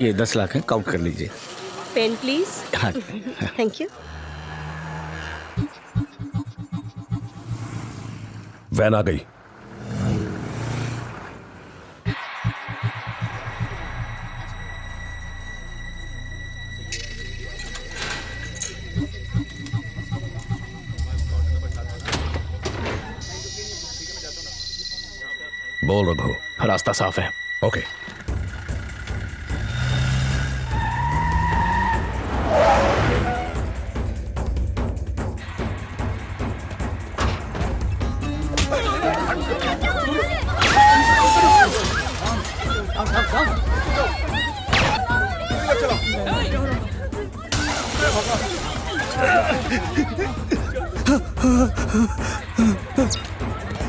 ये 10 लाख है, काउंट कर लीजिए। Pen please. हाँ। Thank you. वैन आ गई। बोल रघु। रास्ता साफ है। ओके।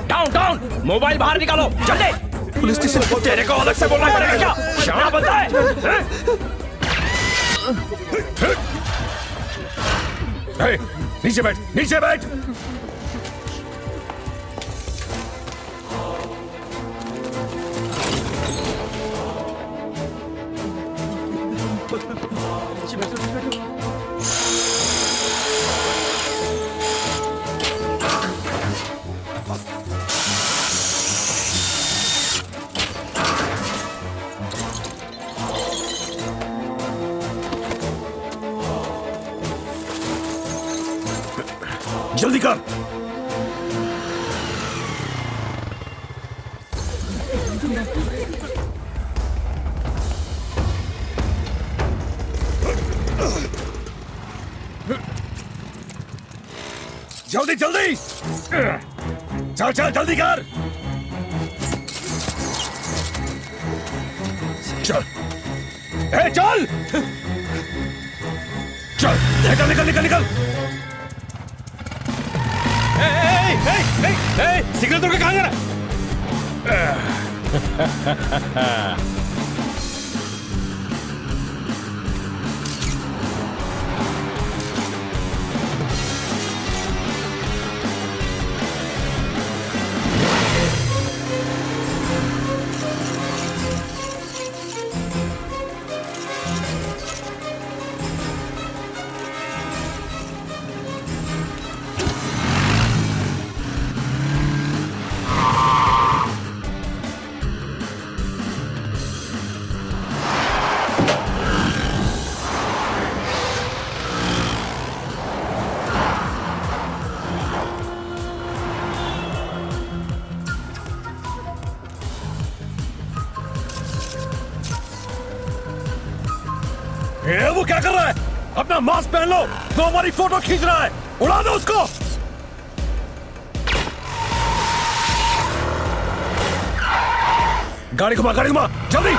डाउन डाउन, मोबाइल बाहर निकालो जल्दी। Police station. तेरे को अलग से बोलना पड़ेगा क्या? शाना बनता है। हे, नीचे बैठ, नीचे बैठ। जल्दी कर। जल्दी जल्दी, चल चल जल्दी कर। चल, ए चल, चल निकल निकल निकल निकल। सिग्नल तोड़ के कहां जा रहा है? ए, वो क्या कर रहा है? अपना मास्क पहन लो, वो हमारी फोटो खींच रहा है। उड़ा दो उसको। गाड़ी घुमा जल्दी।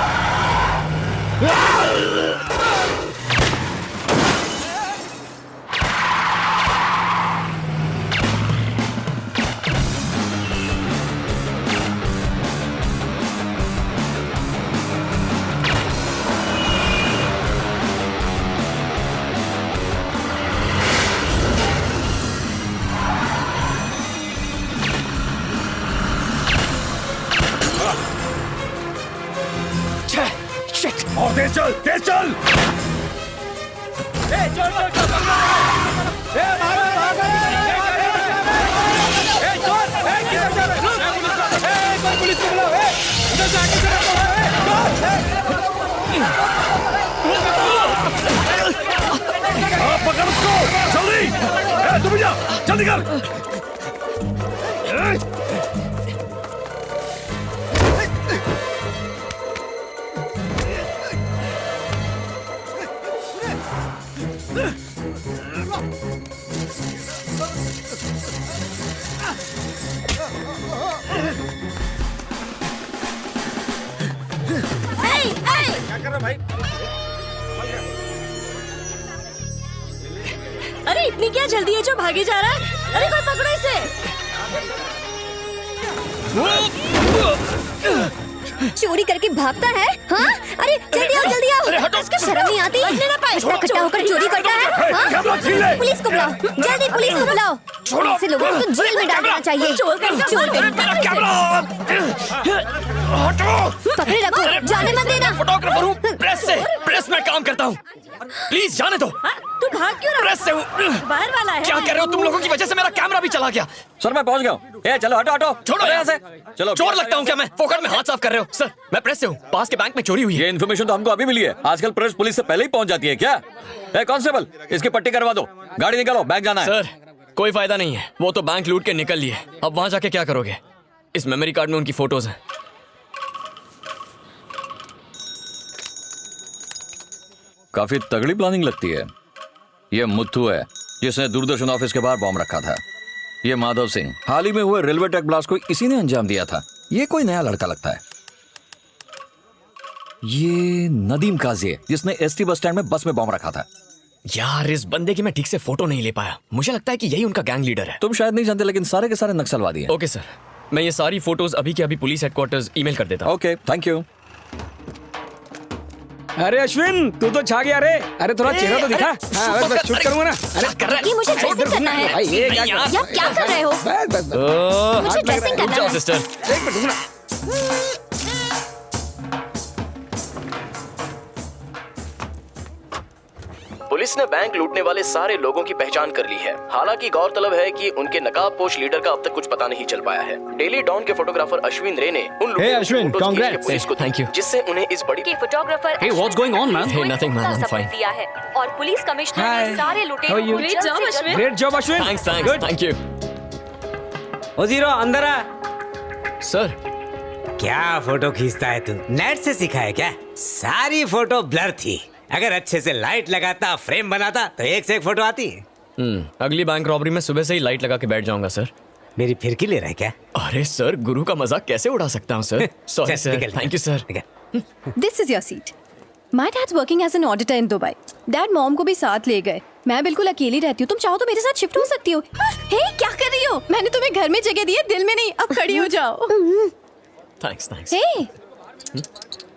और तेज चल, तेज चल। पकड़ उसको, जल्दी। तुम जा, जल्दी कर। क्या कर रहा भाई? अरे इतनी क्या जल्दी है जो भागे जा रहा है? अरे कोई पकड़ो इसे। चोरी करके भागता है? हाँ? अरे जल्दी आओ जल्दी आओ। इसको शर्म नहीं आती? इतना कट्टा होकर चोरी करता है? हाँ? पुलिस पुलिस को बुलाओ, जल्दी पुलिस को बुलाओ। छोड़ो। ऐसे लोगों को तो जेल में डाल देना चाहिए। चोर का चोर अरे मेरा कैमरा हटो। पकड़े रखो, जाने मत देना। फोटोग्राफर हूँ, प्रेस में काम करता हूँ। प्लीज जाने दो। तू भाग क्यों रहा? प्रेस से हूँ। बाहर वाला है। क्या कर रहे हो तुम लोगों की वजह से मेरा कैमरा भी चला गया। सर मैं पहुंच गया हूँ। ए चलो हटो हटो, छोड़ो यहाँ से। चलो चोर लगता हूँ क्या मैं? फोकट में हाथ साफ कर रहे हो? सर मैं प्रेस से हूँ, पास के बैंक में चोरी हुई है। ये इन्फॉर्मेशन तो हमको अभी मिली है। आजकल प्रेस पुलिस से पहले ही पहुंच जाती है क्या? ए कांस्टेबल, इसकी पट्टी करवा दो। गाड़ी निकालो, बैंक जाना है। सर कोई फायदा नहीं है, वो तो बैंक लूट के निकल लिए। अब वहाँ जाके क्या करोगे? इस मेमोरी कार्ड में उनकी फोटोज हैं। काफी तगड़ी प्लानिंग लगती है। ये मुत्थू है जिसने दूरदर्शन ऑफिस के बाहर बॉम्ब रखा था। ये माधव सिंह, हाल ही में हुए रेलवे ट्रैक ब्लास्ट को इसी ने अंजाम दिया था। ये कोई नया लड़का लगता है। ये नदीम काजी है जिसने एसटी बस स्टैंड में बस में बॉम्ब रखा था। यार इस बंदे की मैं ठीक से फोटो नहीं ले पाया। मुझे लगता है कि यही उनका गैंग लीडर है। तुम शायद नहीं जानते लेकिन सारे के सारे नक्सलवादी हैं। ओके सर, मैं ये सारी फोटोज अभी के अभी पुलिस हेडक्वार्टर्स ईमेल कर देता हूँ। Okay thank you. अरे अश्विन, तू तो छा गया रे। अरे थोड़ा चेहरा तो दिखा। हाँ बस शूट करूंगा ना। अरे ये मुझे ड्रेसिंग करना है। भाई ये क्या यार। यार क्या कर रहे हो? बस मुझे ड्रेसिंग करना जाओ है। सिस्टर। एक मिनट रुक ना। पुलिस ने बैंक लूटने वाले सारे लोगों की पहचान कर ली है। हालांकि गौरतलब है कि उनके नकाबपोश लीडर का अब तक कुछ पता नहीं चल पाया है। डेली डॉन के फोटोग्राफर अश्विन रे ने उन लोगों अश्विन, की फोटोज खींच के congrats. पुलिस को दी, Thank you. जिससे उन्हें इस बड़ी के photographer Hey, what's going on, man? Hey, nothing, man. I'm fine. दिया है और पुलिस कमिश्नर Hi. ने सारे How are लुटेरों you? को Great जल्द job, से जल्द Ashwin. Great job Ashwin. Thanks thank you. ओ जीरो अंदर आ। सर क्या फोटो खींचता है तू? नेट से सीखा है क्या? सारी फोटो ब्लर थी। अगर अच्छे से लाइट लगाता, फ्रेम बनाता तो एक से एक फोटो आती। अगली बैंक रॉबरी में सुबह से ही लाइट लगा के बैठ जाऊंगा सर। मेरी फिरकी ले रहा है क्या? अरे सर, गुरु का मजाक कैसे उड़ा सकता हूँ सर? सॉरी चल, सर। निकल, थैंक यू सर। निकल। This is your seat. My dad's working as an auditor in Dubai. Dad mom को भी साथ ले गए। मैं बिल्कुल अकेली रहती हूँ। तुम चाहो तो मेरे साथ शिफ्ट हो सकती हो। हे क्या कर रही हो? मैंने तुम्हें घर में जगह दी है, दिल में नहीं। अब खड़ी हो जाओ। Thanks thanks. हे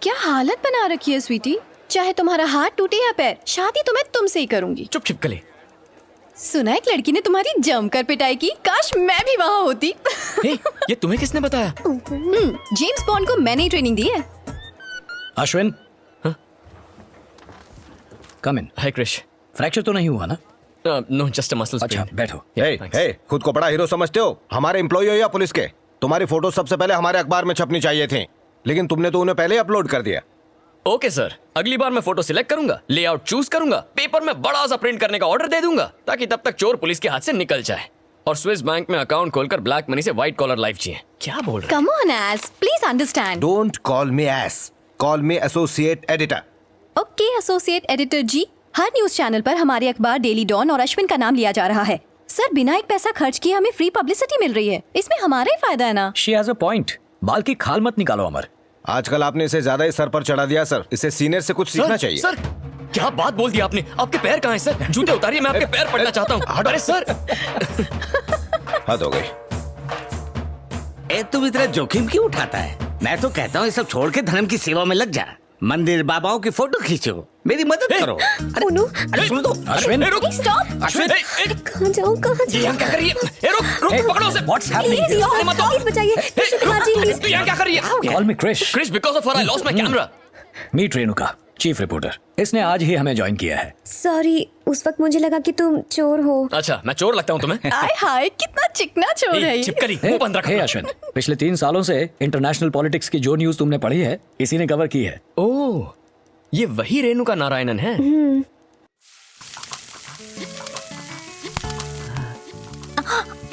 क्या हालत बना रखी है स्वीटी। चाहे तुम्हारा हाथ टूटे या पैर, शादी तो मैं तुमसे ही करूंगी। चुप छिपकली। सुना एक लड़की ने तुम्हारी जमकर पिटाई की। काश मैं भी वहाँ होती। हे, ये तुम्हें किसने बताया? जेम्स बॉन्ड को मैंने ही ट्रेनिंग दी है। अश्विन कम इन। हाय क्रिश। फ्रैक्चर तो नहीं हुआ ना? नो जस्ट अ मसल अच्छा स्प्रेन। बैठो। हे, खुद को बड़ा हीरो समझते हो? हमारे एम्प्लॉय हो या पुलिस के? तुम्हारी फोटो सबसे पहले हमारे अखबार में छपनी चाहिए थी, लेकिन तुमने तो उन्हें पहले ही अपलोड कर दिया। ओके सर, अगली बार मैं फोटो सिलेक्ट करूंगा, लेआउट चूज करूंगा, पेपर में बड़ा सा प्रिंट करने का ऑर्डर दे दूंगा ताकि तब तक चोर पुलिस के हाथ से निकल जाए और स्विस बैंक में अकाउंट खोलकर ब्लैक मनी से व्हाइट कॉलर लाइफ जिए। क्या बोल रहे Come on, As. Please understand. Don't call me As, call me associate editor. Okay associate editor ji, हर न्यूज चैनल पर हमारे अखबार डेली डॉन और अश्विन का नाम लिया जा रहा है। सर बिना एक पैसा खर्च किए हमें फ्री पब्लिसिटी मिल रही है। इसमें हमारा ही फायदा है ना। She has a point. बाल की खाल मत निकालो अमर। आजकल आपने इसे ज्यादा ही सर पर चढ़ा दिया सर। इसे सीनियर से कुछ सीखना चाहिए। सर क्या बात बोल दी आपने? आपके पैर कहाँ हैं सर? जूते उतारिए, मैं आपके पैर पड़ना चाहता हूँ। अरे सर। हद हो गई। ए तुम इतना जोखिम क्यों उठाता है? मैं तो कहता हूँ ये सब छोड़ के धर्म की सेवा में लग जा। मंदिर बाबाओं की फोटो खींचो, मेरी मदद करो। अरे सुन दो। अश्विन रुक। स्टॉप। अश्विन कहाँ जाऊँ कहाँ ये यहाँ क्या कर रही है? रुक पकड़ो उसे। What's happening? प्लीज बचाइए। तू यहाँ क्या कर रही है? Call me Krish. Krish, because of her I lost my camera. Meet Renuka, chief reporter. इसने आज ही हमें ज्वाइन किया है। सॉरी, उस वक्त मुझे लगा कि तुम चोर हो। अच्छा, मैं चोर लगता हूँ तुम्हें? आय हाय कितना चिकना चोर है ये। चिपकली, मुंह बंद रख। हे अश्विन, पिछले 3 सालों से इंटरनेशनल पॉलिटिक्स की जो न्यूज तुमने पढ़ी है इसी ने कवर की है। ओह, ये वही रेणुका नारायणन है।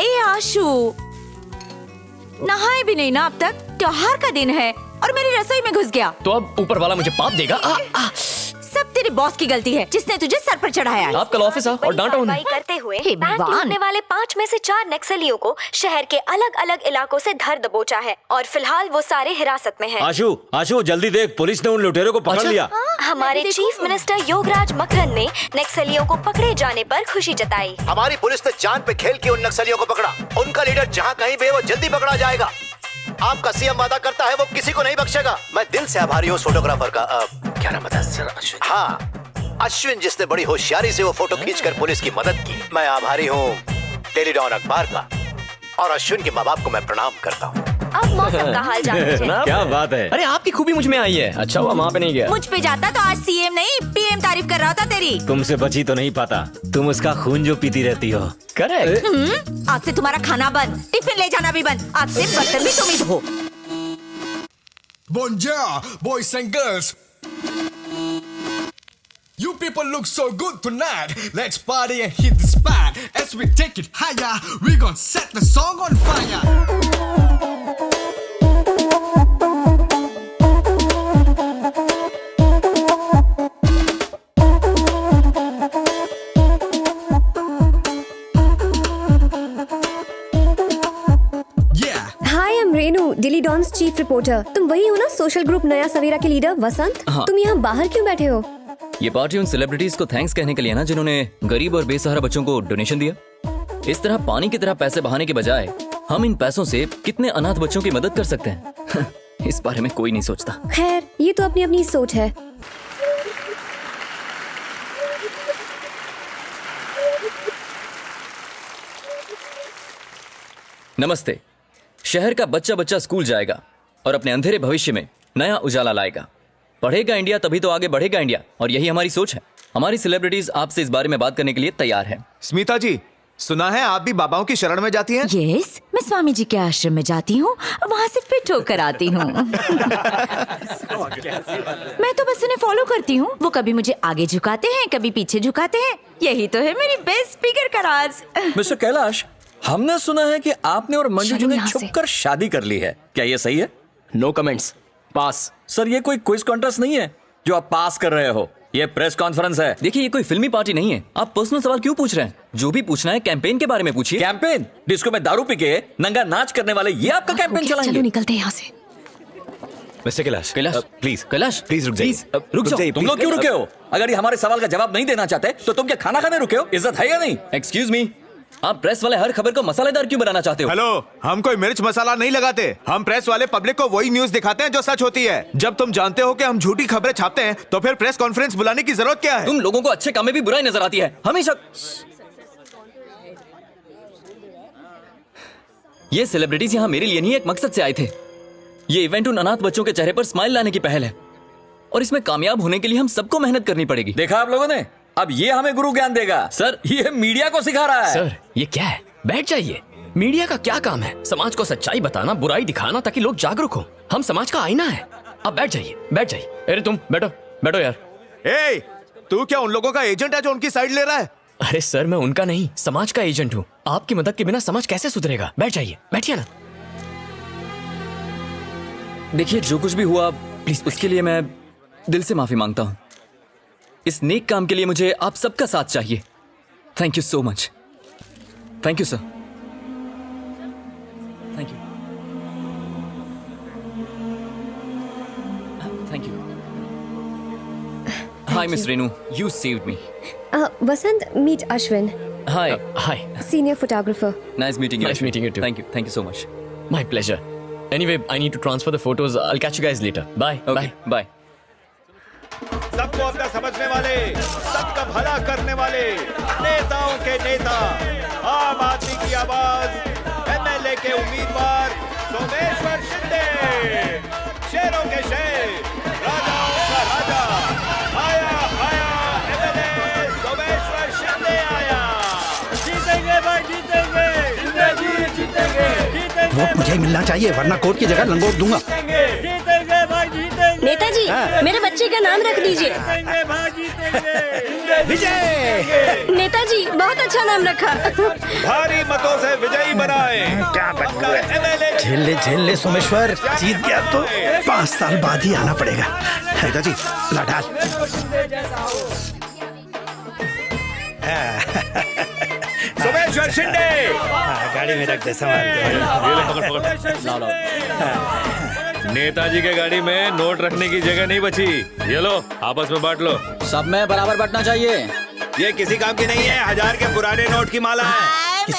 ए आशु, नहाए भी नहीं ना अब तक? त्योहार का दिन है और मेरी रसोई में घुस गया। तो अब ऊपर वाला मुझे पाप देगा? सब तेरी बॉस की गलती है जिसने तुझे सर पर चढ़ाया है। आप कल ऑफिस आओ और डांटो उन्हें। कार्रवाई करते हुए हे बैंक भगवान। लूटने वाले 5 में से 4 नक्सलियों को शहर के अलग अलग इलाकों से धर दबोचा है और फिलहाल वो सारे हिरासत में हैं। आशु जल्दी देख, पुलिस ने उन लुटेरों को पकड़ अच्छा? लिया। हमारे चीफ मिनिस्टर योगराज मकरन ने नक्सलियों को पकड़े जाने पर खुशी जताई। हमारी पुलिस ने जान पे खेल के उन नक्सलियों को पकड़ा। उनका लीडर जहाँ कहीं भी है वो जल्दी पकड़ा जाएगा। आपका सीएम वादा करता है वो किसी को नहीं बख्शेगा। मैं दिल से आभारी हूँ उस फोटोग्राफर का। क्या नाम बता? हाँ, अश्विन जिसने बड़ी होशियारी से वो फोटो खींचकर पुलिस की मदद की। मैं आभारी हूँ डेली डॉन अखबार का, और अश्विन के माँ बाप को मैं प्रणाम करता हूँ। अब मौसम का हाल जान लीजिए। क्या बात है। अरे आपकी खूबी मुझ में आई है। अच्छा हुआ वहाँ पे नहीं गया। मुझ पे जाता तो आज सीएम नहीं पीएम तारीफ कर रहा था तेरी। तुमसे बची तो नहीं पाता, तुम उसका खून जो पीती रहती हो। करेक्ट। आज से तुम्हारा खाना बंद, टिफिन ले जाना भी बंद, आज से बर्तन भी तुम ही धो। Bonjour, boys and girls. You people look so good tonight. Let's party and hit the spot. As we take it higher, we gon' set the song on fire. Yeah. Hi, I am Renu, Daily Dawn's chief reporter. तुम वही हो ना social group नया सवेरा के leader वसंत? हाँ। तुम यहाँ बाहर क्यों बैठे हो? ये पार्टी उन सेलिब्रिटीज को थैंक्स कहने के लिए ना जिन्होंने गरीब और बेसहारा बच्चों को डोनेशन दिया। इस तरह पानी की तरह पैसे बहाने के बजाय हम इन पैसों से कितने अनाथ बच्चों की मदद कर सकते हैं इस बारे में कोई नहीं सोचता। खैर, ये तो अपनी अपनी सोच है। नमस्ते। शहर का बच्चा बच्चा स्कूल जाएगा और अपने अंधेरे भविष्य में नया उजाला लाएगा। पढ़ेगा इंडिया तभी तो आगे बढ़ेगा इंडिया, और यही हमारी सोच है। हमारी सेलिब्रिटीज आपसे इस बारे में बात करने के लिए तैयार है। स्मिता जी, सुना है आप भी बाबाओं की शरण में जाती हैं? यस, मैं स्वामी जी के आश्रम में जाती हूँ, वहाँ से फिट होकर आती हूँ। मैं तो बस उन्हें फॉलो करती हूँ। वो कभी मुझे आगे झुकाते हैं, कभी पीछे झुकाते हैं। यही तो है मेरी बेस्ट स्पीकर का राज। मिस्टर कैलाश, हमने सुना है कि आपने और मंजू जी चलो ने यहाँ से। छुपकर शादी कर ली है, क्या ये सही है? No comments. पास। सर, ये कोई क्विज कॉन्टेस्ट नहीं है जो आप पास कर रहे हो, ये प्रेस कॉन्फ्रेंस है। देखिए, ये कोई फिल्मी पार्टी नहीं है। आप पर्सनल सवाल क्यों पूछ रहे हैं? जो भी पूछना है कैंपेन के बारे में पूछिए। कैंपेन? डिस्को में दारू पी के नंगा नाच करने वाले ये आपका कैंपेन चलो चलाएंगे? निकलते हैं यहाँ से। Mister Kailash, Kailash, please Kailash, please रुक जाइए। रुक जाओ। तुम लोग क्यों रुके हो? अगर ये हमारे सवाल का जवाब नहीं देना चाहते तो तुम क्या खाना खाने रुके हो? इज्जत है या नहीं? एक्सक्यूज मी, आप प्रेस वाले हर खबर को मसालेदार क्यों बनाना चाहते हो? हेलो, हम कोई मिर्च मसाला नहीं लगाते। हम प्रेस वाले पब्लिक को वही न्यूज दिखाते हैं जो सच होती है। जब तुम जानते हो कि हम झूठी खबरें छापते हैं तो फिर प्रेस कॉन्फ्रेंस बुलाने की जरूरत क्या है? तुम लोगों को अच्छे काम में भी बुराई नजर आती है हमेशा। ये सेलिब्रिटीज यहाँ मेरे लिए नहीं, एक मकसद से आए थे। ये इवेंट उन अनाथ बच्चों के चेहरे पर स्माइल लाने की पहल है, और इसमें कामयाब होने के लिए हम सबको मेहनत करनी पड़ेगी। देखा आप लोगों ने, अब ये हमें गुरु ज्ञान देगा। सर, ये मीडिया को सिखा रहा है। सर, ये क्या है? बैठ जाइए। मीडिया का क्या काम है? समाज को सच्चाई बताना, बुराई दिखाना, ताकि लोग जागरूक हो। हम समाज का आईना है। अब बैठ जाइए, बैठ जाइए। अरे तुम बैठो, बैठो यार। ए, तू क्या उन लोगों का एजेंट है जो उनकी साइड ले रहा है? अरे सर, मैं उनका नहीं, समाज का एजेंट हूँ। आपकी मदद के बिना समाज कैसे सुधरेगा? बैठ जाइए, बैठिए ना। देखिए, जो कुछ भी हुआ प्लीज उसके लिए मैं दिल से माफी मांगता हूँ। इस नेक काम के लिए मुझे आप सबका साथ चाहिए। Thank you so much. Thank you sir. Thank you. Thank you. Hi miss Renu, you saved me. Vasant, meet Ashwin, hi hi. Senior photographer. Nice meeting you. Nice meeting you too. Thank you so much. My pleasure. Anyway, I need to transfer the photos. I'll catch you guys later. Bye. Okay, bye. सबको अपना समझने वाले, सबका भला करने वाले, नेताओं के नेता, आम आदमी की आवाज, एमएलए के उम्मीदवार सोमेश्वर शिंदे, शेरों के शेर, राजाओं का राजा, आया आया एमएलए सोमेश्वर शिंदे आया। जीतेंगे भाई, जीतेंगे, शिंदे जी जीतेंगे, जीतेंगे। वोट मुझे ही मिलना चाहिए, वरना कोर्ट की जगह लंगोट दूंगा। जीतेंगे भाई, जीतेंगे। नेताजी, मेरे बच्चे का नाम रख दीजिए। जीतेंगे भाई, जीतेंगे। विजय! नेताजी, बहुत अच्छा नाम रखा। भारी मतों से विजयी बनाए। क्या झेल ले सोमेश्वर, जीत गया तो 5 साल बाद ही आना पड़ेगा। नेताजी, ला डाल। सोमेश्वर शिंदे, गाड़ी में रख दे, संभाल के। नेताजी के गाड़ी में नोट रखने की जगह नहीं बची। ये लो, आपस में बांट लो। सब में बराबर बंटना चाहिए। ये किसी काम की नहीं है, 1000 के पुराने नोट की माला है।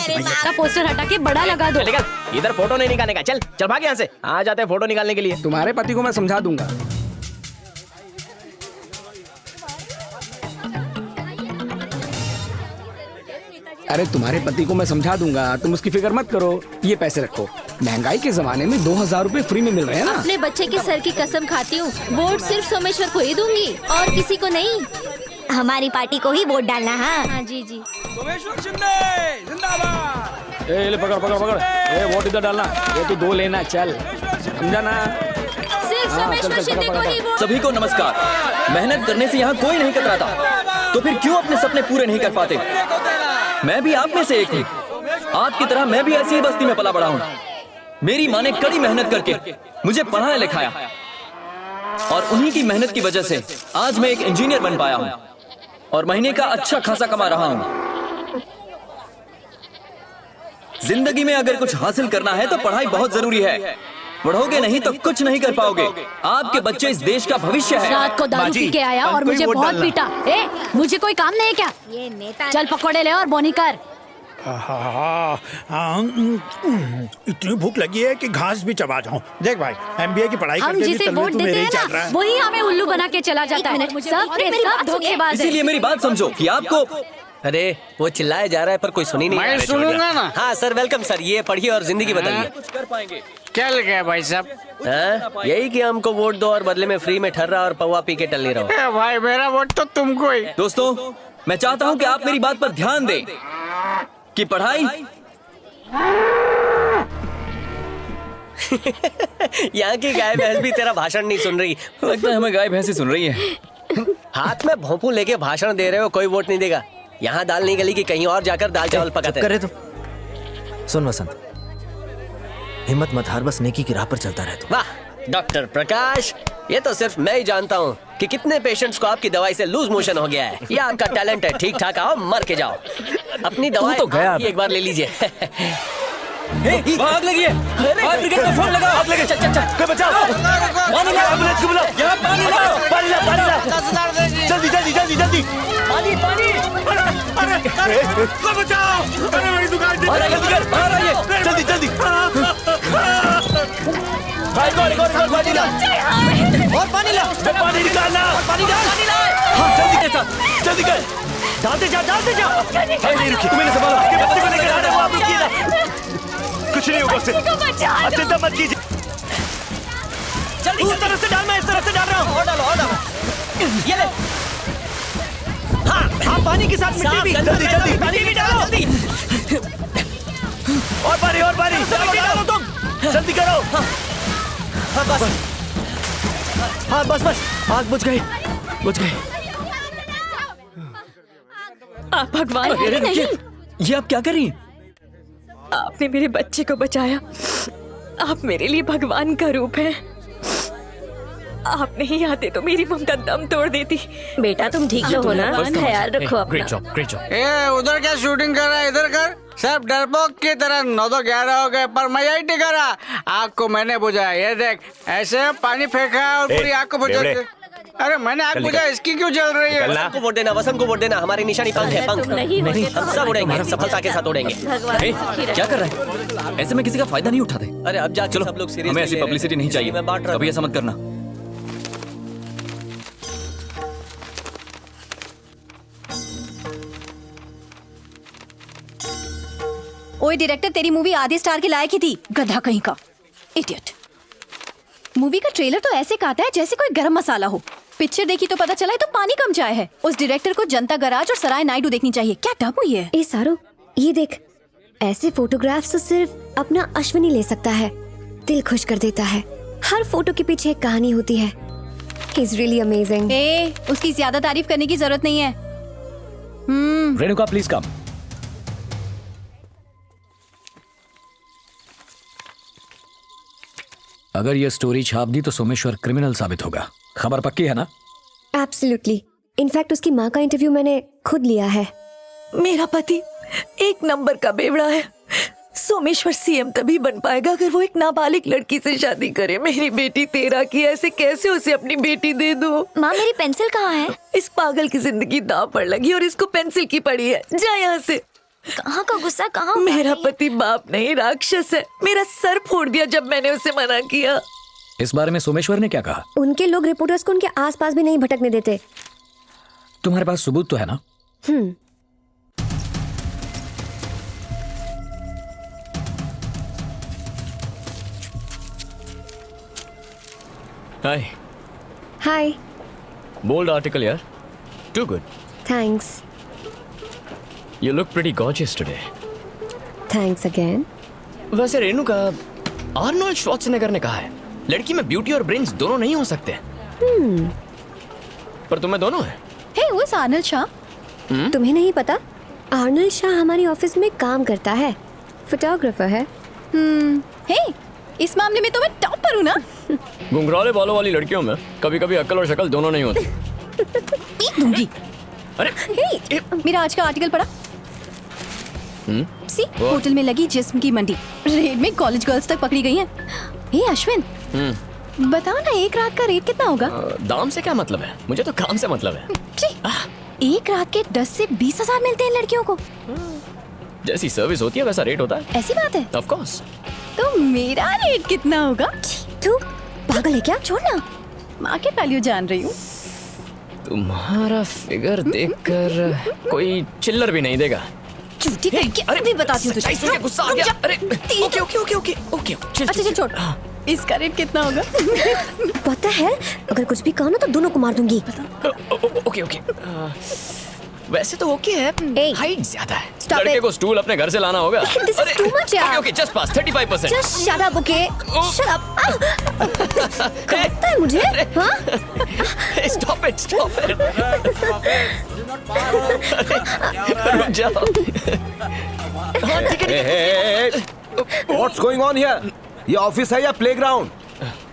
का पोस्टर हटा के बड़ा लगा दो। इधर फोटो नहीं निकालने का। चल चल भाग यहाँ से। आ जाते हैं फोटो निकालने के लिए। तुम्हारे पति को मैं समझा दूंगा। अरे तुम्हारे पति को मैं समझा दूंगा, तुम उसकी फिक्र मत करो। ये पैसे रखो, महंगाई के जमाने में 2000 रुपए फ्री में मिल रहे हैं ना। अपने बच्चे के सर की कसम खाती हूँ, वोट सिर्फ सोमेश्वर को ही दूंगी और किसी को नहीं। हमारी पार्टी को ही वोट डालना। हाँ जी जी। सोमेश्वर शिंदे जिंदाबाद। ए ले पकड़ पकड़ पकड़, ए वोट इधर डालना, ये तो 2 लेना, चल समझा ना। सिर्फ सोमेश्वर शिंदे को ही वोट। सभी को नमस्कार। मेहनत करने से यहाँ कोई नहीं कतराता, तो फिर क्यों अपने सपने पूरे नहीं कर पाते? मैं भी आप में से एक हूँ। आपकी तरह मैं भी ऐसी ही बस्ती में पला बड़ा हूँ। मेरी माँ ने कड़ी मेहनत करके मुझे पढ़ाया लिखाया और उन्हीं की मेहनत की वजह से आज मैं एक इंजीनियर बन पाया हूँ और महीने का अच्छा खासा कमा रहा हूँ। जिंदगी में अगर कुछ हासिल करना है तो पढ़ाई बहुत जरूरी है। पढ़ोगे नहीं तो कुछ नहीं कर पाओगे। आपके बच्चे इस देश का भविष्य है। रात को दारू पी के आया और मुझे बहुत पीटा। मुझे कोई काम नहीं है क्या? ये नेता चल पकौड़े ले और बोनी कर। इतनी भूख लगी है कि घास भी चबा जाऊं। देख भाई, एमबीए की पढ़ाई हम करके भी जिसे तलवे वोट तो देते मेरे ही हैं चल रहा ना, है। वही हमें उल्लू बना के चला जाता है। सब के सब धोखेबाज है। इसीलिए मेरी बात समझो कि आपको अरे वो चिल्लाया जा रहा है पर कोई सुनी नहीं। मैं सुनूंगा ना। हाँ सर, वेलकम सर, ये पढ़िए और जिंदगी बदलिए। कुछ कर पाएंगे। क्या लग गया भाई साहब? यही कि हमको वोट दो और बदले में फ्री में ठर्रा और पौवा पी के टल्ली रहो। भाई मेरा वोट तो तुमको ही। दोस्तों, मैं चाहता हूं कि आप मेरी बात पर ध्यान दें कि पढ़ाई यहाँ की गाय भैंस भी तेरा भाषण नहीं सुन रही। लगता है हमें गाय भैंस ही सुन रही है। हाथ में भोंपू लेके भाषण दे रहे हो, कोई वोट नहीं देगा। यहाँ दाल नहीं गली कि कहीं और जाकर दाल चावल पकाते करे। तो सुन वसंत, हिम्मत मत हार, बस नेकी की राह पर चलता रहे। वाह डॉक्टर प्रकाश, ये तो सिर्फ मैं ही जानता हूँ कि कितने पेशेंट्स को आपकी दवाई से लूज मोशन हो गया है। ये आपका टैलेंट है। ठीक ठाक आओ, मर के जाओ। अपनी दवाई तो गया एक बार ले लीजिए। आग लगी है। फायर ब्रिगेड को फोन लगाओ। आग लगी। चल चल चल, बचाओ। पानी लाओ, एम्बुलेंस को बुलाओ। यहाँ पानी लाओ, पानी ला, पानी ला। जल्दी जल्दी जल्दी जल्दी। पानी पानी। अरे बचाओ, अरे मेरी दुकान बाहर आइए, जल्दी जल्दी। भाई को एक और पानी ला और पानी ला। पानी निकालना, पानी डाल। हाँ जल्दी के साथ, जल्दी कर। डालते जा, डालते जा। नहीं रुकिए, तुम्हें संभालो। आपके बच्चे को लेकर आना, आप रुकिए ना। कुछ नहीं होगा उससे, आप चिंता मत कीजिए। जल्दी उस तरफ से डाल, मैं इस तरफ से डाल रहा हूँ। और डालो और डालो। ये ले। हाँ पानी के साथ मिट्टी भी। जल्दी जल्दी पानी भी डालो जल्दी। और पानी मिट्टी डालो तुम। जल्दी करो। हाँ बस, हाँ बस बस, आग बुझ गई, बुझ गई। आप भगवान अरे हैं नहीं। ये आप क्या कर रही हैं? आपने मेरे बच्चे को बचाया। आप मेरे लिए भगवान का रूप हैं। आप नहीं आते तो मेरी ममता दम तोड़ देती। बेटा तुम ठीक तो हो ना? ख्याल रखो अपना। Great job, great job. ए उधर क्या शूटिंग कर रहा है, इधर कर। सब डरपोक की तरह 9 तो 11 हो गए पर मैं यही टिका रहा। आग को मैंने बुझाया। ये देख, ऐसे पानी फेंका और पूरी आग को बुझा। अरे मैंने आग बुझा, इसकी क्यों जल रही है? वसंत को वोट देना, वसंत को वोट देना। हमारी निशानी पंख है, पंख। नहीं, हम सब उड़ेंगे, सफलता के साथ उड़ेंगे। क्या कर रहा है? ऐसे में किसी का फायदा नहीं उठाते। अरे अब जाके सब लोग सीरियस हमें ऐसी पब्लिसिटी नहीं चाहिए। मैं बांट रहा कभी ऐसा मत करना। ओए डायरेक्टर, तेरी मूवी आधे स्टार के लायक ही थी, गधा कहीं का, इडियट। मूवी का ट्रेलर तो ऐसे काटा है जैसे कोई गरम मसाला हो। पिक्चर देखी तो पता चला है तो पानी कम चाय है। उस डायरेक्टर को जनता गराज और सराय नायडू देखनी चाहिए। क्या डब हुई है? ए सारो, ये देख, ऐसे फोटोग्राफ्स तो सिर्फ अपना अश्विनी ले सकता है। दिल खुश कर देता है। हर फोटो के पीछे एक कहानी होती है। He is really amazing. ए, उसकी ज्यादा तारीफ करने की जरूरत नहीं है। Renuka please come. अगर ये स्टोरी छाप दी तो सोमेश्वर क्रिमिनल साबित होगा। खबर पक्की है ना? Absolutely. इनफैक्ट उसकी माँ का इंटरव्यू मैंने खुद लिया है। मेरा पति एक नंबर का बेवड़ा है। सोमेश्वर सीएम तभी बन पाएगा अगर वो एक नाबालिग लड़की से शादी करे। मेरी बेटी 13 की, ऐसे कैसे उसे अपनी बेटी दे दूं? माँ मेरी पेंसिल कहाँ है? इस पागल की जिंदगी दांव पर लगी और इसको पेंसिल की पड़ी है। जा यहाँ से। कहाँ का गुस्सा, कहाँ? मेरा पति बाप नहीं, राक्षस है। मेरा सर फोड़ दिया जब मैंने उसे मना किया। इस बारे में सोमेश्वर ने क्या कहा? उनके लोग रिपोर्टर्स को उनके आसपास भी नहीं भटकने देते। तुम्हारे पास सबूत तो है ना? Hi hi. बोल्ड आर्टिकल यार, too good. Thanks. You look pretty gorgeous today. Thanks again. वैसे रेणुका, आर्नोल्ड श्वार्ज़नेगर ने कहा है लड़की में ब्यूटी और ब्रेन्स दोनों नहीं हो सकते। पर तुम्हें दोनों है। हे, वो आर्नल्ड शाह। तुम्हें नहीं पता, आर्नल्ड शाह हमारी ऑफिस में काम करता है, फोटोग्राफर है। हे, इस मामले में तो मैं टॉप पर हूँ ना। घुंघराले बालों वाली लड़कियों में कभी कभी अक्ल और शक्ल दोनों नहीं होती। पीट दूंगी। अरे हे, मेरा आज का आर्टिकल पढ़ा। सी, होटल में लगी जिस्म की मंडी, रेड में कॉलेज गर्ल्स तक पकड़ी गई हैं। हे अश्विन, बताओ ना, एक रात का रेट कितना होगा? दाम से क्या मतलब है, मुझे तो काम से मतलब है। एक रात के 10 से 20,000 मिलते हैं लड़कियों को। जैसी सर्विस होती है वैसा रेट होता है। ऐसी बात है? Of course. तो मेरा रेट कितना होगा? तू पागल है क्या? छोड़ना। मार्केट वैल्यू जान रही हूँ। तुम्हारा फिगर देखकर कोई चिल्लर भी नहीं देगा। झूठी करके अभी बताती हूँ तुझे। मुझे गुस्सा आ गया। अरे okay okay okay okay okay, अच्छा चल छोड़। इसका रेट कितना होगा? पता है, अगर कुछ भी कहा ना तो दोनों को मार दूंगी। ओके ओके, वैसे तो ओके है, हाइट ज्यादा है। Stop लड़के it. को स्टूल अपने घर से लाना होगा। This is too much, यार। ओके ओके, जस्ट पास 35%। Just shut up, okay? Shut up. काटता है मुझे? हाँ? Stop it, stop it. रुक जाओ। हाँ, ठीक है। What's going on here? ये ऑफिस है या playground?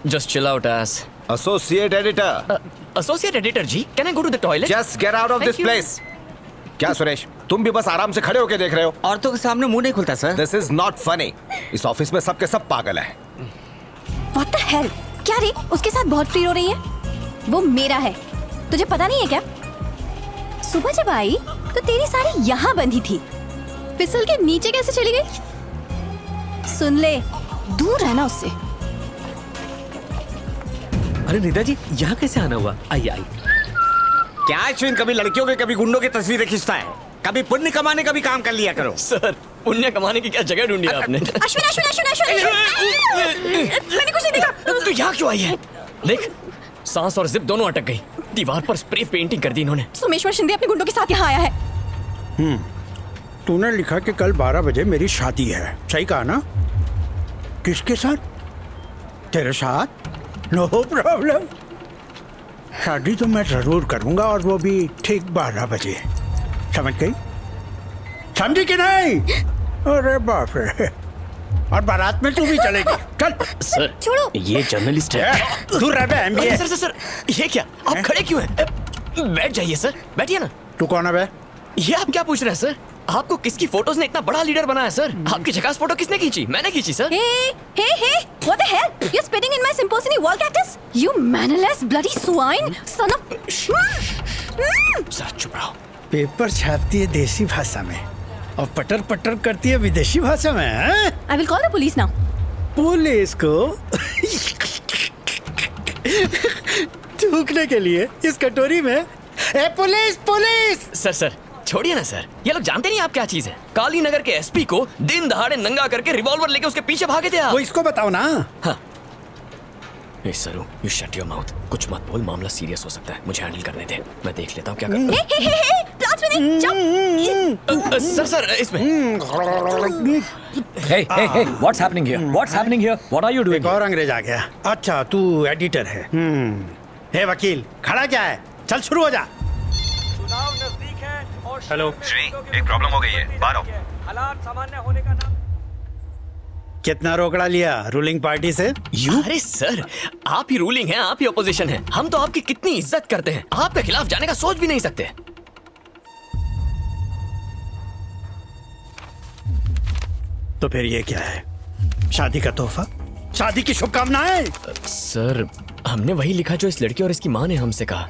Just chill out, ass. Associate editor. Associate editor ji, can I go to the toilet? Just get out of Thank this you. place. क्या सुरेश, तुम भी बस आराम से खड़े होके देख रहे हो? औरतों के सामने मुंह नहीं खुलता sir. This is not funny. इस ऑफिस में सबके सब पागल हैं। What the hell? क्या रे, उसके साथ बहुत फ्री हो रही है? वो मेरा है, तुझे पता नहीं है क्या? सुबह जब आई तो तेरी साड़ी यहाँ बंधी थी, फिसल के नीचे कैसे चली गई? सुन ले, दूर रहना उससे। अरे नीता जी, यहाँ कैसे आना हुआ? आइए आइए। क्या अश्विन, कभी लड़कियों के कभी गुंडों की तस्वीरें खींचता है? कभी पुण्य कमाने का भी काम कर लिया करो। सर, पुण्य कमाने की क्या जगह ढूंढी आपने? अश्विन अश्विन अश्विन अश्विन, मैंने कुछ नहीं देखा। तू यहाँ क्यों आई है? देख, सांस और जिप दोनों अटक गई। दीवार पर स्प्रे पेंटिंग कर दी इन्होंने। सोमेश्वर शिंदे अपने गुंडों के साथ यहाँ आया है। तूने लिखा कि कल 12 बजे मेरी शादी है, सही कहा ना? किसके साथ? तेरे साथ? नो प्रॉब्लम, शादी तो मैं जरूर करूंगा, और वो भी ठीक 12 बजे। समझ गई? समझी कि नहीं? अरे बाप रे, और बारात में तू भी चलेगी। चल सर, छोड़ो। ये जर्नलिस्ट है। दूर रह बे, MBA। सर सर सर, ये क्या? आप खड़े क्यों हैं? बैठ जाइए सर, बैठिए ना। तू कौन है बे? ये आप क्या पूछ रहे हैं सर? आपको किसकी फोटोज ने इतना बड़ा लीडर बनाया सर? आपकी झकास फोटो किसने खींची? मैंने खींची sir. Hey, what the hell? You're spitting in my symphony wall cactus? You mannerless bloody swine, son of... sir चुप रहो। पेपर छापती है देसी भाषा में और पटर पटर करती है विदेशी भाषा में, हैं? I will call the police now. Police को थूकने के लिए इस कटोरी में। ए पुलिस पुलिस! सर सर छोड़िए ना सर, ये लोग जानते नहीं आप क्या चीज है। काली नगर के एसपी को दिन दहाड़े नंगा करके रिवॉल्वर लेके उसके पीछे भागे थे आप। वो इसको बताओ ना। हाँ। ए सरू, यू शट योर माउथ। कुछ मत बोल, मामला सीरियस हो सकता है। मुझे हैंडल करने दे, मैं देख लेता हूँ क्या करना है। प्लास में नहीं, jump! सर सर इसमें। Hey, what's happening here? What's happening here? What are you doing? एक और अंग्रेज आ गया। अच्छा, तू एडिटर है। हे वकील, खड़ा क्या है? चल शुरू हो जा। हेलो श्री, एक प्रॉब्लम हो गई है, बाहर आओ। हालात सामान्य होने का नाम। कितना रोकड़ा लिया रूलिंग पार्टी से? अरे सर, आप ही रूलिंग हैं, आप ही ऑपोजिशन हैं। हम तो आपकी कितनी इज्जत करते हैं, आपके खिलाफ जाने का सोच भी नहीं सकते। तो फिर ये क्या है? शादी का तोहफा? शादी की शुभकामनाएं? सर, हमने वही लिखा जो इस लड़की और इसकी माँ ने हमसे कहा।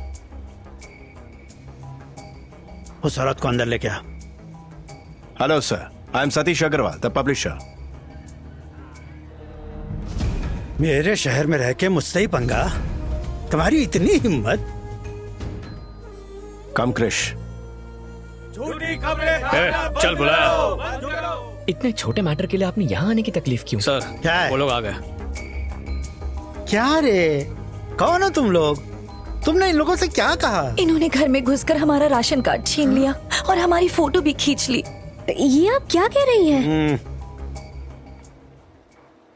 उस औरत को अंदर लेके आ। Hello sir, I am Satish Agrawal, the publisher. मेरे शहर में रह के मुझसे ही पंगा? तुम्हारी इतनी हिम्मत? कम क्रिश। झूठी खबरें चल बुलाया। इतने छोटे मैटर के लिए आपने यहाँ आने की तकलीफ क्यों? सर क्या है? वो लोग आ गए। क्या रे, कौन हो तुम लोग? तुमने इन लोगों से क्या कहा? इन्होंने घर में घुसकर हमारा राशन कार्ड छीन लिया और हमारी फोटो भी खींच ली। ये आप क्या कह रही हैं?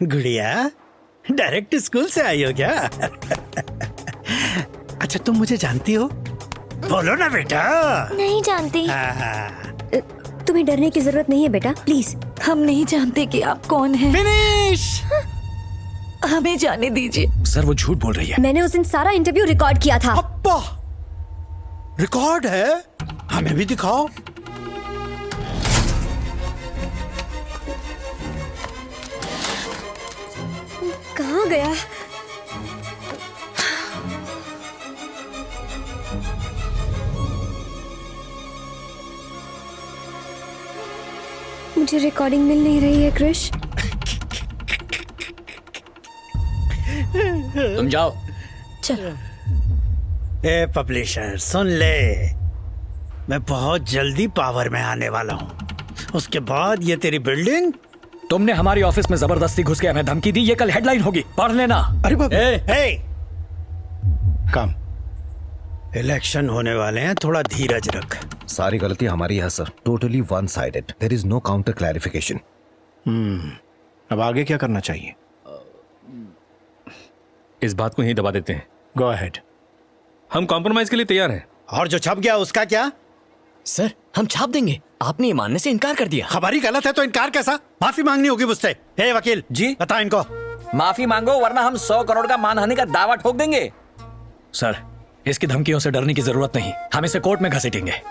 गुड़िया, डायरेक्ट स्कूल से आई हो क्या? अच्छा, तुम मुझे जानती हो? बोलो ना बेटा। नहीं जानती। तुम्हें डरने की जरूरत नहीं है बेटा, प्लीज। हम नहीं जानते कि आप कौन हैं। फिनिश। हमें जाने दीजिए। सर वो झूठ बोल रही है। मैंने उस दिन सारा इंटरव्यू रिकॉर्ड किया था। अब्बा, रिकॉर्ड है? हमें भी दिखाओ। कहाँ गया? मुझे रिकॉर्डिंग मिल नहीं रही है क्रिश। तुम जाओ। चलो। ए पब्लिशर सुन ले, मैं बहुत जल्दी पावर में आने वाला हूँ। उसके बाद ये तेरी बिल्डिंग। तुमने हमारी ऑफिस में जबरदस्ती घुस के हमें धमकी दी, ये कल हेडलाइन होगी, पढ़ लेना। अरे बाप रे। कम, इलेक्शन होने वाले हैं, थोड़ा धीरज रख। सारी गलती हमारी है sir, totally one sided, there is no counter clarification. अब आगे क्या करना चाहिए? इस बात को ही दबा देते हैं। Go ahead. हम कॉम्प्रोमाइज के लिए तैयार हैं। और जो छप गया उसका क्या? सर हम छाप देंगे। आपने ये मानने से इनकार कर दिया। खबर ही गलत है तो इनकार कैसा? माफी मांगनी होगी मुझसे। हे वकील जी, बता इनको। माफी मांगो वरना हम 100 करोड़ का मानहानि का दावा ठोक देंगे। सर, इसकी धमकियों से डरने की जरूरत नहीं, हम इसे कोर्ट में घसीटेंगे।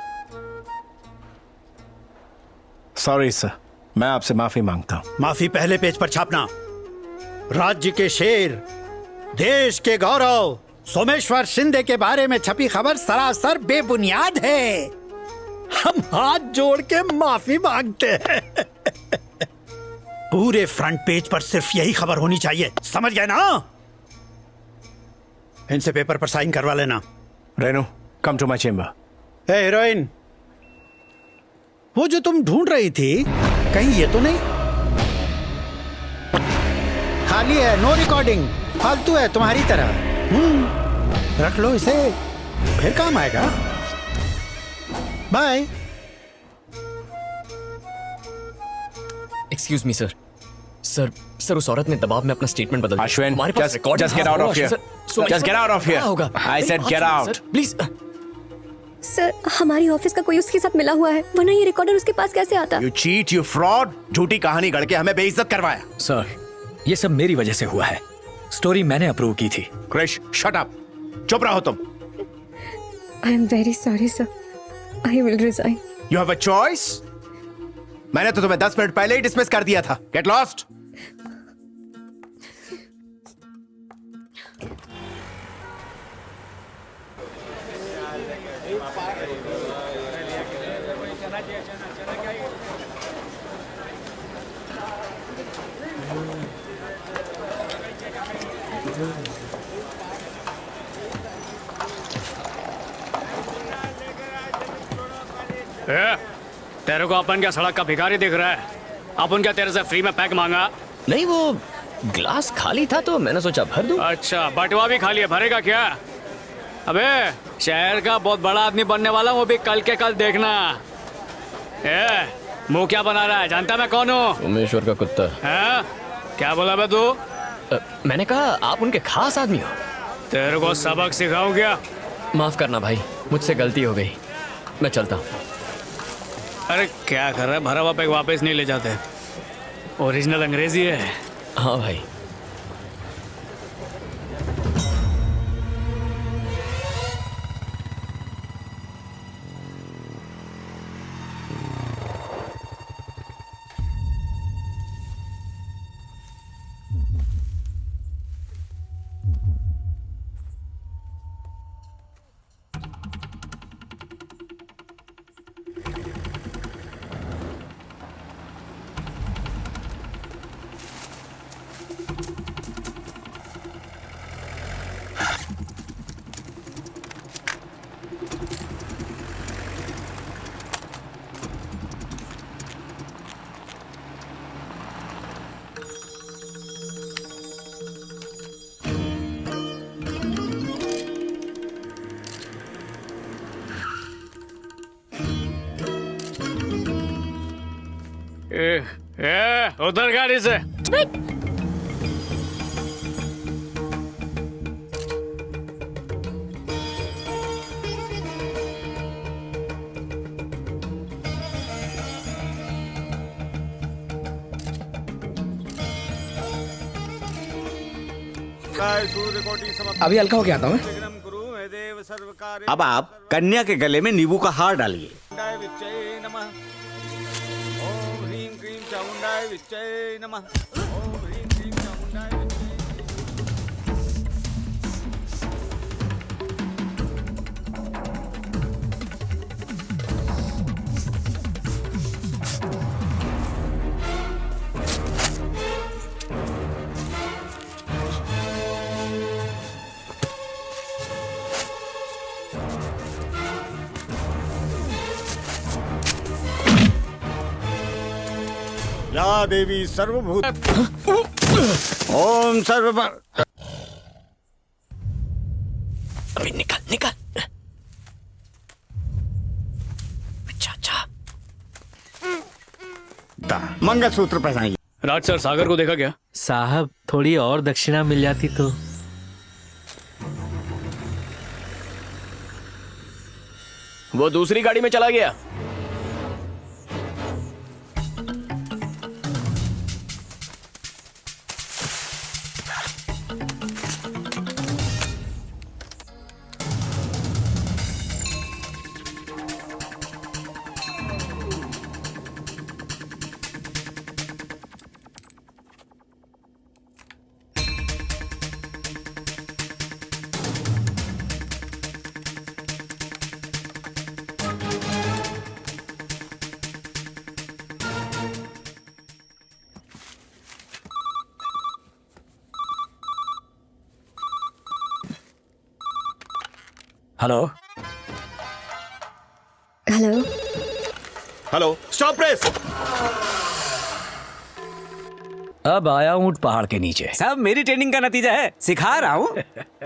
सॉरी सर, मैं आपसे माफी मांगता हूँ। माफी पहले पेज पर छापना। राज्य के शेर, देश के गौरव सोमेश्वर शिंदे के बारे में छपी खबर सरासर बेबुनियाद है। हम हाथ जोड़ के माफी मांगते हैं। पूरे फ्रंट पेज पर सिर्फ यही खबर होनी चाहिए, समझ गए ना? इनसे पेपर पर साइन करवा लेना। Renu, come to my chamber. ए हीरोइन, वो जो तुम ढूंढ रही थी, कहीं ये तो नहीं? खाली है, नो रिकॉर्डिंग, फालतू है तुम्हारी तरह। रख लो इसे, फिर काम आएगा। Bye. Excuse me sir. Sir उस औरत ने दबाव में अपना स्टेटमेंट बदल दिया। अश्विन, हमारे पास record just get out of here. Just get out of here. I said get out. Please. Sir, हमारी ऑफिस का कोई उसके साथ मिला हुआ है, वरना ये रिकॉर्डर उसके पास कैसे आता? You cheat, you fraud. झूठी कहानी गढ़ के हमें बेइज्जत करवाया। सर, ये सब मेरी वजह से हुआ है। स्टोरी मैंने अप्रूव की थी। Krish, shut up. चुप रहो तुम। I am very sorry, sir. I will resign. You have a choice. मैंने तो तुम्हें 10 मिनट पहले ही डिसमिस कर दिया था। Get lost. तेरे को अपन क्या सड़क का भिखारी दिख रहा है? अपन क्या तेरे से फ्री में पैक मांगा? नहीं, वो ग्लास खाली था तो मैंने सोचा भर दूं। अच्छा, बटवा भी खाली है, भरेगा क्या? अबे शहर का बहुत बड़ा आदमी बनने वाला हूँ, वो भी कल के कल देखना। मुंह क्या बना रहा है? जानता मैं कौन हूँ? सोमेश्वर का कुत्ता। है? क्या बोला बे तू? मैंने कहा आप उनके खास आदमी हो। तेरे को सबक सिखाऊं क्या? माफ करना भाई, मुझसे गलती हो गई, मैं चलता हूँ। अरे क्या कर रहा है? भरा हुआ पैक वापस नहीं ले जाते, ओरिजिनल अंग्रेजी है। हाँ भाई। उधर गाड़ी से। अभी हल्का हो गया आता हूँ। अब आप कन्या के गले में नींबू का हार डालिए। या देवी सर्वभूत ओम सर्व अभी निकल निकल। अच्छा मंगलसूत्र पहनाइए। राज सर, सागर को देखा क्या? साहब थोड़ी और दक्षिणा मिल जाती तो। वो दूसरी गाड़ी में चला गया। Hello hello hello, stop press. अब आया ऊंट पहाड़ के नीचे। सब मेरी ट्रेनिंग का नतीजा है, सिखा रहा हूँ,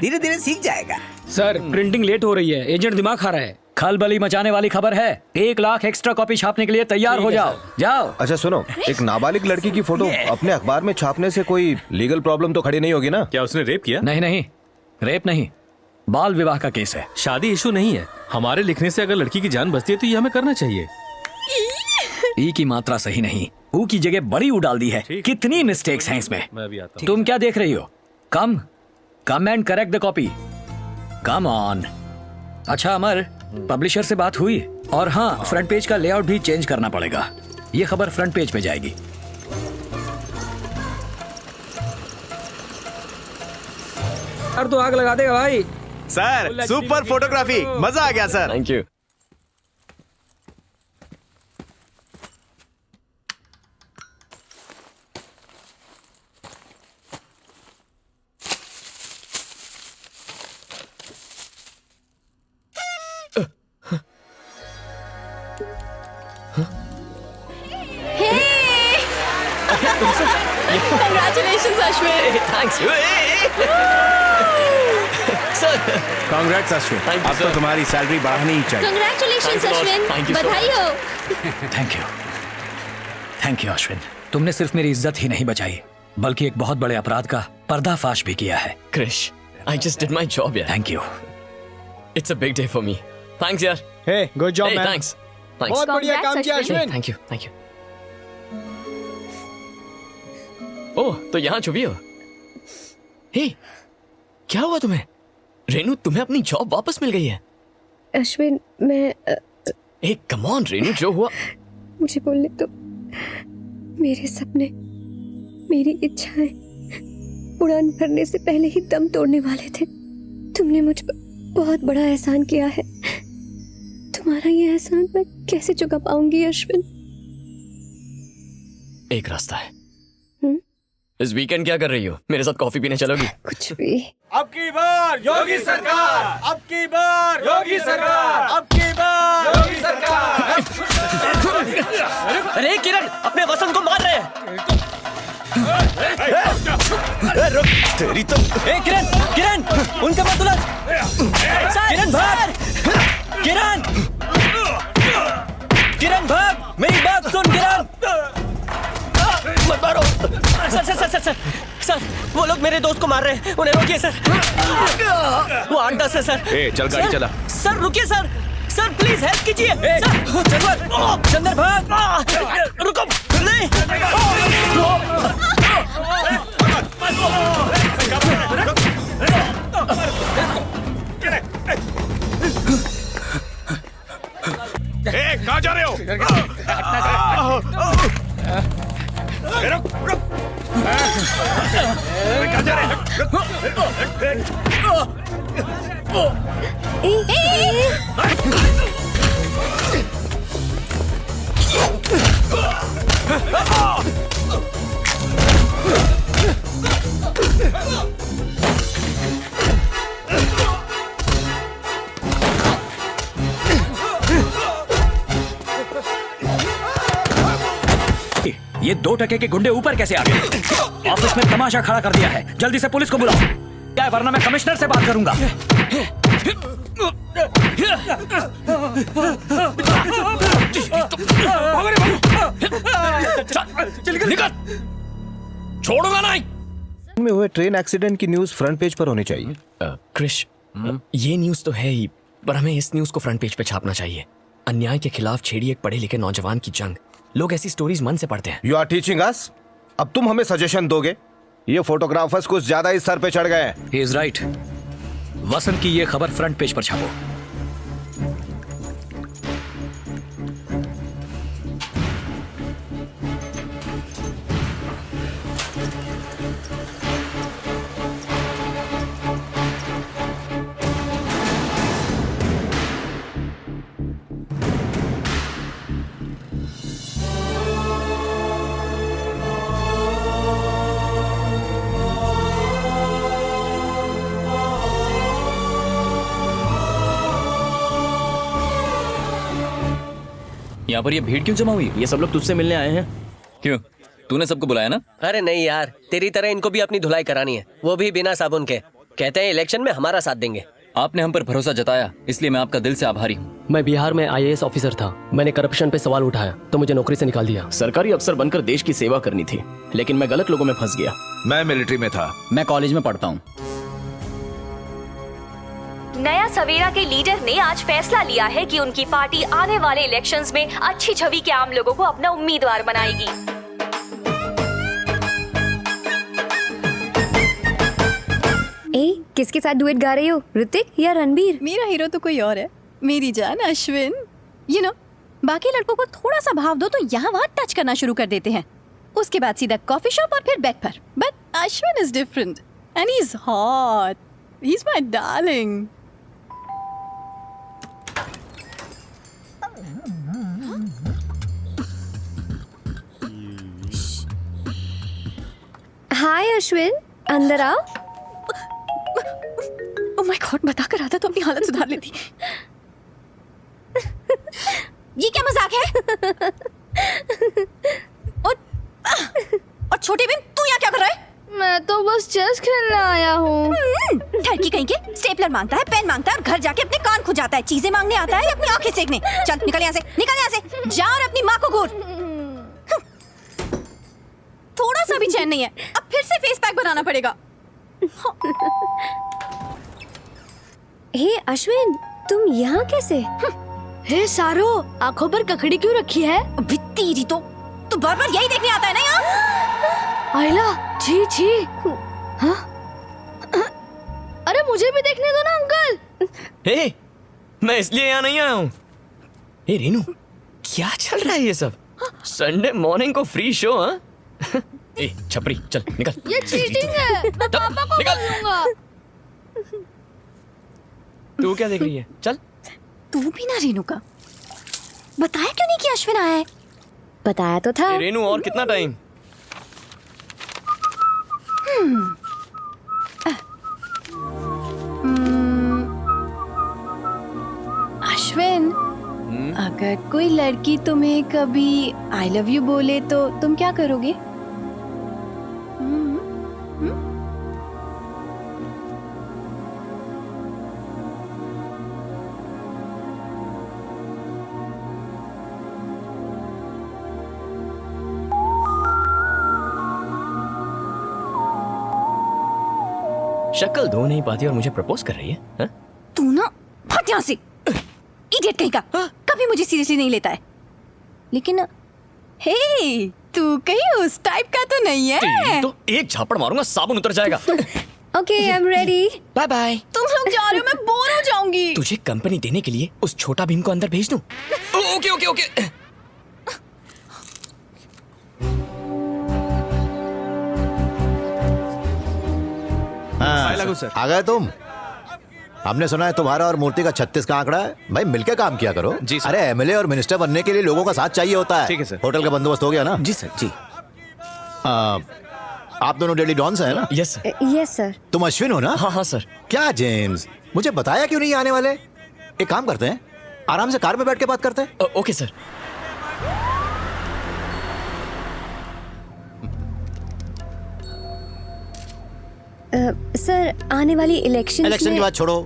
धीरे धीरे सीख जाएगा। सर प्रिंटिंग लेट हो रही है, एजेंट दिमाग खा रहा है। खलबली मचाने वाली खबर है। 1 लाख एक्स्ट्रा कॉपी छापने के लिए तैयार हो जाओ। जाओ। अच्छा सुनो, एक नाबालिग लड़की की फोटो अपने अखबार में छापने से कोई लीगल प्रॉब्लम तो खड़ी नहीं होगी ना? क्या उसने रेप किया? नहीं नहीं, रेप नहीं, बाल विवाह का केस है। शादी इशू नहीं है। हमारे लिखने से अगर लड़की की जान बचती है तो ये हमें करना चाहिए। ई की मात्रा सही नहीं, ऊ की जगह बड़ी ऊ डाल दी है। कितनी मिस्टेक्स हैं इसमें। मैं अभी आता हूं। तुम क्या देख रही हो? Come and correct the copy. Come on. अच्छा अमर, पब्लिशर से बात हुई? और हाँ, फ्रंट पेज का लेआउट भी चेंज करना पड़ेगा। ये खबर फ्रंट पेज पे जाएगी। यार तो आग लगा देगा भाई। सर सुपर फोटोग्राफी, मजा आ गया sir. Thank you. Congratulations, Ashwin. Thanks sir. Congrats Ashwin, अब तो तुम्हारी सैलरी बढ़ानी ही चाहिए। Congratulations, अश्विन। बधाई हो। Thank you Ashwin. तुमने सिर्फ मेरी इज्जत ही नहीं बचाई, बल्कि एक बहुत बड़े अपराध का पर्दाफाश भी किया है। Krish, I just did my job यार। Thank you. It's a big day for me. Thanks यार। Hey, good job Hey, man. thanks. बहुत बढ़िया काम किया Ashwin. Thank you, thank you. ओह, तो यहाँ छुपी हो? हे, क्या हुआ तुम्हें? रेनू, तुम्हें अपनी जॉब वापस मिल गई है। अश्विन मैं ए, कम ऑन रेनू, जो हुआ। मुझे बोलने तो। मेरे सपने, मेरी इच्छाएं उड़ान भरने से पहले ही दम तोड़ने वाले थे। तुमने मुझ पर बहुत बड़ा एहसान किया है। तुम्हारा ये एहसान मैं कैसे चुका पाऊंगी अश्विन? एक रास्ता है। इस वीकेंड क्या कर रही हो? मेरे साथ कॉफी पीने चलोगी? कुछ भी। अब की बार योगी सरकार, अब की बार योगी सरकार, अब की बार योगी सरकार। अरे किरण, अपने वसंत को मार रहे हैं। रुक, तेरी तो। किरण, किरण, उनका मत उलझ। किरण भाग, किरण, किरण भाग, मेरी बात सुन किरण। सर सर वो लोग मेरे दोस्त को मार रहे हैं, उन्हें रोकिए सर। वो 8-10 है सर। ए, चल गाड़ी सर, चला। सर रुकिए सर, सर प्लीज हेल्प कीजिए। चंदर भाग, रुको नहीं। कहाँ जा रहे हो? रुक रुक, कहाँ जा रहे ये 2 टके के गुंडे ऊपर कैसे आ गए? ऑफिस में तमाशा खड़ा कर दिया है। जल्दी से पुलिस को बुलाओ, क्या वरना मैं कमिश्नर से बात करूंगा। निकल, छोड़ूंगा नहीं। में हुए ट्रेन एक्सीडेंट की न्यूज फ्रंट पेज पर होनी चाहिए। क्रिश, ये न्यूज तो है ही, पर हमें इस न्यूज को फ्रंट पेज पे छापना चाहिए। अन्याय के खिलाफ छेड़ी एक पढ़े लिखे नौजवान की जंग। लोग ऐसी स्टोरीज मन से पढ़ते हैं। You are teaching us. अब तुम हमें सजेशन दोगे? ये फोटोग्राफर्स कुछ ज्यादा ही सर पे चढ़ गए हैं। He is right. वसंत की ये खबर फ्रंट पेज पर छापो। यहाँ पर ये भीड़ क्यों जमा हुई? ये सब लोग तुझसे मिलने आए हैं। क्यों? तूने सबको बुलाया ना? अरे नहीं यार, तेरी तरह इनको भी अपनी धुलाई करानी है, वो भी बिना साबुन के। कहते हैं इलेक्शन में हमारा साथ देंगे। आपने हम पर भरोसा जताया, इसलिए मैं आपका दिल से आभारी हूँ। मैं बिहार में IAS ऑफिसर था। मैंने करप्शन पे सवाल उठाया तो मुझे नौकरी से निकाल दिया। सरकारी अफसर बनकर देश की सेवा करनी थी, लेकिन मैं गलत लोगों में फंस गया। मैं मिलिट्री में था। मैं कॉलेज में पढ़ता हूँ। नया सवेरा के लीडर ने आज फैसला लिया है कि उनकी पार्टी आने वाले इलेक्शंस में अच्छी छवि के आम लोगों को अपना उम्मीदवार बनाएगी। किसके साथ डुएट गा रही हो, ऋतिक या रणबीर? मेरा हीरो तो कोई और है, मेरी जान अश्विन। यू नो, बाकी लड़कों को थोड़ा सा भाव दो तो यहाँ वहाँ टच करना शुरू कर देते हैं, उसके बाद सीधा कॉफी शॉप और फिर बेड पर। But Ashwin is different and he is hot, he is my darling. Hi Ashwin, अंदर आओ। ओह माय गॉड, बता कर आता तो अपनी हालत सुधार लेती। ये क्या मजाक है? और छोटी बहन, तू यहाँ क्या कर रहा है? मैं तो बस चेस खेलने आया हूँ। ठरकी कहीं के, स्टेपलर मांगता है, पेन मांगता है और घर जाके अपने कान खुजाता है। चीजें मांगने आता है या अपनी आंखें सेकने? चल निकल यहाँ से, निकल यहाँ से, जा और अपनी माँ को घूर। थोड़ा सा भी चैन नहीं है, अब फिर से फेस पैक बनाना पड़ेगा। हे अश्विन, तुम यहाँ कैसे? हे सारो, आंखों पर ककड़ी क्यों रखी है? अभी तेरी तो बार बार यही देखने आता है ना यहाँ। आइला, छी छी। हाँ? अरे मुझे भी देखने दो ना अंकल। हे, मैं इसलिए यहाँ नहीं आया हूँ। हे रेनू, क्या चल रहा है ये सब? संडे मॉर्निंग को फ्री शो? हाँ? ए छपरी, चल निकल। ये चीटिंग है, मैं पापा को बोलूंगा। तू क्या देख रही है? चल। तू भी ना रेनू का बताया क्यों नहीं कि अश्विन आया है? बताया तो था। रेनू, और कितना टाइम? अश्विन, अगर कोई लड़की तुम्हें कभी आई लव यू बोले तो तुम क्या करोगे? शक्ल धो नहीं पाती और मुझे प्रपोज कर रही है हा? तू ना भाग यहाँ से, इडियट कहीं का, कभी मुझे सीरियसली नहीं लेता है। लेकिन हे, तू कहीं उस टाइप का तो नहीं है। तो एक झापड़ मारूंगा साबुन उतर जाएगा। Okay, I am ready. Bye bye. तुम लोग जा रहे हो, मैं बोर हो जाऊंगी। तुझे कंपनी देने के लिए उस छोटा भीम को अंदर भेज दूं? Okay okay okay. हाँ, आ गए तुम। हमने सुना है तुम्हारा और मूर्ति का 36 का आंकड़ा है। भाई मिलके काम किया करो। जी सर। अरे एमएलए और मिनिस्टर बनने के लिए लोगों का साथ चाहिए होता है। ठीक है सर। होटल का बंदोबस्त हो गया ना? जी सर जी। आप दोनों डेली डॉन से है ना? Yes sir. Yes sir. तुम अश्विन हो ना? हाँ हाँ सर। क्या जेम्स, मुझे बताया क्यों नहीं आने वाले? एक काम करते हैं, आराम से कार में बैठ के बात करते हैं। Okay sir. सर, आने वाली इलेक्शन की बात छोड़ो,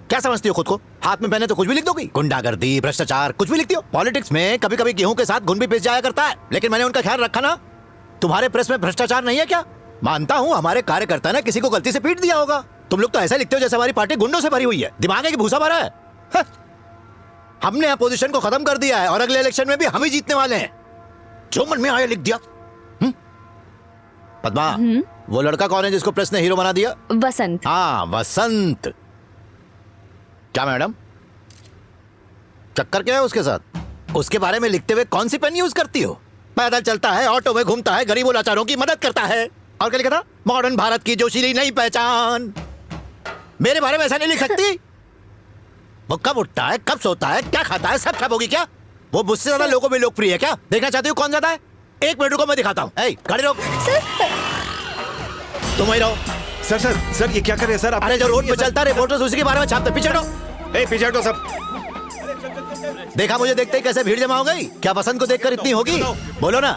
क्या समझती हो खुद को? हाथ में पहने तो कुछ भी लिख दोगी? गुंडागर्दी, भ्रष्टाचार, कुछ भी लिखती हो। पॉलिटिक्स में कभी कभी गेहूं के साथ घुन भी पिस जाया करता है, लेकिन मैंने उनका ख्याल रखा ना। तुम्हारे प्रेस में भ्रष्टाचार नहीं है क्या? मानता हूँ हमारे कार्यकर्ता ने किसी को गलती से पीट दिया होगा। तुम लोग तो ऐसा लिखते हो जैसे हमारी पार्टी गुंडों से भरी हुई है। दिमाग है कि भूसा भरा है? हमने अपोजिशन को खत्म कर दिया है और अगले इलेक्शन में भी हम ही जीतने वाले हैं। जो मन में आया लिख दिया। पद्मा, वो लड़का कौन है जिसको प्रेस ने हीरो बना दिया? वसंत। हाँ, वसंत। क्या मैडम, चक्कर क्या है उसके साथ? उसके बारे में लिखते हुए कौन सी पेन यूज करती हो? पैदल चलता है, ऑटो में घूमता है, गरीबों लाचारों की मदद करता है। और क्या लिखा था? मॉडर्न भारत की जोशीली नई पहचान। मेरे बारे में ऐसा नहीं लिख सकती। वो कब उठता है, कब सोता है, क्या खाता है, सब होगी क्या? वो मुझसे ज्यादा लोगों में लोकप्रिय है क्या? देखना चाहती हूँ कौन ज्यादा है? एक मिनट रुको, मैं दिखाता हूँ। गाड़ी रोक। तुम वही रहो। सर सर सर, ये क्या कर रहे हैं सर आप? अरे जो रोड पे चलता है रिपोर्टर्स उसी के बारे में छापते। पीछे हटो। पीछे हटो सब। देखा मुझे देखते ही कैसे भीड़ जमा हो गई? क्या वसंत को देखकर इतनी होगी? बोलो ना।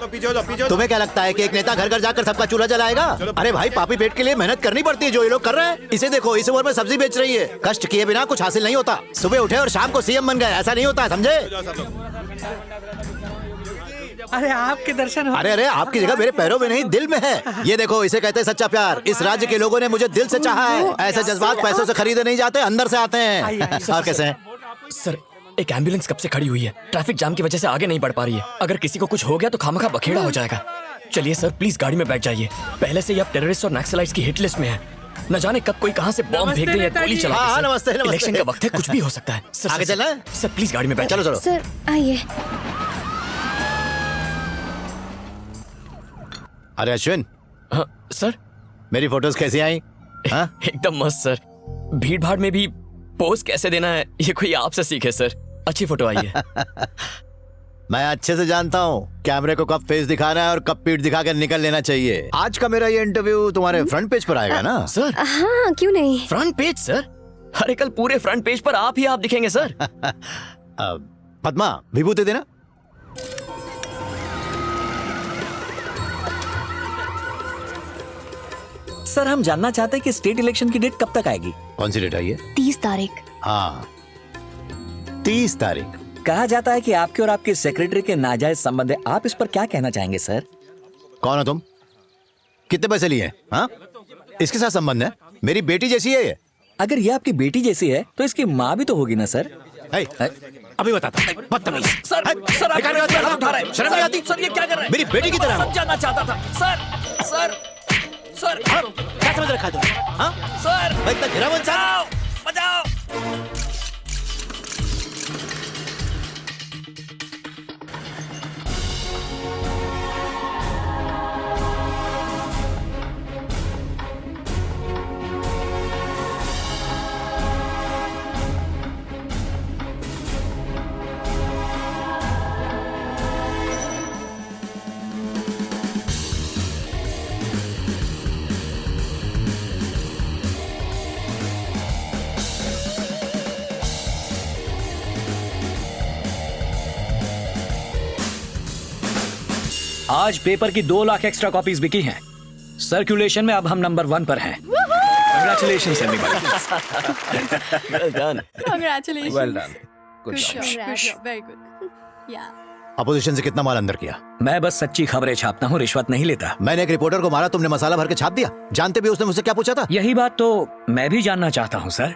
तुम्हें क्या लगता है कि एक नेता घर घर जाकर सबका चूल्हा जलाएगा? अरे भाई, पापी पेट के लिए मेहनत करनी पड़ती है जो ये लोग कर रहे हैं। इसे देखो, इस उम्र में सब्जी बेच रही है। कष्ट किए बिना कुछ हासिल नहीं होता। सुबह उठे और शाम को सीएम बन गए, ऐसा नहीं होता, समझे? अरे आपके दर्शन हो। अरे आपकी जगह मेरे पैरों में नहीं, दिल में है। ये देखो, इसे कहते हैं सच्चा प्यार। इस राज्य के लोगों ने मुझे दिल से चाहा है। ऐसे जज्बात पैसों से खरीदे नहीं जाते, अंदर से आते हैं। और कैसे हैं? सर, एक एम्बुलेंस कब से खड़ी हुई है, ट्रैफिक जाम की वजह से आगे नहीं बढ़ पा रही है। अगर किसी को कुछ हो गया तो खामखा बखेड़ा हो जाएगा। चलिए सर, प्लीज गाड़ी में बैठ जाइए। पहले से ही आप टेररिस्ट और नक्सलाइट्स की हिट लिस्ट में है। न जाने कब कोई कहां से बॉम्ब फेंक दे या गोली चला दे। हाँ, नमस्ते, नमस्ते। इलेक्शन का वक्त है, कुछ भी हो सकता है। सर, आगे चलना है? सर प्लीज गाड़ी में बैठ। चलो चलो सर, आइए। अरे अश्विन। हाँ सर। मेरी फोटोज कैसी आई? हाँ? एकदम मस्त सर। भीड़ भाड़ में भी पोज कैसे देना है ये कोई आपसे सीखे सर। अच्छी फोटो आई है। मैं अच्छे से जानता हूँ कैमरे को कब फेस दिखाना है और कब पीठ दिखाकर निकल लेना चाहिए। आज का मेरा ये इंटरव्यू तुम्हारे फ्रंट पेज पर आएगा ना? सर हाँ, क्यों नहीं? Front page sir? अरे कल पूरे फ्रंट पेज पर आप ही आप दिखेंगे सर। पद्मा, विभूति देना। सर, हम जानना चाहते हैं कि स्टेट इलेक्शन की डेट कब तक आएगी? कौन सी डेट आई है? 30 तारीख। हाँ, 30 तारीख। कहा जाता है कि आपके और आपके सेक्रेटरी के नाजायज संबंध है। आप इस पर क्या कहना चाहेंगे सर? कौन हो तुम? कितने पैसे लिए? हाँ, इसके साथ संबंध है? मेरी बेटी जैसी है ये। अगर ये आपकी बेटी जैसी है तो इसकी माँ भी तो होगी ना सर? अभी बताता। बदतमीज। सर, सर आप गलत उठा रहे हैं। शर्म नहीं आती? सर ये क्या कर रहे हैं? मेरी बेटी की तरह हो। जानना चाहता था सर। सर सर क्या समझ रखा है तुमने? हाँ सर, मैं इतना गिरा इंसान? बचाओ। आज पेपर की 2 लाख एक्स्ट्रा कॉपीज बिकी हैं। सर्कुलेशन में अब हम नंबर 1 पर हैं। Congratulations everybody. Well done. Congratulations. Well done. Good Good job. job. Very good. Yeah. Opposition से कितना माल अंदर किया? मैं बस सच्ची खबरें छापता हूँ, रिश्वत नहीं लेता। मैंने एक रिपोर्टर को मारा, तुमने मसाला भर के छाप दिया। जानते भी उसने मुझसे क्या पूछा था? यही बात तो मैं भी जानना चाहता हूँ सर।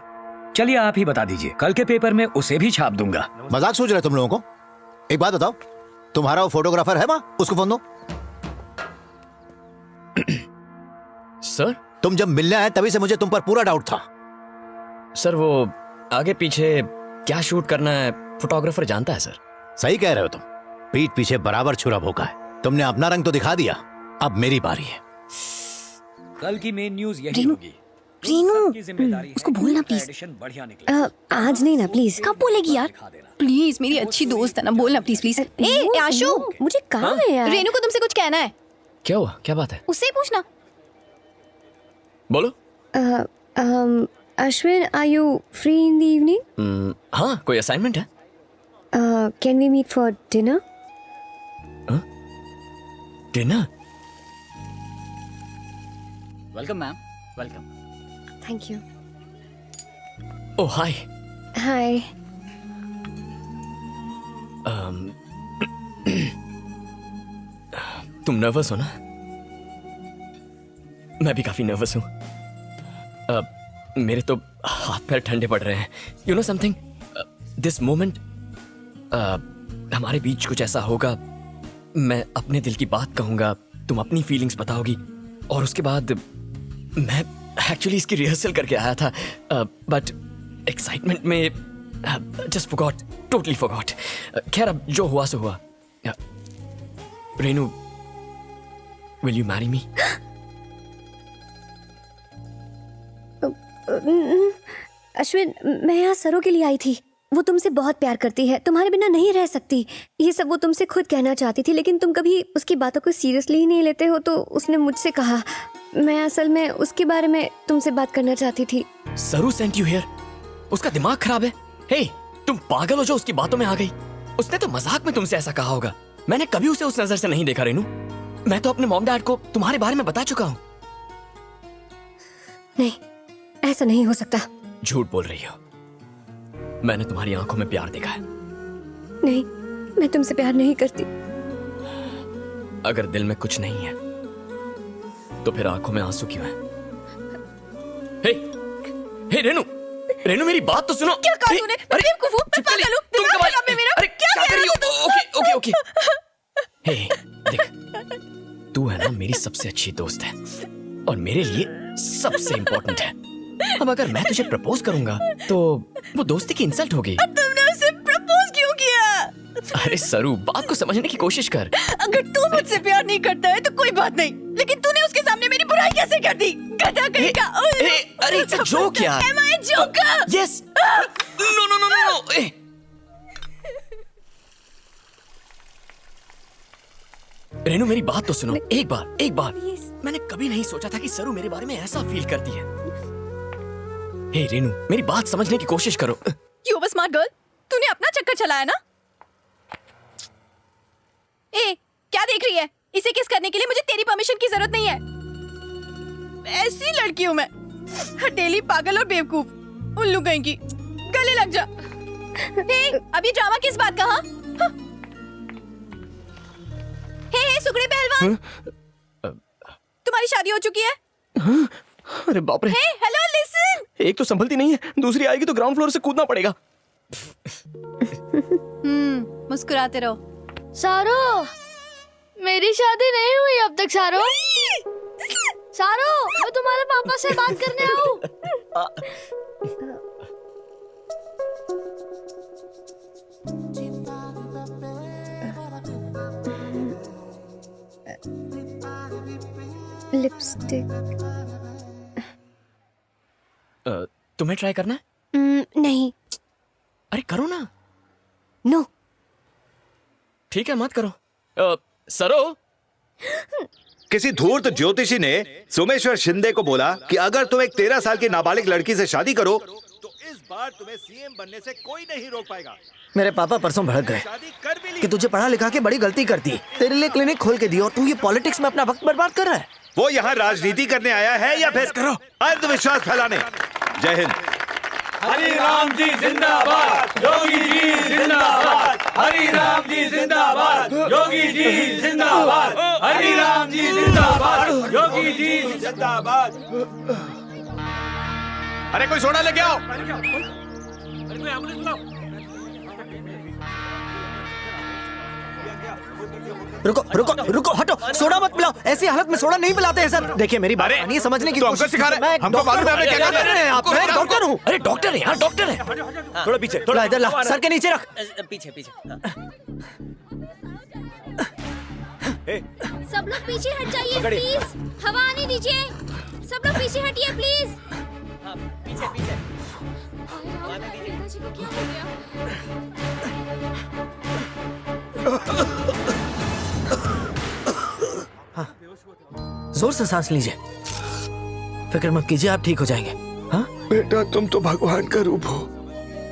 चलिए आप ही बता दीजिए, कल के पेपर में उसे भी छाप दूंगा। मजाक सोच रहे तुम लोगों को? एक बात बताओ, तुम्हारा वो फोटोग्राफर है वहाँ? उसको फोन दो। सर तुम जब मिलने आए तभी से मुझे तुम पर पूरा डाउट था। सर वो आगे पीछे क्या शूट करना है फोटोग्राफर जानता है सर। सही कह रहे हो तुम, पीठ पीछे बराबर छुरा भोंका है। तुमने अपना रंग तो दिखा दिया, अब मेरी बारी है। कल की मेन न्यूज यही होगी। रीनू, उसको बोलना प्लीज। आज नहीं ना प्लीज। कब बोलेगी यार? प्लीज, मेरी अच्छी दोस्त है ना, बोलना प्लीज प्लीज। ए आशु, मुझे काम है यार। रेनू को तुमसे कुछ कहना है। क्या हुआ, क्या बात है? उससे ही पूछना। बोलो। Ashwin, are you free in the evening? हाँ, कोई असाइनमेंट है? Can we meet for dinner? Dinner? Welcome ma'am, welcome. Thank you. Oh hi. Hi. तुम नर्वस हो ना? मैं भी काफी नर्वस हूँ। मेरे तो हाथ पैर ठंडे पड़ रहे हैं। You know something, this moment हमारे बीच कुछ ऐसा होगा, मैं अपने दिल की बात कहूंगा, तुम अपनी फीलिंग्स बताओगी, और उसके बाद मैं एक्चुअली इसकी रिहर्सल करके आया था, बट एक्साइटमेंट में जस्ट फॉरगॉट, टोटली फॉरगॉट। खैर, अब जो हुआ सो हुआ। Renu, will you marry me? Ashwin, मैं यहाँ सरो के लिए आई थी। वो तुमसे बहुत प्यार करती है, तुम्हारे बिना नहीं रह सकती। ये सब वो तुमसे खुद कहना चाहती थी, लेकिन तुम कभी उसकी बातों को सीरियसली ही नहीं लेते हो, तो उसने मुझसे कहा। मैं असल में उसके बारे में तुमसे बात करना चाहती थी। सरू सेंट यू हियर? उसका दिमाग खराब है। हे, तुम पागल हो जो उसकी बातों में आ गई? उसने तो मजाक में तुमसे ऐसा कहा होगा। मैंने कभी उसे उस नजर से नहीं देखा रेनू। मैं तो अपने मॉम डैड को तुम्हारे बारे में बता चुका हूँ। नहीं, ऐसा नहीं हो सकता। झूठ बोल रही हो। मैंने तुम्हारी आंखों में प्यार देखा है। नहीं, मैं तुमसे प्यार नहीं करती। अगर दिल में कुछ नहीं है तो फिर आंखों में आंसू क्यों है? हे, हे रेनू, रेनू मेरी बात तो सुनो। क्या कहा तूने? मैं बेवकूफ हूँ, मैं पागल हूँ, दिमाग खराब है मेरा। क्या कह रही हो तुम? Okay okay okay. हे देख, तू है ना मेरी सबसे अच्छी दोस्त है और मेरे लिए सबसे इम्पोर्टेंट है। अब अगर मैं तुझे प्रपोज करूंगा तो वो दोस्ती की इंसल्ट होगी। तुमने उसे प्रपोज क्यों किया? अरे सरू, बात को समझने की कोशिश कर। अगर तू मुझसे प्यार नहीं करता है तो कोई बात नहीं, लेकिन तूने उसके सामने मेरी बुराई कैसे कर दी? गधा कहीं का। अरे इट्स अ जोक यार। Am I a joker? Yes. No no no no no. Renu मेरी बात तो सुनो, एक बार। मैंने कभी नहीं सोचा था कि सरू मेरे बारे में ऐसा फील करती है। हे रेनू, मेरी बात समझने की कोशिश करो। You were smart girl. तूने अपना चक्कर चलाया ना? ए, क्या देख रही है? इसे किस करने के लिए मुझे तेरी परमिशन की जरूरत नहीं है। ऐसी लड़की हूँ मैं, हटेली, पागल और बेवकूफ, उल्लू कहीं की। गले लग जा। हे, अभी ड्रामा किस बात का? हाँ? हे सुगड़े पहलवान, तुम्हारी शादी हो चुकी है? अरे बाप रे। हे, हेलो, लिसन। एक तो संभलती नहीं है, दूसरी आएगी तो ग्राउंड फ्लोर से कूदना पड़ेगा। मुस्कुराते रहो। सारो, मेरी शादी नहीं हुई अब तक। सारो, सारो, मैं तुम्हारे पापा से बात करने आऊं? लिपस्टिक। तुम्हें ट्राई करना है? नहीं। अरे करो ना। नो। ठीक है, मत करो। सरो, किसी धूर्त ज्योतिषी ने सोमेश्वर शिंदे को बोला कि अगर तुम एक 13 साल की नाबालिग लड़की से शादी करो तो इस बार तुम्हें सीएम बनने से कोई नहीं रोक पाएगा। मेरे पापा परसों भड़क गए कि तुझे पढ़ा लिखा के बड़ी गलती कर दी, तेरे लिए क्लिनिक खोल के दी और तू ये पॉलिटिक्स में अपना वक्त बर्बाद कर रहा है। वो यहाँ राजनीति करने आया है या फिर अंधविश्वास फैलाने? जय हिंद। हरि राम जी जिंदाबाद, योगी जी जिंदाबाद, हरि राम जी जिंदाबाद, योगी जी जिंदाबाद, हरि राम जी जिंदाबाद, योगी जी जिंदाबाद। अरे कोई सोडा लेके आओ। रुको रुको रुको, हटो, सोडा मत पिलाओ। ऐसी हालत में सोडा नहीं पिलाते हैं सर। देखिए मेरी बात मानिए, समझने की तो हमको सिखा रहे हैं। हमको मालूम है हमें क्या करना है। आप मैं डॉक्टर हूँ। अरे डॉक्टर है यार, डॉक्टर है। थोड़ा पीछे, थोड़ा इधर ला, सर के नीचे रख। पीछे पीछे। सब लोग पीछे हट जाइए प्लीज, हवा आने दीजिए। सब लोग पीछे हटिए प्लीज। पीछे पीछे। पिताजी को क्या हो गया? जोर से सांस लीजिए, फिक्र मत कीजिए, आप ठीक हो जाएंगे। हाँ बेटा, तुम तो भगवान का रूप हो।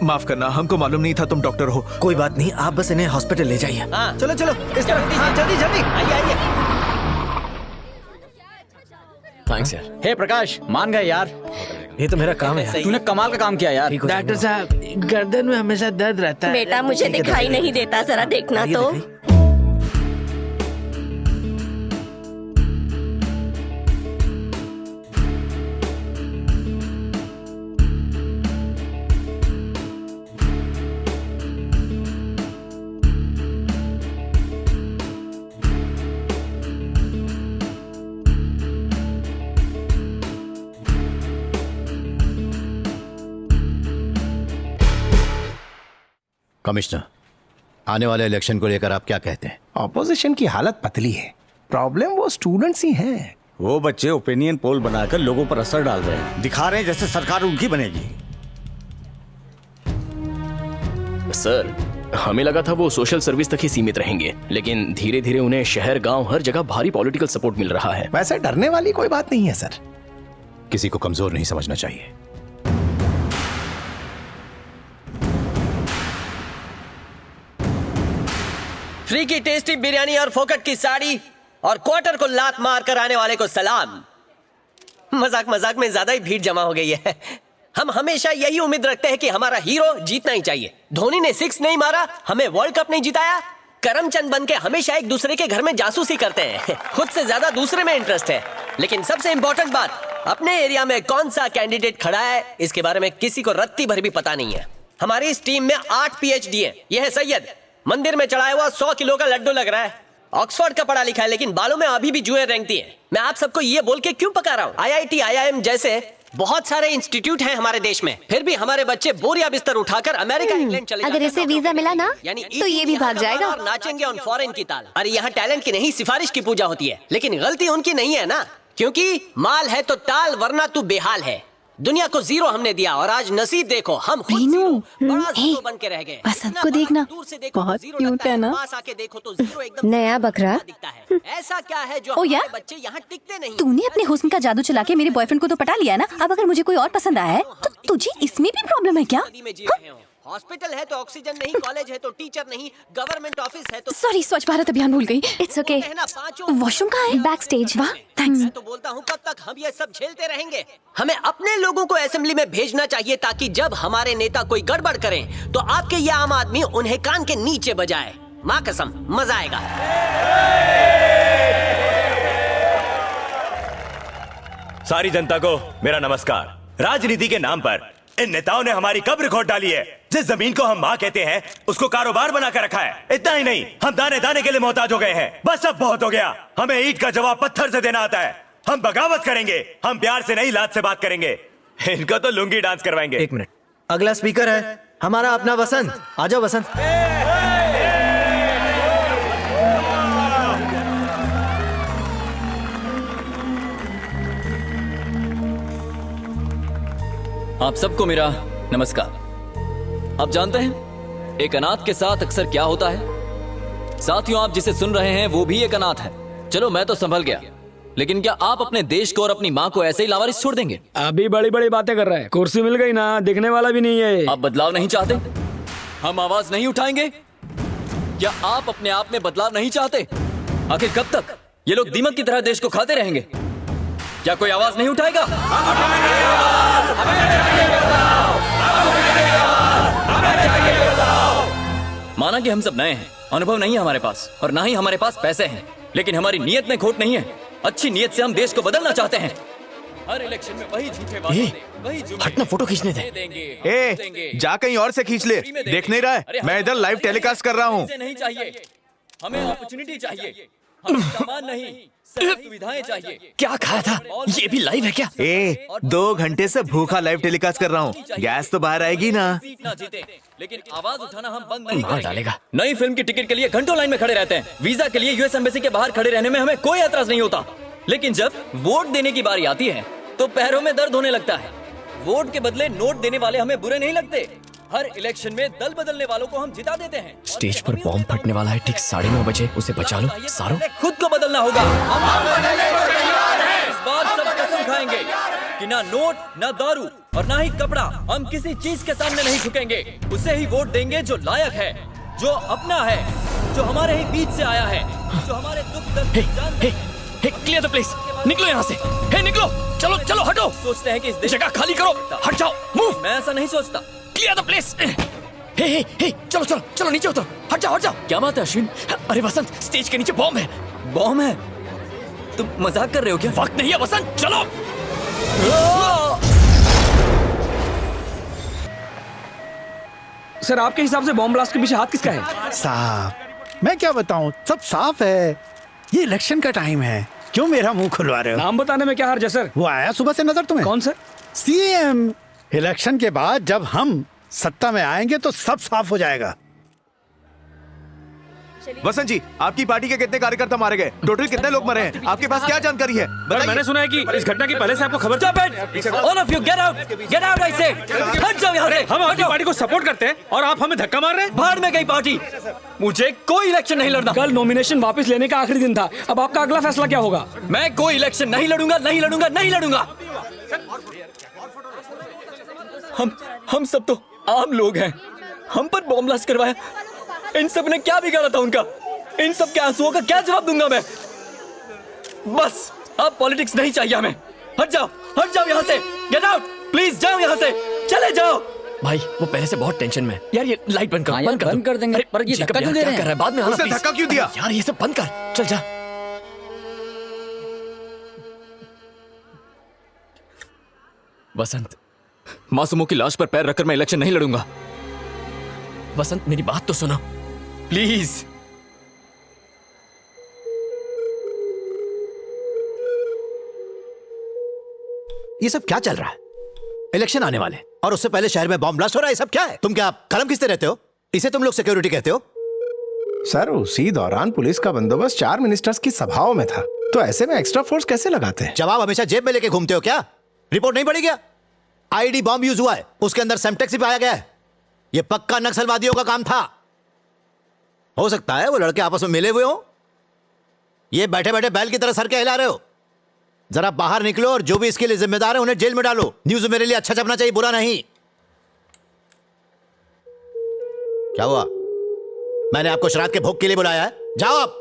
माफ करना, हमको मालूम नहीं था तुम डॉक्टर हो। कोई बात नहीं, आप बस इन्हें हॉस्पिटल ले जाइए। चलो चलो, इस तरफ। हाँ जल्दी जल्दी आइए आइए। थैंक्स यार। हे प्रकाश, मान गए यार। ये तो मेरा काम है। तूने कमाल का काम किया यार। डॉक्टर साहब, गर्दन में हमेशा दर्द रहता है। बेटा मुझे दिखाई नहीं देता, जरा देखना तो। कमिश्नर, आने वाले इलेक्शन को लेकर आप क्या कहते हैं? ऑपोजिशन की हालत पतली है, प्रॉब्लम वो स्टूडेंट्स ही हैं। वो बच्चे ओपिनियन पोल बनाकर लोगों पर असर डाल रहे हैं, दिखा रहे हैं जैसे सरकार उनकी बनेगी। सर, हमें लगा था वो सोशल सर्विस तक ही सीमित रहेंगे, लेकिन धीरे धीरे उन्हें शहर गांव हर जगह भारी पॉलिटिकल सपोर्ट मिल रहा है। वैसे डरने वाली कोई बात नहीं है सर। किसी को कमजोर नहीं समझना चाहिए। फ्री की टेस्टी बिरयानी और फोकट की साड़ी और क्वार्टर को लात मार कर आने वाले को सलाम। मजाक मजाक में ज्यादा ही भीड़ जमा हो गई है। हम हमेशा यही उम्मीद रखते हैं कि हमारा हीरो जीतना ही चाहिए। धोनी ने 6 नहीं मारा, हमें वर्ल्ड कप नहीं जिताया। करमचंद बन के हमेशा एक दूसरे के घर में जासूसी करते हैं। खुद से ज्यादा दूसरे में इंटरेस्ट है। लेकिन सबसे इंपॉर्टेंट बात, अपने एरिया में कौन सा कैंडिडेट खड़ा है इसके बारे में किसी को रत्ती भर भी पता नहीं है। हमारी इस टीम में 8 PhD है। यह है सैयद, मंदिर में चढ़ाया हुआ 100 किलो का लड्डू लग रहा है। ऑक्सफोर्ड का पढ़ा लिखा है, लेकिन बालों में अभी भी जुएं रेंगती है। मैं आप सबको ये बोल के क्यों पका रहा हूँ? IIT, IIM जैसे बहुत सारे इंस्टीट्यूट हैं हमारे देश में, फिर भी हमारे बच्चे बोरिया बिस्तर उठाकर अमेरिका इंग्लैंड चले अगर इसे वीजा मिला ना यानी तो ये भी भाग जाएगा और नाचेंगे ऑन फॉरेन की ताल। अरे यहाँ टैलेंट की नहीं सिफारिश की पूजा होती है। लेकिन गलती उनकी नहीं है ना, क्योंकि माल है तो टाल, वरना तू बेहाल है। दुनिया को 0 हमने दिया और आज नसीब देखो, हम खुद बड़ा जीरो बन के रह गए। बसंत को देखना, बहुत क्यूट है ना। पास आके देखो तो जीरो एकदम नया बकरा दिखता है। ऐसा क्या है जो हमारे बच्चे यहाँ टिकते नहीं? तूने अपने हुस्न का जादू चला के मेरे बॉयफ्रेंड को तो पटा लिया ना। अब अगर मुझे कोई और पसंद आया है तो तुझे इसमें भी प्रॉब्लम है क्या? हॉस्पिटल है तो ऑक्सीजन नहीं, कॉलेज है तो टीचर नहीं, गवर्नमेंट ऑफिस है तो सॉरी, स्वच्छ भारत अभियान भूल गई। It's okay. वॉशरूम कहाँ है? Back stage. वाह, थैंक्स। मैं तो बोलता हूँ कब तक हम ये सब झेलते रहेंगे? हमें अपने लोगों को असेंबली में भेजना चाहिए ताकि जब हमारे नेता कोई गड़बड़ करें तो आपके ये आम आदमी उन्हें कान के नीचे बजाए। माँ कसम, मजा आएगा। सारी जनता को मेरा नमस्कार। राजनीति के नाम पर इन नेताओं ने हमारी कब्र खोद डाली है। जिस जमीन को हम माँ कहते हैं उसको कारोबार बनाकर रखा है। इतना ही नहीं, हम दाने दाने के लिए मोहताज हो गए हैं। बस अब बहुत हो गया। हमें ईंट का जवाब पत्थर से देना आता है। हम बगावत करेंगे, हम प्यार से नहीं लात से बात करेंगे। इनका तो लुंगी डांस करवाएंगे। 1 मिनट, अगला स्पीकर है हमारा अपना वसंत। आ जाओ वसंत। आप सबको मेरा नमस्कार। आप जानते हैं एक अनाथ के साथ अक्सर क्या होता है? साथियों, आप जिसे सुन रहे हैं वो भी एक अनाथ है। चलो मैं तो संभल गया, लेकिन क्या आप अपने देश को और अपनी माँ को ऐसे ही लावारिस छोड़ देंगे? अभी बड़ी बड़ी बातें कर रहा है। कुर्सी मिल गई ना, दिखने वाला भी नहीं है। आप बदलाव नहीं चाहते? हम आवाज नहीं उठाएंगे? क्या आप अपने आप में बदलाव नहीं चाहते? आखिर कब तक ये लोग दीमक की तरह देश को खाते रहेंगे? क्या कोई आवाज नहीं उठाएगा? माना कि हम सब नए हैं, अनुभव नहीं है हमारे पास और ना ही हमारे पास पैसे हैं, लेकिन हमारी नीयत में खोट नहीं है। अच्छी नीयत से हम देश को बदलना चाहते हैं। हर इलेक्शन में वही झूठे वादे, वही झूठे हटना, फोटो खींचने दे। ए, जा कहीं और से खींच ले, देख नहीं रहा है? मैं इधर लाइव टेलीकास्ट कर रहा हूँ। नहीं चाहिए, हमें अपॉर्चुनिटी चाहिए, हमें सामान नहीं, सभी सुविधाएं चाहिए। क्या खाया था? ये भी लाइव है क्या? 2 घंटे से भूखा लाइव टेलीकास्ट कर रहा हूँ। गैस तो बाहर आएगी ना? ना जीते, लेकिन आवाज उठाना हम बंद नहीं करेंगे। डालेगा। नई फिल्म की टिकट के लिए घंटों लाइन में खड़े रहते हैं। वीजा के लिए यूएस एम्बेसी के बाहर खड़े रहने में हमें कोई एतराज नहीं होता, लेकिन जब वोट देने की बारी आती है तो पैरों में दर्द होने लगता है। वोट के बदले नोट देने वाले हमें बुरे नहीं लगते। हर इलेक्शन में दल बदलने वालों को हम जिता देते हैं। स्टेज पर बॉम्ब फटने वाला है, ठीक 9:30 बजे, उसे बचा लो। सारो खुद को बदलना होगा। इस बार सब कसम खाएंगे कि ना नोट, ना दारू और ना ही कपड़ा, हम किसी चीज के सामने नहीं झुकेंगे। उसे ही वोट देंगे जो लायक है, जो अपना है, जो हमारे ही बीच से आया है, जो हमारे दुख दर्द जानता है। क्लियर द प्लेस, निकलो यहाँ से। हे निकलो, चलो चलो हटो। सोचते हैं कि इस जगह खाली करो, हट जाओ, मूव। मैं ऐसा नहीं सोचता। Clear the place. हे चलो चलो चलो नीचे उतरो, हट जाओ हट जाओ। क्या बात है अश्विन? अरे वसंत, स्टेज के नीचे बॉम्ब है। बॉम्ब है? तुम मजाक कर रहे हो क्या? वक्त नहीं है वसंत, चलो। सर, आपके हिसाब से बॉम्ब ब्लास्ट के पीछे हाथ किसका है? साहब, मैं क्या बताऊं, सब साफ है। ये इलेक्शन का टाइम है, क्यों मेरा मुंह खुलवा रहे हो? नाम बताने में क्या हर्ज है सर? वो आया सुबह से नजर तुम्हें? कौन सर? सीएम। इलेक्शन के बाद जब हम सत्ता में आएंगे तो सब साफ हो जाएगा। वसंत जी, आपकी पार्टी के कितने कार्यकर्ता मारे गए? टोटल कितने लोग मरे हैं? आपके पास क्या जानकारी है? मैंने सुना है कि इस घटना की पहले से आपको खबर। All of you, get out! Get out, I say! हट जाओ यहाँ से। हम आपकी पार्टी को सपोर्ट करते हैं और आप हमें धक्का मार रहे हैं। बाहर में गई पार्टी। मुझे कोई इलेक्शन नहीं लड़ना। कल नॉमिनेशन वापस लेने का आखिरी दिन था, अब आपका अगला फैसला क्या होगा? मैं कोई इलेक्शन नहीं लड़ूंगा, नहीं लड़ूंगा, नहीं लड़ूंगा। हम सब तो आम लोग हैं। हम पर बॉम्ब ब्लास्ट करवाया, इन सब ने क्या बिगाड़ा था उनका? इन सब के आंसुओं का क्या जवाब दूंगा मैं? बस अब पॉलिटिक्स नहीं चाहिए हमें। हट जाओ यहाँ से। गेट आउट, प्लीज जाओ यहाँ से, चले जाओ। भाई वो पहले से बहुत टेंशन में। यार ये लाइट बंद कर, बंद कर देंगे। पर ये धक्का क्यों दे रहे हैं? बाद में आना, उसे धक्का क्यों दिया? यार ये सब बंद कर, चल जा। वसंत, मासूमों की लाश पर पैर रखकर मैं इलेक्शन नहीं लड़ूंगा। वसंत मेरी बात तो सुनो प्लीज। ये सब क्या चल रहा है? इलेक्शन आने वाले और उससे पहले शहर में बॉम्ब ब्लास्ट हो रहा है। ये सब क्या है? तुम क्या कलम खींचते रहते हो? इसे तुम लोग सिक्योरिटी कहते हो? सर, उसी दौरान पुलिस का बंदोबस्त 4 मिनिस्टर्स की सभाओं में था, तो ऐसे में एक्स्ट्रा फोर्स कैसे लगाते हैं? जवाब हमेशा जेब में लेके घूमते हो क्या? रिपोर्ट नहीं पड़ी क्या? आईडी बॉम्ब यूज हुआ है, उसके अंदर सेम्टेक्स भी पाया गया है। ये पक्का नक्सलवादियों का काम था। हो सकता है वो लड़के आपस में मिले हुए हो। ये बैठे बैठे बैल की तरह सर के हिला रहे हो। जरा बाहर निकलो और जो भी इसके लिए जिम्मेदार है उन्हें जेल में डालो। न्यूज मेरे लिए अच्छा छपना चाहिए, बुरा नहीं। क्या हुआ? मैंने आपको श्राद्ध के भोग के लिए बुलाया है। जाओ आप।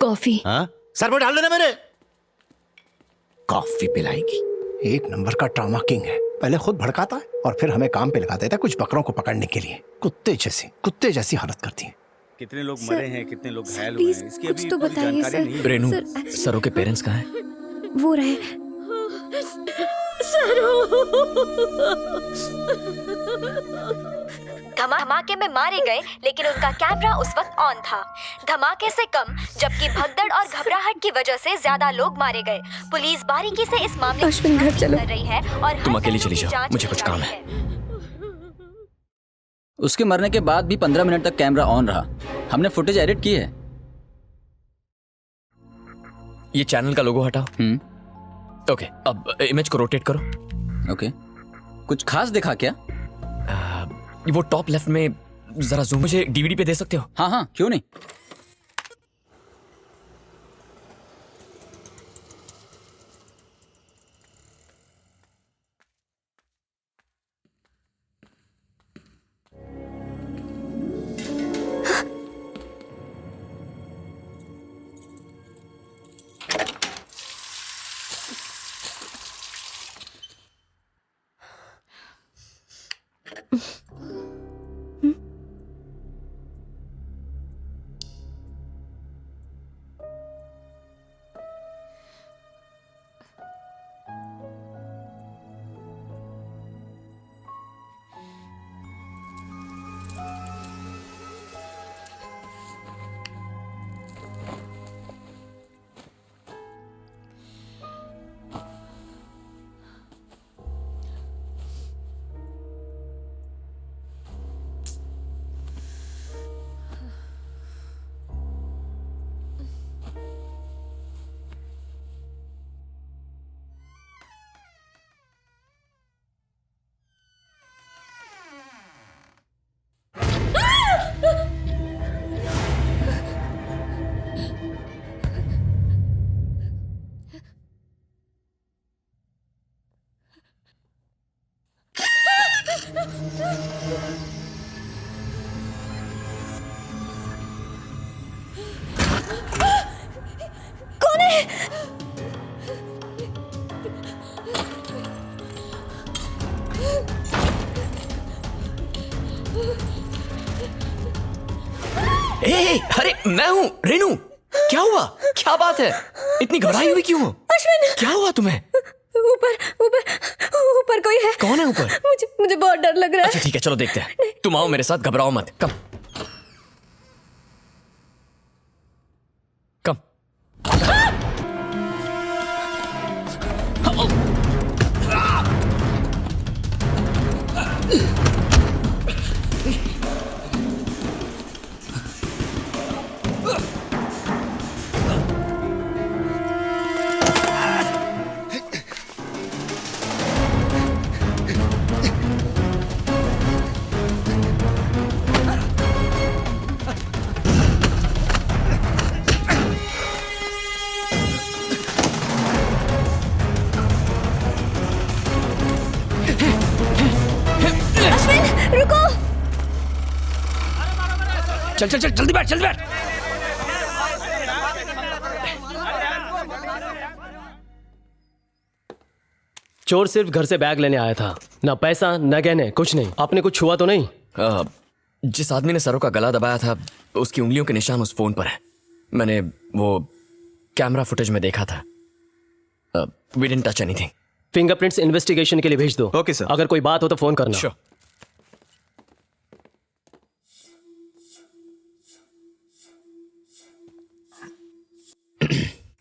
कॉफी। हाँ? सर पर डाल देना मेरे। कॉफी पिलाएगी। एक नंबर का ट्रॉमा किंग है। पहले खुद भड़काता है और फिर हमें काम पे लगा देता है कुछ बकरों को पकड़ने के लिए। कुत्ते जैसी हालत करती है। कितने लोग मरे हैं, कितने लोग घायल हुए हैं, इसकी अभी तो पूरी बताइए जानकारी नहीं है। रेनू, सरों के पेरेंट्स कहाँ हैं? वो रहे। धमाके में मारे गए, लेकिन उनका कैमरा उस वक्त ऑन था। धमाके से कम, जबकि भगदड़ और घबराहट की वजह से ज्यादा लोग मारे गए। पुलिस बारीकी से इस मामले अश्विन, घर चलो। कर रही है और तुम अकेली चली जाओ, मुझे कुछ काम है। उसके मरने के बाद भी 15 मिनट तक कैमरा ऑन रहा। हमने फुटेज एडिट की है। ये चैनल का लोगो हटाओ। ओके, अब इमेज को रोटेट करो। ओके, कुछ खास दिखा क्या? वो टॉप लेफ्ट में जरा जूम। मुझे डीवीडी पे दे सकते हो? हाँ, क्यों नहीं। कौन है? अरे मैं हूँ रेनू। क्या हुआ? क्या बात है? इतनी घबराई हुई क्यों हो? अश्विन, क्या हुआ तुम्हें? ऊपर ऊपर ऊपर कोई है। कौन है ऊपर? मुझे बहुत डर लग रहा है। अच्छा ठीक है, चलो देखते हैं। तुम आओ मेरे साथ, घबराओ मत। कम कम। रुको। चल चल चल, जल्दी बैठ, जल्दी बैठ। चोर सिर्फ घर से बैग लेने आया था, ना पैसा ना गहने, कुछ नहीं। आपने कुछ छुआ तो नहीं? जिस आदमी ने सरों का गला दबाया था उसकी उंगलियों के निशान उस फोन पर है। मैंने वो कैमरा फुटेज में देखा था। We didn't touch anything. Fingerprints investigation के लिए भेज दो। Okay sir. अगर कोई बात हो तो फोन करना। Sure.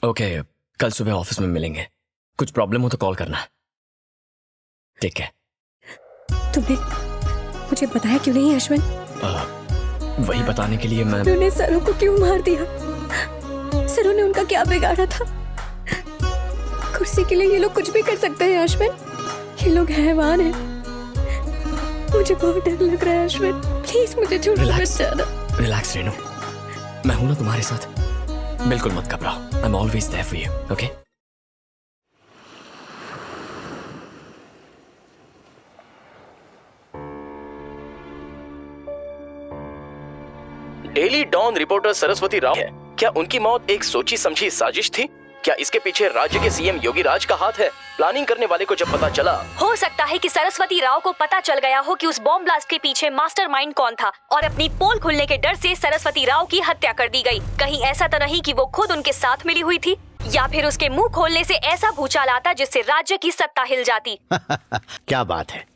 ओके, कल सुबह ऑफिस में मिलेंगे। कुछ प्रॉब्लम हो तो कॉल करना। ठीक है। तुमने मुझे बताया क्यों नहीं अश्विन? वही बताने के लिए मैं। उन्होंने सरों को क्यों मार दिया? सरों ने उनका क्या बिगाड़ा था? कुर्सी के लिए ये लोग कुछ भी कर सकते हैं अश्विन। ये लोग हैवान हैं। मुझे बहुत डर लग रहा है अश्विन, प्लीज मुझे छोड़ो मत जाना। रिलैक्स रेनू, मैं हूं ना तुम्हारे साथ। बिल्कुल मत घबराओ। I am always there for you, okay? Daily Dawn reporter Saraswati Rao है। क्या उनकी मौत एक सोची समझी साजिश थी? क्या इसके पीछे राज्य के सीएम योगी राज का हाथ है? प्लानिंग करने वाले को जब पता चला, हो सकता है कि सरस्वती राव को पता चल गया हो कि उस बॉम्ब ब्लास्ट के पीछे मास्टरमाइंड कौन था और अपनी पोल खुलने के डर से सरस्वती राव की हत्या कर दी गई। कहीं ऐसा तो नहीं कि वो खुद उनके साथ मिली हुई थी, या फिर उसके मुंह खोलने से ऐसा भूचाल आता जिससे राज्य की सत्ता हिल जाती। क्या बात है,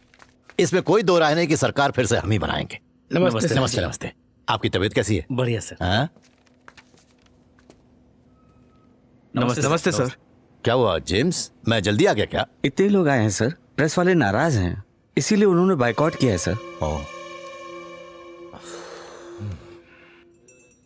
इसमें कोई दो राय नहीं कि सरकार फिर से हम ही बनाएंगे। नमस्ते। नमस्ते नमस्ते। आपकी तबीयत कैसी है? बढ़िया सर। हाँ? नमस्ते सर। क्या हुआ जेम्स, मैं जल्दी आ गया क्या? इतने लोग आए हैं सर, प्रेस वाले नाराज हैं, इसीलिए उन्होंने बायकॉट किया है सर।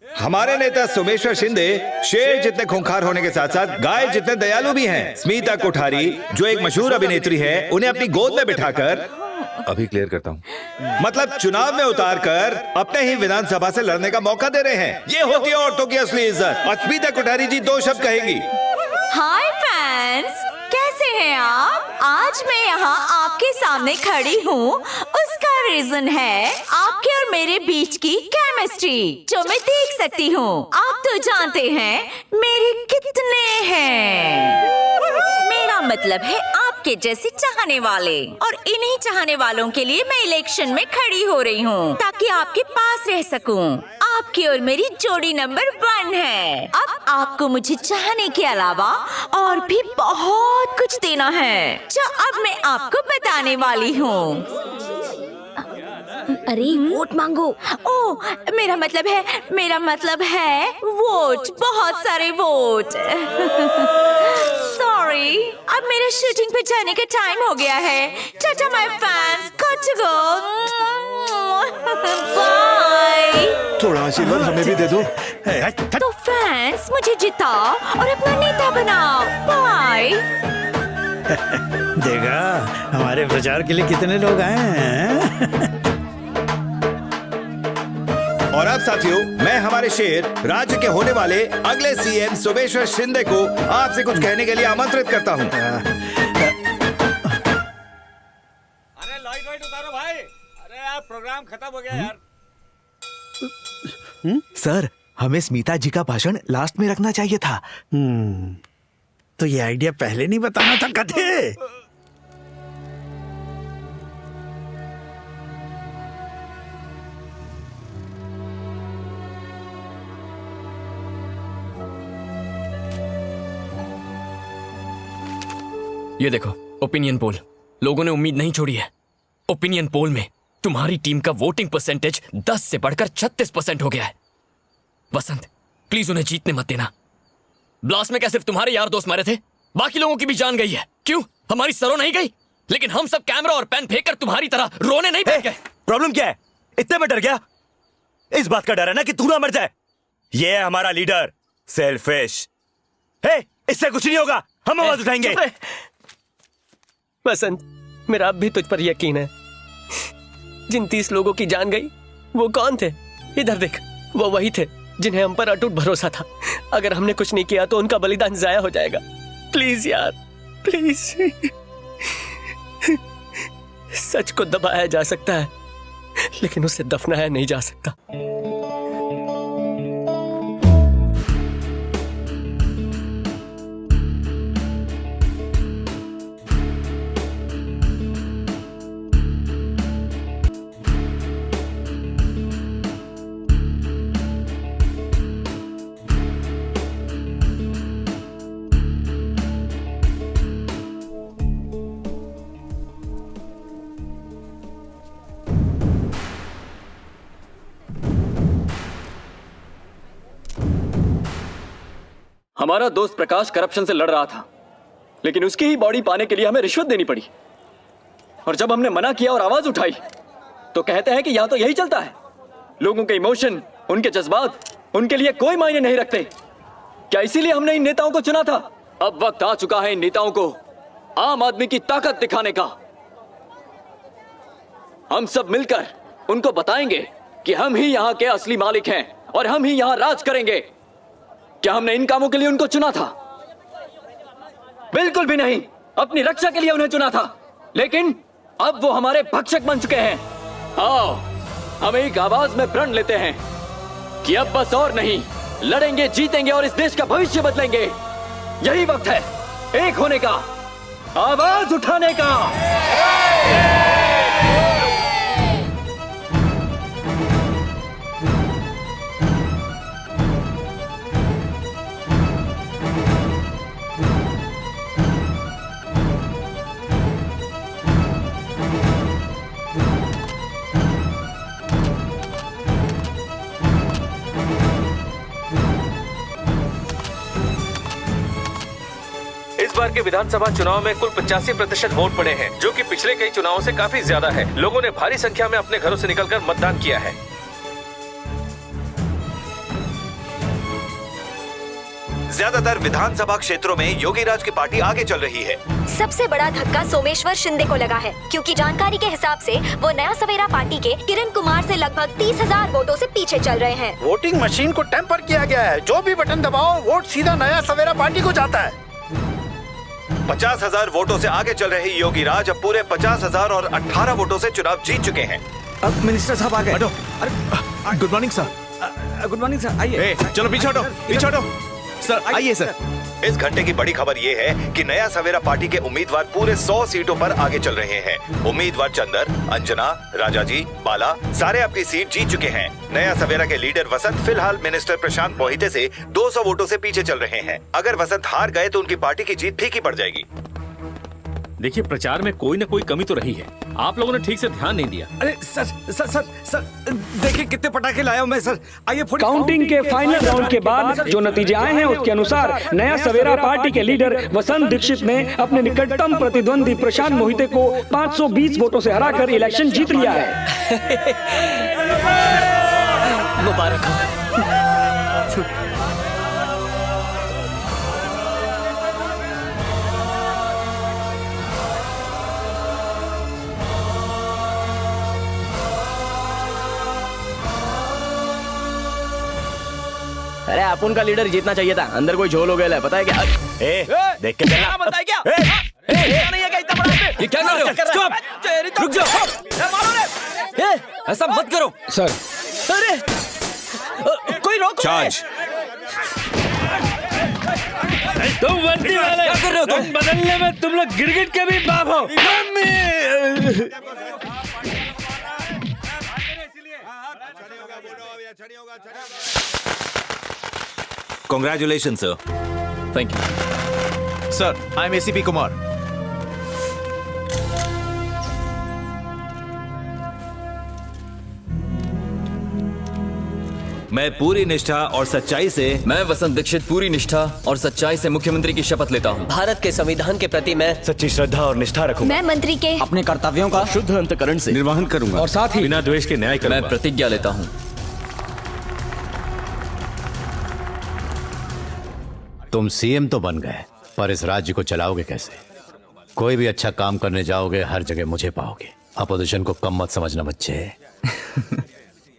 हमारे नेता सोमेश्वर शिंदे शेर जितने खूंखार होने के साथ साथ गाय जितने दयालु भी हैं। स्मिता कोठारी जो एक मशहूर अभिनेत्री है, उन्हें अपनी गोद में बिठाकर, अभी क्लियर करता हूँ, मतलब चुनाव में उतारकर अपने ही विधानसभा से लड़ने का मौका दे रहे हैं। ये होती है औरतों की असली इज्जत। और स्मिता कोठारी जी दो शब्द कहेंगी। हाय फैंस, कैसे हैं आप? आज मैं यहाँ आपके सामने खड़ी हूँ, उसका रीजन है आपके और मेरे बीच की केमिस्ट्री जो मैं देख सकती हूँ। आप तो जानते हैं मेरे कितने हैं। मेरा मतलब है आपके जैसे चाहने वाले, और इन्हीं चाहने वालों के लिए मैं इलेक्शन में खड़ी हो रही हूँ ताकि आपके पास रह सकूँ। आपकी और मेरी जोड़ी नंबर 1 है। अब आपको मुझे चाहने के अलावा और भी बहुत कुछ देना है जो अब मैं आपको बताने वाली हूँ। अरे वोट मांगो। ओ, मेरा मतलब है वोट, बहुत सारे वोट। सॉरी, अब मेरे शूटिंग पे जाने का टाइम हो गया है। Tata my fans, got to go, bye. थोड़ा आशीर्वाद हमें भी दे दो। तो फैंस, मुझे जिताओ और अपना नेता बनाओ। बाय। देखा, हमारे प्रचार के लिए कितने लोग आए हैं। और अब साथियों, मैं हमारे शेर राज्य के होने वाले अगले सीएम सोमेश्वर शिंदे को आपसे कुछ कहने के लिए आमंत्रित करता हूं। अरे लाइट उतारो भाई। अरे यार, प्रोग्राम खत्म हो गया यार। सर, हमें स्मिता जी का भाषण लास्ट में रखना चाहिए था। तो ये आइडिया पहले नहीं बताना था कथे। ये देखो ओपिनियन पोल, लोगों ने उम्मीद नहीं छोड़ी है। ओपिनियन पोल में तुम्हारी टीम का वोटिंग परसेंटेज 10 से बढ़कर 36% हो गया है। वसंत प्लीज उन्हें जीतने मत देना। ब्लास्ट में क्या सिर्फ तुम्हारे यार दोस्त मारे थे? बाकी लोगों की भी जान गई है। क्यों हमारी सरों नहीं गई? लेकिन हम सब कैमरा और पेन फेंक कर तुम्हारी तरह रोने नहीं बैठ गए। प्रॉब्लम क्या है? इतने में डर गया? इस बात का डर है ना कि तू ना मर जाए। ये है हमारा लीडर सेल्फिश। इससे कुछ नहीं होगा, हम आवाज उठाएंगे। वसंत, मेरा अब भी तुझ पर यकीन है। जिन 30 लोगों की जान गई वो कौन थे? इधर देख, वो वही थे जिन्हें हम पर अटूट भरोसा था। अगर हमने कुछ नहीं किया तो उनका बलिदान जाया हो जाएगा। प्लीज यार, प्लीज। सच को दबाया जा सकता है लेकिन उसे दफनाया नहीं जा सकता। हमारा दोस्त प्रकाश करप्शन से लड़ रहा था, लेकिन उसकी ही बॉडी पाने के लिए हमें रिश्वत देनी पड़ी। और जब हमने मना किया और आवाज उठाई तो कहते हैं कि यहां तो यही चलता है। लोगों के इमोशन, उनके जज्बात उनके लिए कोई मायने नहीं रखते। क्या इसीलिए हमने इन नेताओं को चुना था? अब वक्त आ चुका है इन नेताओं को आम आदमी की ताकत दिखाने का। हम सब मिलकर उनको बताएंगे कि हम ही यहाँ के असली मालिक हैं और हम ही यहाँ राज करेंगे। क्या हमने इन कामों के लिए उनको चुना था? बिल्कुल भी नहीं। अपनी रक्षा के लिए उन्हें चुना था, लेकिन अब वो हमारे भक्षक बन चुके हैं। आओ हम एक आवाज में प्रण लेते हैं कि अब बस और नहीं, लड़ेंगे, जीतेंगे और इस देश का भविष्य बदलेंगे। यही वक्त है एक होने का, आवाज उठाने का। इस बार के विधानसभा चुनाव में कुल 85% वोट पड़े हैं, जो कि पिछले कई चुनावों से काफी ज्यादा है। लोगों ने भारी संख्या में अपने घरों से निकलकर मतदान किया है। ज्यादातर विधानसभा क्षेत्रों में योगीराज की पार्टी आगे चल रही है। सबसे बड़ा धक्का सोमेश्वर शिंदे को लगा है, क्योंकि जानकारी के हिसाब से वो नया सवेरा पार्टी के किरण कुमार से लगभग 30,000 वोटों से पीछे चल रहे हैं। वोटिंग मशीन को टेम्पर किया गया है। जो भी बटन दबाओ वोट सीधा नया सवेरा पार्टी को जाता है। 50,000 वोटों से आगे चल रही योगीराज अब पूरे 50,000 और 18 वोटों से चुनाव जीत चुके हैं। अब मिनिस्टर साहब आ गए। Good morning sir. Good morning sir, आइए। चलो पीछे हटो, पीछे हटो। सर आइए सर। इस घंटे की बड़ी खबर ये है कि नया सवेरा पार्टी के उम्मीदवार पूरे 100 सीटों पर आगे चल रहे हैं। उम्मीदवार चंदर, अंजना, राजाजी, बाला सारे अपनी सीट जीत चुके हैं। नया सवेरा के लीडर वसंत फिलहाल मिनिस्टर प्रशांत मोहिते से 200 वोटों से पीछे चल रहे हैं। अगर वसंत हार गए तो उनकी पार्टी की जीत फीकी पड़ जाएगी। देखिए, प्रचार में कोई न कोई कमी तो रही है। आप लोगों ने ठीक से ध्यान नहीं दिया। अरे सर सर सर सर देखिए कितने पटाखे लाया हूं मैं सर। आइए काउंटिंग के फाइनल राउंड के बाद जो नतीजे आए हैं उसके अनुसार नया सवेरा पार्टी के लीडर वसंत दीक्षित ने अपने निकटतम प्रतिद्वंदी प्रशांत मोहिते को 520 वोटों से हराकर इलेक्शन जीत लिया है। मुबारक हो। अरे अपन का लीडर जीतना चाहिए था, अंदर कोई झोल हो गया है, पता है क्या? देख के चलना। बताए क्या? नहीं है क्या इतना बड़ा? ये क्या कर रहे हो? स्टॉप! रुक जाओ। ऐसा मत करो सर। अरे कोई कोई रोको। चार्ज। तुम वर्दी वाले क्या कर रहे हो? तुम बदलने में तुम लोग गिरगिट के भी बाप हो। Congratulations, sir. Thank you. Sir, I'm ACP Kumar. मैं पूरी निष्ठा और सच्चाई से मैं वसंत दीक्षित पूरी निष्ठा और सच्चाई से मुख्यमंत्री की शपथ लेता हूँ। भारत के संविधान के प्रति मैं सच्ची श्रद्धा और निष्ठा रखूंगा। मैं मंत्री के अपने कर्तव्यों का शुद्ध अंतकरण से निर्वहन करूंगा और साथ ही बिना द्वेष के न्याय करूंगा। मैं प्रतिज्ञा लेता हूँ। तुम सीएम तो बन गए, पर इस राज्य को चलाओगे कैसे? कोई भी अच्छा काम करने जाओगे, हर जगह मुझे पाओगे। अपोजिशन को कम मत समझना बच्चे।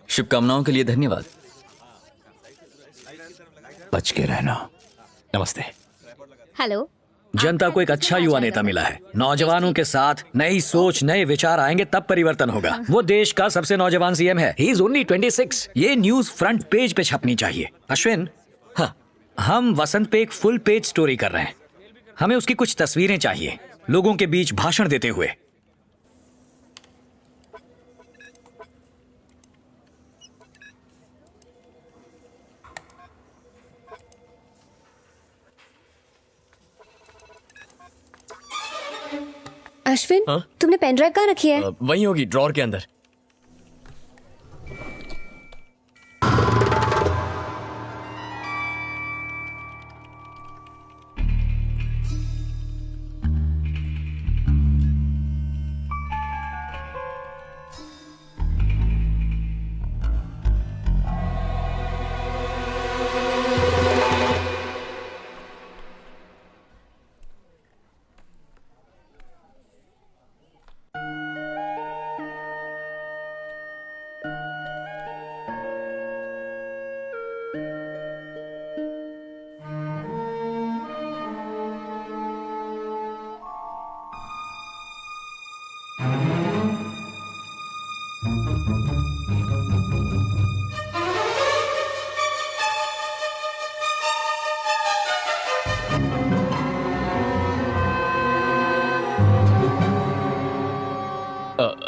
शुभकामनाओं के लिए धन्यवाद। बच के रहना। नमस्ते। हेलो। जनता को एक अच्छा युवा नेता मिला है। नौजवानों के साथ नई सोच, नए विचार आएंगे तब परिवर्तन होगा। वो देश का सबसे नौजवान सीएम है। He is only 26। ये न्यूज फ्रंट पेज पे छपनी चाहिए। अश्विन, हाँ, हम वसंत पे एक फुल पेज स्टोरी कर रहे हैं। हमें उसकी कुछ तस्वीरें चाहिए, लोगों के बीच भाषण देते हुए। अश्विन, तुमने पेन ड्राइव कहाँ रखी है? वहीं होगी, ड्रॉर के अंदर।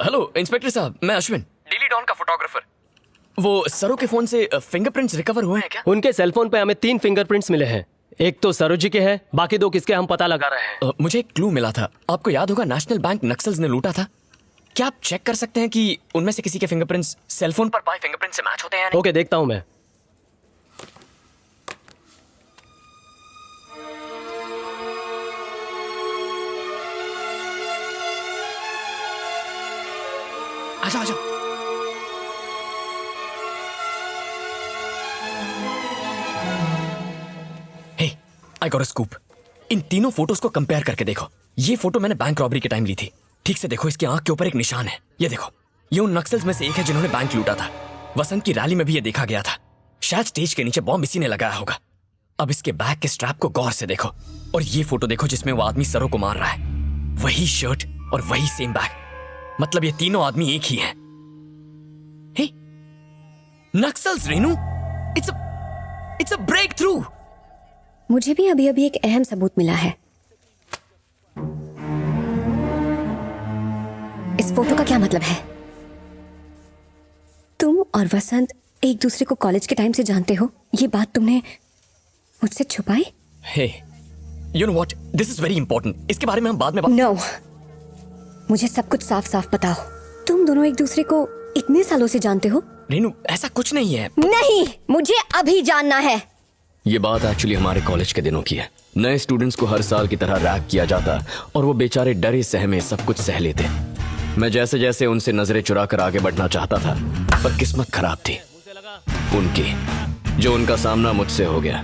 हेलो इंस्पेक्टर साहब, मैं अश्विन, डेली डॉन का फोटोग्राफर। वो सरो के फोन से फिंगरप्रिंट्स रिकवर हुए हैं क्या? उनके सेल फोन पे हमें 3 फिंगरप्रिंट्स मिले हैं। एक तो सरोज जी के हैं, बाकी 2 किसके हम पता लगा रहे हैं। मुझे एक क्लू मिला था। आपको याद होगा नेशनल बैंक नक्सल्स ने लूटा था। क्या आप चेक कर सकते हैं कि उनमें से किसी के फिंगरप्रिंट्स सेल फोन पर पाए फिंगरप्रिंट से मैच होते हैं? ओके, देखता हूं मैं। आजा आजा। हे, आई गॉट अ स्कूप। इन तीनों फोटोज को कंपेयर करके देखो। ये फोटो मैंने बैंक रॉबरी के टाइम ली थी। ठीक से देखो, इसकी आंख के ऊपर एक निशान है। ये देखो, ये उन नक्सल्स में से एक है जिन्होंने बैंक लूटा था। वसंत की रैली में भी ये देखा गया था। शायद स्टेज के नीचे बॉम्ब इसी ने लगाया होगा। अब इसके बैग के स्ट्रैप को गौर से देखो और ये फोटो देखो जिसमें वो आदमी सरों को मार रहा है। वही शर्ट और वही सेम बैग। मतलब ये तीनों आदमी एक ही हैं। Naxals Renu, it's a breakthrough. मुझे भी अभी अभी एक अहम सबूत मिला है। इस फोटो का क्या मतलब है? तुम और वसंत एक दूसरे को कॉलेज के टाइम से जानते हो। ये बात तुमने मुझसे छुपाई? Hey, you know what, this is very important. इसके बारे में हम बाद में नो, मुझे सब कुछ साफ साफ बताओ। तुम दोनों एक दूसरे को इतने सालों से जानते हो? रेनू, ऐसा कुछ नहीं है। नहीं, मुझे अभी जानना है। ये बात एक्चुअली हमारे कॉलेज के दिनों की है। नए स्टूडेंट्स को हर साल की तरह रैग किया जाता और वो बेचारे डरे सहमे सब कुछ सह लेते। मैं जैसे जैसे उनसे नजरें चुरा कर आगे बढ़ना चाहता था, पर किस्मत खराब थी उनकी, जो उनका सामना मुझसे हो गया।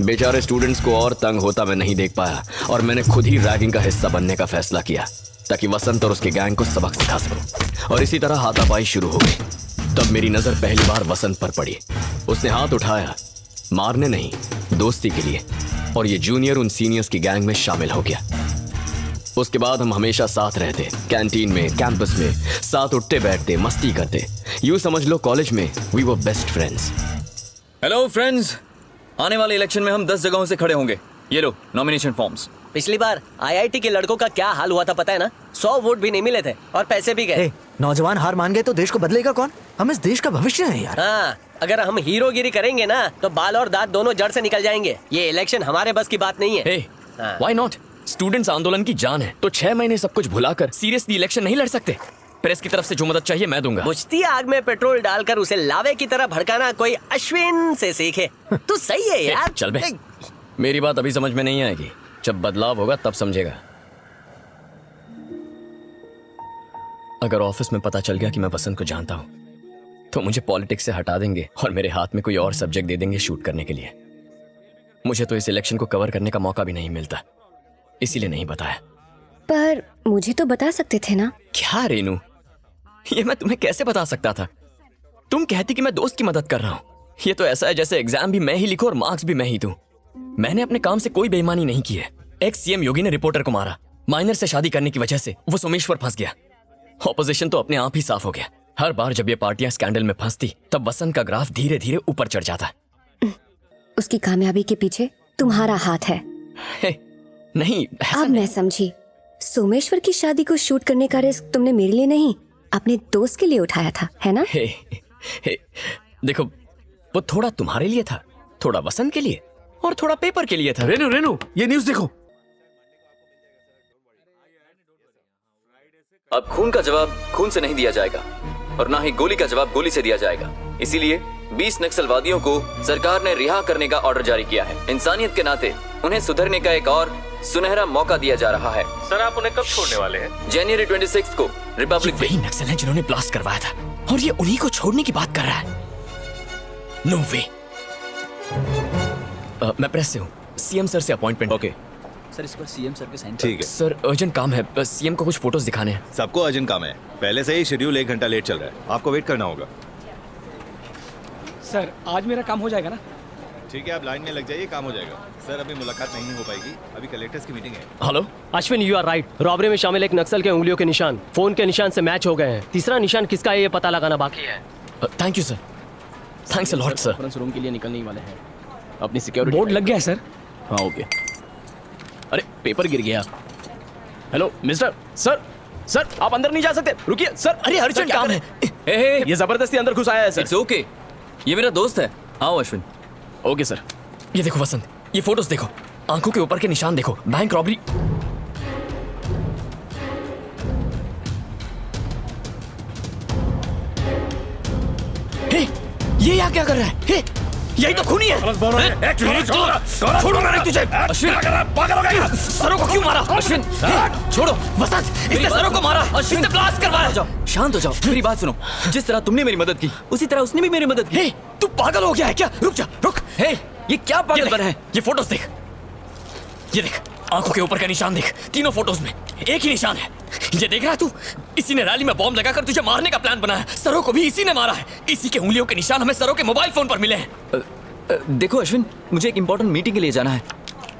बेचारे स्टूडेंट्स को और तंग होता मैं नहीं देख पाया और मैंने खुद ही रैगिंग का हिस्सा बनने का फैसला किया ताकि वसंत और उसके गैंग को सबक सिखा सकूं। और इसी तरह हाथापाई शुरू हो गई। तब मेरी नजर पहली बार वसंत पर पड़ी। उसने हाथ उठाया, मारने नहीं, दोस्ती के लिए, और ये जूनियर उन सीनियर्स की गैंग में शामिल हो गया। उसके बाद हम हमेशा साथ रहते, कैंटीन में, कैंपस में, साथ उठते बैठते, मस्ती करते। यूं समझ लो कॉलेज में we were best friends. Hello friends, आने वाले इलेक्शन में हम 10 जगहों से खड़े होंगे। ये लो नॉमिनेशन फॉर्म्स। पिछली बार आईआईटी के लड़कों का क्या हाल हुआ था पता है ना? 100 वोट भी नहीं मिले थे और पैसे भी गए। नौजवान हार मान गए तो देश को बदलेगा कौन? हम इस देश का भविष्य है यार। हाँ, अगर हम हीरोगिरी करेंगे ना तो बाल और दांत दोनों जड़ से निकल जाएंगे। ये इलेक्शन हमारे बस की बात नहीं है। Why not? स्टूडेंट्स आंदोलन की जान है, तो 6 महीने सब कुछ भुलाकर सीरियसली इलेक्शन नहीं लड़ सकते? प्रेस की तरफ से जो मदद चाहिए मैं दूंगा। बुझती आग में पेट्रोल डालकर उसे लावे की तरह भड़काना कोई अश्विन से सीखे। तू सही है यार। चल बे, मेरी बात अभी समझ में नहीं आएगी, जब बदलाव होगा तब समझेगा। अगर ऑफिस में पता चल गया कि मैं वसंत को जानता हूं तो मुझे पॉलिटिक्स से हटा देंगे और मेरे हाथ में कोई और सब्जेक्ट दे देंगे शूट करने के लिए। मुझे तो इस इलेक्शन को कवर करने का मौका भी नहीं मिलता, इसीलिए नहीं बताया। पर मुझे तो बता सकते थे ना। क्या रेनू, ये मैं तुम्हें कैसे बता सकता था? तुम कहती कि मैं दोस्त की मदद कर रहा हूं। ये तो ऐसा है जैसे एग्जाम भी मैं ही लिखूं और मार्क्स भी मैं ही दूं। मैंने अपने काम से कोई बेईमानी नहीं की है। एक्स सीएम योगी ने रिपोर्टर को मारा, माइनर से शादी करने की वजह से वो सोमेश्वर फंस गया। ऑपोजिशन तो अपने आप ही साफ हो गया। हर बार जब ये पार्टियां स्कैंडल में फंसती तब वसंत का ग्राफ धीरे धीरे ऊपर चढ़ जाता। उसकी कामयाबी के पीछे तुम्हारा हाथ है। नहीं, अब मैं समझी। सोमेश्वर की शादी को शूट करने का रिस्क तुमने मेरे लिए नहीं, अपने दोस्त के लिए उठाया था, है ना? देखो, वो थोड़ा तुम्हारे लिए था, थोड़ा वसंत के लिए और थोड़ा पेपर के लिए था। रेनू, ये न्यूज़ देखो। अब खून का जवाब खून से नहीं दिया जाएगा और ना ही गोली का जवाब गोली से दिया जाएगा। इसीलिए 20 नक्सलवादियों को सरकार ने रिहा करने का ऑर्डर जारी किया है। इंसानियत के नाते उन्हें सुधरने का एक और सुनहरा मौका दिया जा रहा है। सर, आप उन्हें कब छोड़ने वाले हैं? जनवरी 26 को रिपब्लिक वही नक्सल हैं जिन्होंने ब्लास्ट करवाया था और ये उन्हीं को छोड़ने की बात कर रहा है। नो वे। मैं प्रेस से हूँ, सीएम सर से अपॉइंटमेंट। ओके सर, इस पर सीएम सर के साइन। ठीक है सर, अर्जेंट काम है, सीएम को कुछ फोटोज दिखाने हैं। सबको अर्जेंट काम है, पहले से ही शेड्यूल 1 घंटा लेट चल रहा है, आपको वेट करना होगा। सर, आज मेरा काम हो जाएगा ना? ठीक है, आप लाइन में लग जाइए, काम हो जाएगा। सर, अभी मुलाकात नहीं हो पाएगी, अभी कलेक्टर्स की मीटिंग है। Hello Ashwin, you are right. Robbery में शामिल एक नक्सल के उंगलियों के निशान फोन के निशान से मैच हो गए हैं। तीसरा निशान किसका है ये पता लगाना बाकी है। Thank you sir, thanks a lot sir. Conference room के लिए निकलने ही वाले हैं। अपनी सिक्योरिटी बोर्ड लग गया है सर। हाँ ओके। अरे पेपर गिर गया। हेलो मिस्टर, सर आप अंदर नहीं जा सकते, रुकिए सर। अरे अर्जेंट काम है। ये जबरदस्ती अंदर घुस आया है सर। इट्स ओके, ये मेरा दोस्त है। आओ अश्विन। Okay sir. ये देखो वसंत, ये फोटोज देखो, आंखों के ऊपर के निशान देखो, बैंक रॉबरी। ये यहाँ क्या कर रहा है? यही तो खूनी है। छोड़ो मैंने तुझे। अश्विन, पागल हो गया? सरों को क्यों मारा? अश्विन, छोड़ो। वसंत, इसने सरों को मारा, इसने ब्लास्ट करवाया। जाओ, शांत हो जाओ, मेरी बात सुनो। जिस तरह तुमने मेरी मदद की उसी तरह उसने भी मेरी मदद की। तू पागल हो गया है क्या? रुक जा, रुक। ये क्या पागलपन है? ये फोटोज देख, ये देख, आंखों के ऊपर का निशान देख। तीनों फोटोज में एक ही निशान है। ये देख रहा है तू? इसी ने रैली में बॉम्ब लगाकर तुझे मारने का प्लान बनाया। सरों को भी इसी ने मारा है। इसी के उंगलियों के निशान हमें सरों के मोबाइल फोन पर मिले हैं। देखो अश्विन, मुझे एक इंपॉर्टेंट मीटिंग के लिए जाना है,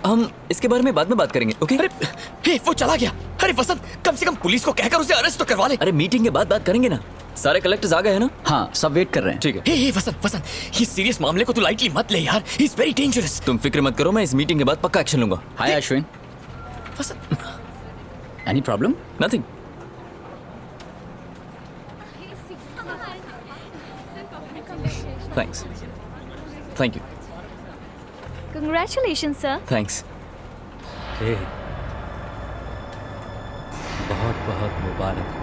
हम इसके बारे में बाद में बात करेंगे, ओके? अरे वो चला गया। अरे वसंत, कम से कम पुलिस को कहकर उसे अरेस्ट तो करवा ले। अरे मीटिंग के बाद बात करेंगे ना। सारे कलेक्टर्स आ गए हैं ना? हाँ, सब वेट कर रहे हैं। ठीक है। हे वसंत, ये सीरियस मामले को तू लाइटली मत ले यार। He is very dangerous. तुम फिक्र मत करो, मैं इस मीटिंग के बाद पक्का एक्शन लूंगा। Hi Ashwin. Vasant, any problem? Nothing. Thanks. Thank you. Congratulation sir. Thanks. बहुत बहुत मुबारक हो।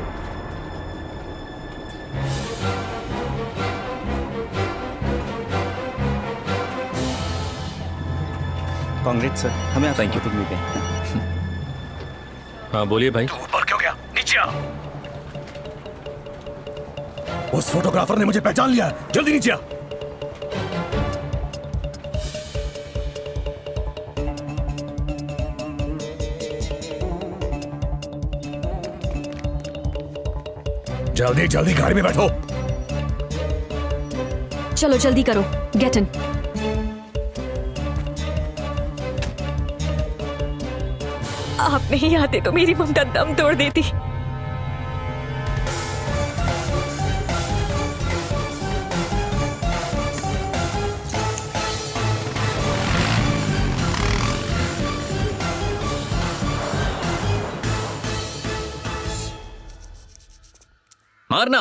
कांग्रेस सर, हमें थैंक यू। मिल गए। हाँ बोलिए भाई। ऊपर क्यों गया? नीचे आ। उस फोटोग्राफर ने मुझे पहचान लिया, जल्दी नीचे आ। जल्दी जल्दी गाड़ी में बैठो। चलो जल्दी करो, गेट इन। आप नहीं आते तो मेरी ममता दम तोड़ देती। मारना।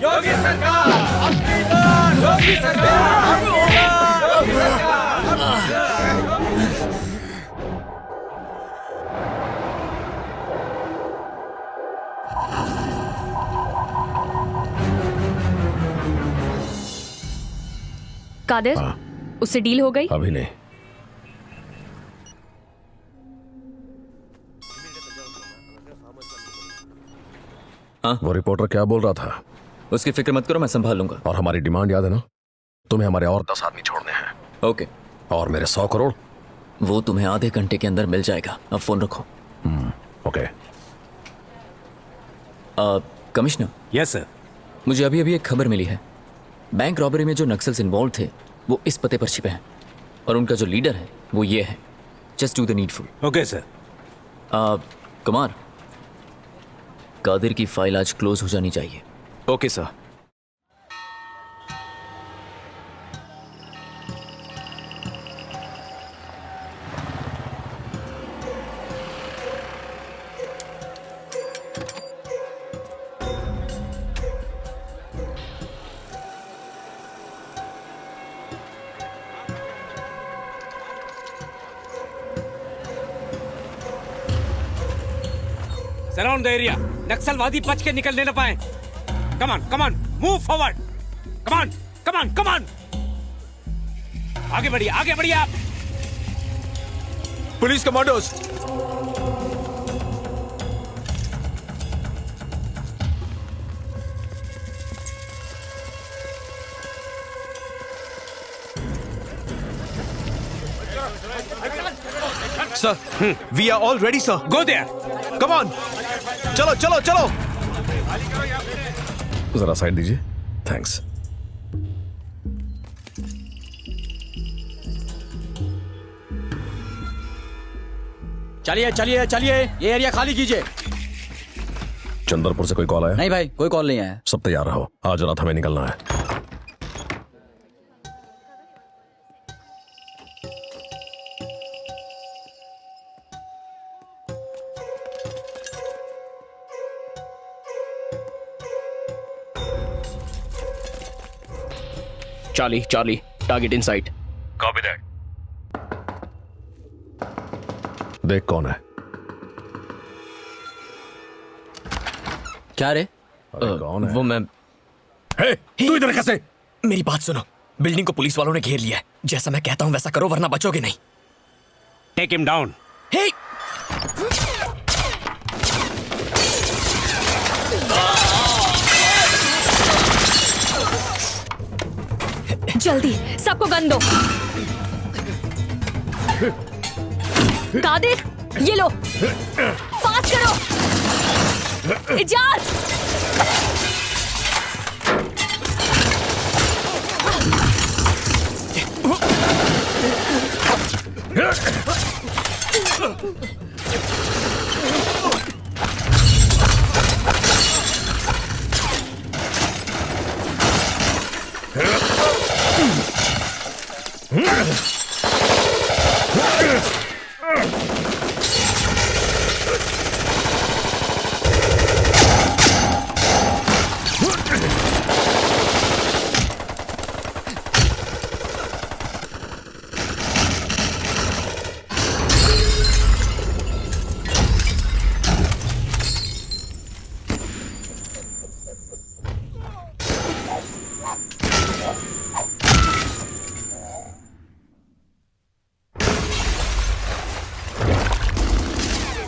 योगी सरकार, अपनी बार, योगी सरकार, अपनी बार, योगी सरकार। कादिर, उससे डील हो गई? अभी नहीं। वो रिपोर्टर क्या बोल रहा था? उसकी फिक्र मत करो, मैं संभाल लूंगा। और हमारी डिमांड याद है ना? तुम्हें हमारे और 10 आदमी छोड़ने हैं। ओके। और मेरे 100 करोड़? वो तुम्हें आधे घंटे के अंदर मिल जाएगा। अब फोन रखो। ओके। कमिश्नर। Yes sir. मुझे अभी अभी एक खबर मिली है। बैंक रॉबरी में जो नक्सल्स इन्वॉल्व थे वो इस पते पर छिपे हैं और उनका जो लीडर है वो ये है। Just do the needful. Okay sir. Kumar, Kadir की फाइल आज क्लोज हो जानी चाहिए। Okay sir. Surround the area, नक्सलवादी बच के निकलने न पाए। कमान कमान, मूव फॉरवर्ड। कमान कमान कमान, आगे बढ़िए, आगे बढ़िए आप। Police commandos, sir we are all ready sir. Go there, come on, चलो चलो चलो। जरा साइड दीजिए। थैंक्स। चलिए चलिए चलिए, ये एरिया खाली कीजिए। चंद्रपुर से कोई कॉल आया? नहीं भाई, कोई कॉल नहीं आया। सब तैयार रहो, आज रात हमें निकलना है। Charlie, target in sight. Copy that. देख कौन है? क्या रे? कौन है? वो मैं। तू इधर कैसे? मेरी बात सुनो, बिल्डिंग को पुलिस वालों ने घेर लिया है। जैसा मैं कहता हूं वैसा करो वरना बचोगे नहीं। Take him down. हे! जल्दी सबको गन दो। कादिर, ये लो, फास्ट करो। Ijaz,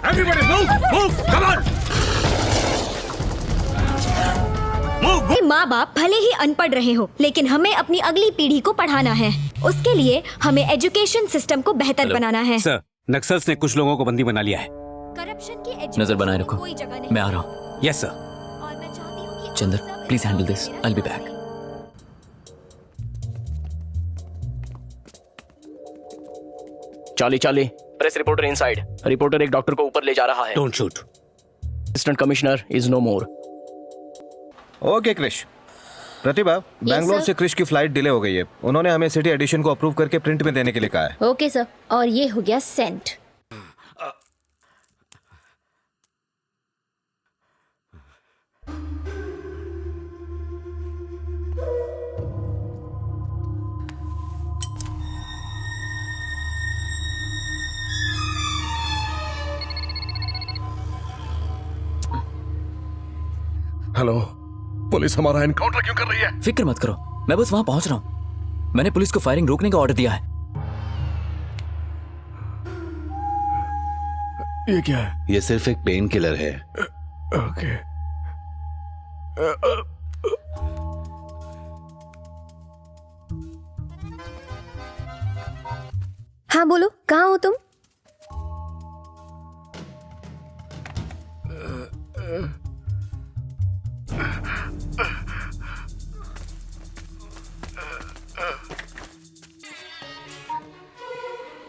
Everybody move, come on. माँ बाप भले ही अनपढ़ रहे हो, लेकिन हमें अपनी अगली पीढ़ी को पढ़ाना है। उसके लिए हमें एजुकेशन सिस्टम को बेहतर बनाना है। सर, नक्सल्स ने कुछ लोगों को बंदी बना लिया है। करप्शन की नजर बनाए रखो, मैं आ रहा हूँ। Yes sir. Chandar, please handle this, I will be back. Charlie Charlie, press reporter inside. Reporter एक डॉक्टर को ऊपर ले जा रहा है। Don't shoot. Assistant commissioner is no more. Okay Krish. Pratibha, Bangalore से क्रिश की फ्लाइट डिले हो गई है। उन्होंने हमें सिटी एडिशन को अप्रूव करके प्रिंट में देने के लिए कहा है। ओके सर, और ये हो गया सेंट। हेलो, पुलिस हमारा एनकाउंटर क्यों कर रही है? फिक्र मत करो, मैं बस वहां पहुंच रहा हूं। मैंने पुलिस को फायरिंग रोकने का ऑर्डर दिया है। ये क्या है? ये सिर्फ एक पेन किलर है। ओके। हाँ बोलो, कहाँ हो तुम?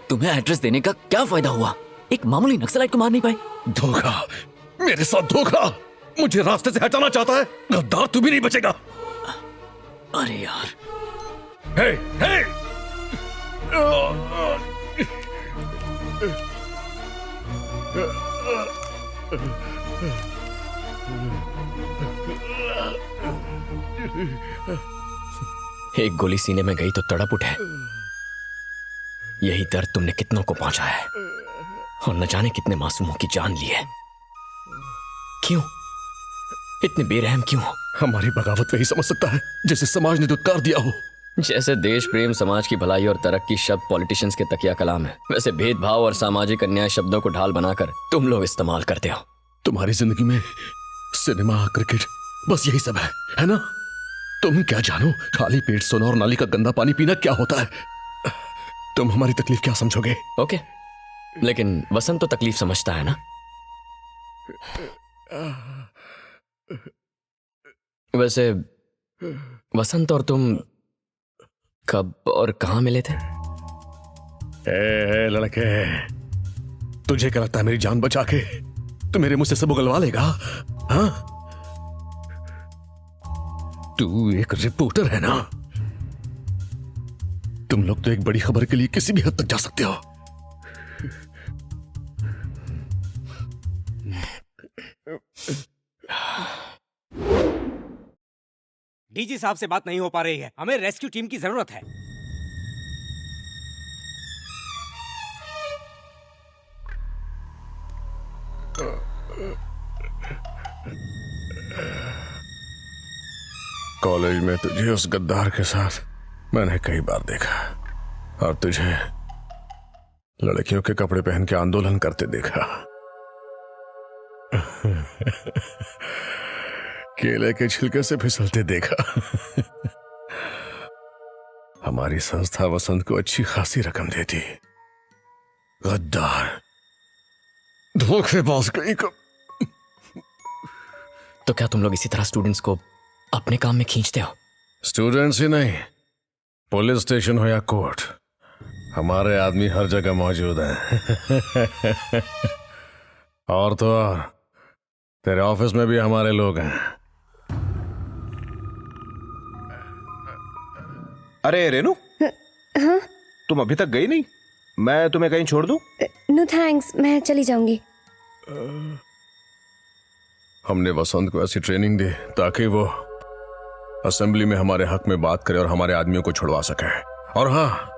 तुम्हें एड्रेस देने का क्या फायदा हुआ? एक मामूली नक्सलाइट को मार नहीं पाए। धोखा, मेरे साथ धोखा। मुझे रास्ते से हटाना चाहता है। गद्दार, तू भी नहीं बचेगा। अरे यार। हे, हे! एक गोली सीने में गई तो तड़प उठे। यही दर्द तुमने कितनों को पहुंचा है और न जाने कितने मासूमों की जान ली है। क्यों इतने बेरहम क्यों? हमारी बगावत वही समझ सकता है जिसे समाज ने दुत्कार दिया हो। जैसे देश प्रेम, समाज की भलाई और तरक्की शब्द पॉलिटिशियंस के तकिया कलाम है, वैसे भेदभाव और सामाजिक अन्याय शब्दों को ढाल बनाकर तुम लोग इस्तेमाल करते हो। तुम्हारी जिंदगी में सिनेमा, क्रिकेट, बस यही सब है ना? तुम क्या जानो खाली पेट सोना और नाली का गंदा पानी पीना क्या होता है? तुम हमारी तकलीफ क्या समझोगे? ओके, लेकिन वसंत तो तकलीफ समझता है ना? वैसे वसंत और तुम कब और कहां मिले थे? ए लड़के, तुझे क्या लगता है मेरी जान बचा के तू मेरे मुंह से सब उगलवा लेगा? हाँ? तू एक रिपोर्टर है ना? तुम लोग तो एक बड़ी खबर के लिए किसी भी हद तक जा सकते हो। डीजी साहब से बात नहीं हो पा रही है। हमें रेस्क्यू टीम की जरूरत है। कॉलेज में तुझे उस गद्दार के साथ मैंने कई बार देखा और तुझे लड़कियों के कपड़े पहन के आंदोलन करते देखा। केले के छिलके से फिसलते देखा। हमारी संस्था वसंत को अच्छी खासी रकम देती। गद्दार, धोखेबाज कहीं को। तो क्या तुम लोग इसी तरह स्टूडेंट्स को अपने काम में खींचते हो? स्टूडेंट्स ही नहीं, पुलिस स्टेशन हो या कोर्ट, हमारे आदमी हर जगह मौजूद हैं। और तो और तेरे ऑफिस में भी हमारे लोग हैं। अरे रेनू, हाँ? तुम अभी तक गई नहीं? मैं तुम्हें कहीं छोड़ दूं? नो थैंक्स, मैं चली जाऊंगी। हमने वसंत को ऐसी ट्रेनिंग दी ताकि वो असेंबली में हमारे हक में बात करे और हमारे आदमियों को छुड़वा सके। और हाँ,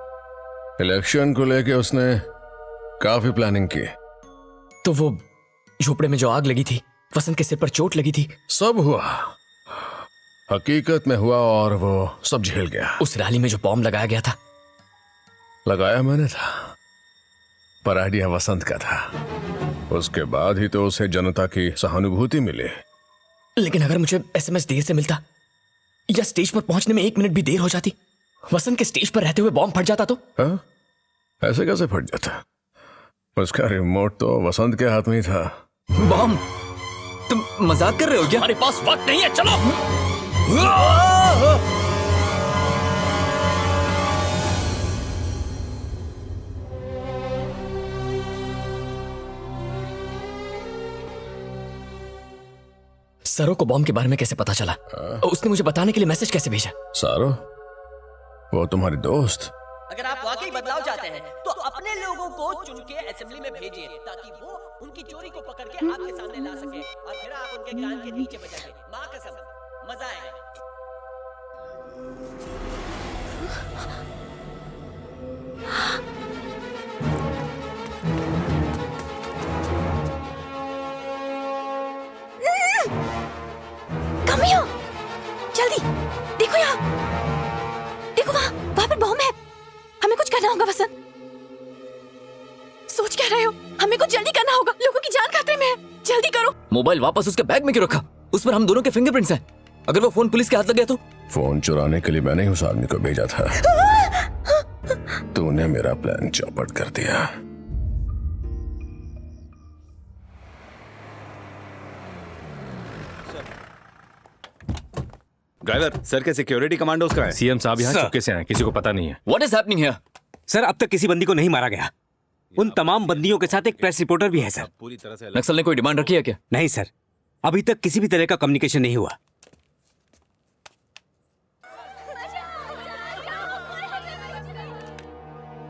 इलेक्शन को लेके उसने काफी प्लानिंग की। तो वो झोपड़े में जो आग लगी थी, वसंत के सिर पर चोट लगी थी, सब हुआ हकीकत में हुआ और वो सब झेल गया। उस रैली में जो बॉम्ब लगाया गया था, लगाया मैंने था, पर आइडिया वसंत का था। उसके बाद ही तो उसे जनता की सहानुभूति मिली। लेकिन अगर मुझे एसएमएस देर से मिलता या स्टेज पर पहुंचने में 1 मिनट भी देर हो जाती, वसंत के स्टेज पर रहते हुए बॉम्ब फट जाता तो? हाँ? ऐसे कैसे फट जाता? उसका रिमोट तो वसंत के हाथ में ही था। बॉम्ब? तुम मजाक कर रहे हो क्या? हमारे पास वक्त नहीं है, चलो। सरो को बॉम्ब के बारे में कैसे पता चला? उसने मुझे बताने के लिए मैसेज कैसे भेजा? सारो, वो तुम्हारी दोस्त? अगर आप वाकई बदलाव चाहते हैं तो अपने लोगों को चुन के असेंबली में भेजिए ताकि वो उनकी चोरी को पकड़ के आपके सामने ला सके और फिर आप उनके कान के नीचे बजाएं। माँ कसम, मजा आएगा। Come here! जल्दी देखो यहाँ, देखो वहाँ पर बॉम्ब है। हमें कुछ करना होगा वसंत। सोच क्या रहे हो? हमें कुछ जल्दी करना होगा, लोगों की जान खतरे में है। जल्दी करो। मोबाइल वापस उसके बैग में क्यों रखा? उस पर हम दोनों के फिंगरप्रिंट्स हैं। अगर वो फोन पुलिस के हाथ लग गया तो? फोन चुराने के लिए मैंने ही उस आदमी को भेजा था। तूने मेरा प्लान चौपट कर दिया। ड्राइवर, सर के सिक्योरिटी कमांडोज का है। सीएम साहब यहाँ चुपके से आए, किसी को पता नहीं है। What is happening here? Sir, अब तक किसी बंदी को नहीं मारा गया। उन तमाम बंदियों के साथ एक प्रेस रिपोर्टर भी है सर। पूरी तरह से नक्सल ने कोई डिमांड रखी है क्या? नहीं सर, अभी तक किसी भी तरह का कम्युनिकेशन नहीं हुआ।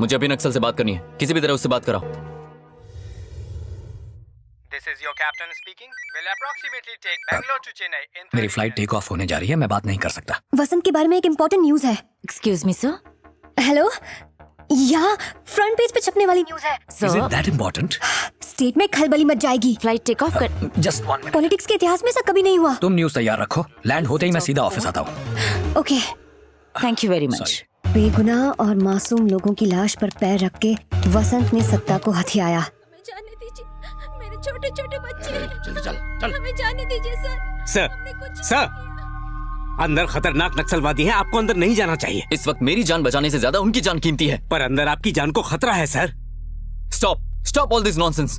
मुझे अभी नक्सल से बात करनी है, किसी भी तरह उससे बात कराओ। This is your captain speaking. Will approximately take Bangalore to Chennai in मेरी फ्लाइट टेक ऑफ होने जा रही है, मैं बात नहीं कर सकता। वसंत के बारे में एक इम्पोर्टेंट न्यूज है। Excuse me sir. हेलो, यहाँ फ्रंट पेज पे छपने वाली न्यूज है। Is it that important? State में खलबली मच जाएगी। फ्लाइट टेक ऑफ कर। Just 1 minute. पॉलिटिक्स के इतिहास में ऐसा कभी नहीं हुआ। तुम न्यूज तैयार रखो, लैंड होते ही मैं सीधा ऑफिस आता हूँ। Okay, thank you very much. बेगुनाह और मासूम लोगों की लाश पर पैर रख के वसंत ने सत्ता को हथियाया। जाने दीजिए, मेरे छोटे छोटे बच्चे हैं। जल्दी चल। हमें जाने दीजिए सर। सर, अंदर खतरनाक नक्सलवादी हैं, आपको अंदर नहीं जाना चाहिए। इस वक्त मेरी जान बचाने से ज्यादा उनकी जान कीमती है। पर अंदर आपकी जान को खतरा है sir. Stop all this nonsense.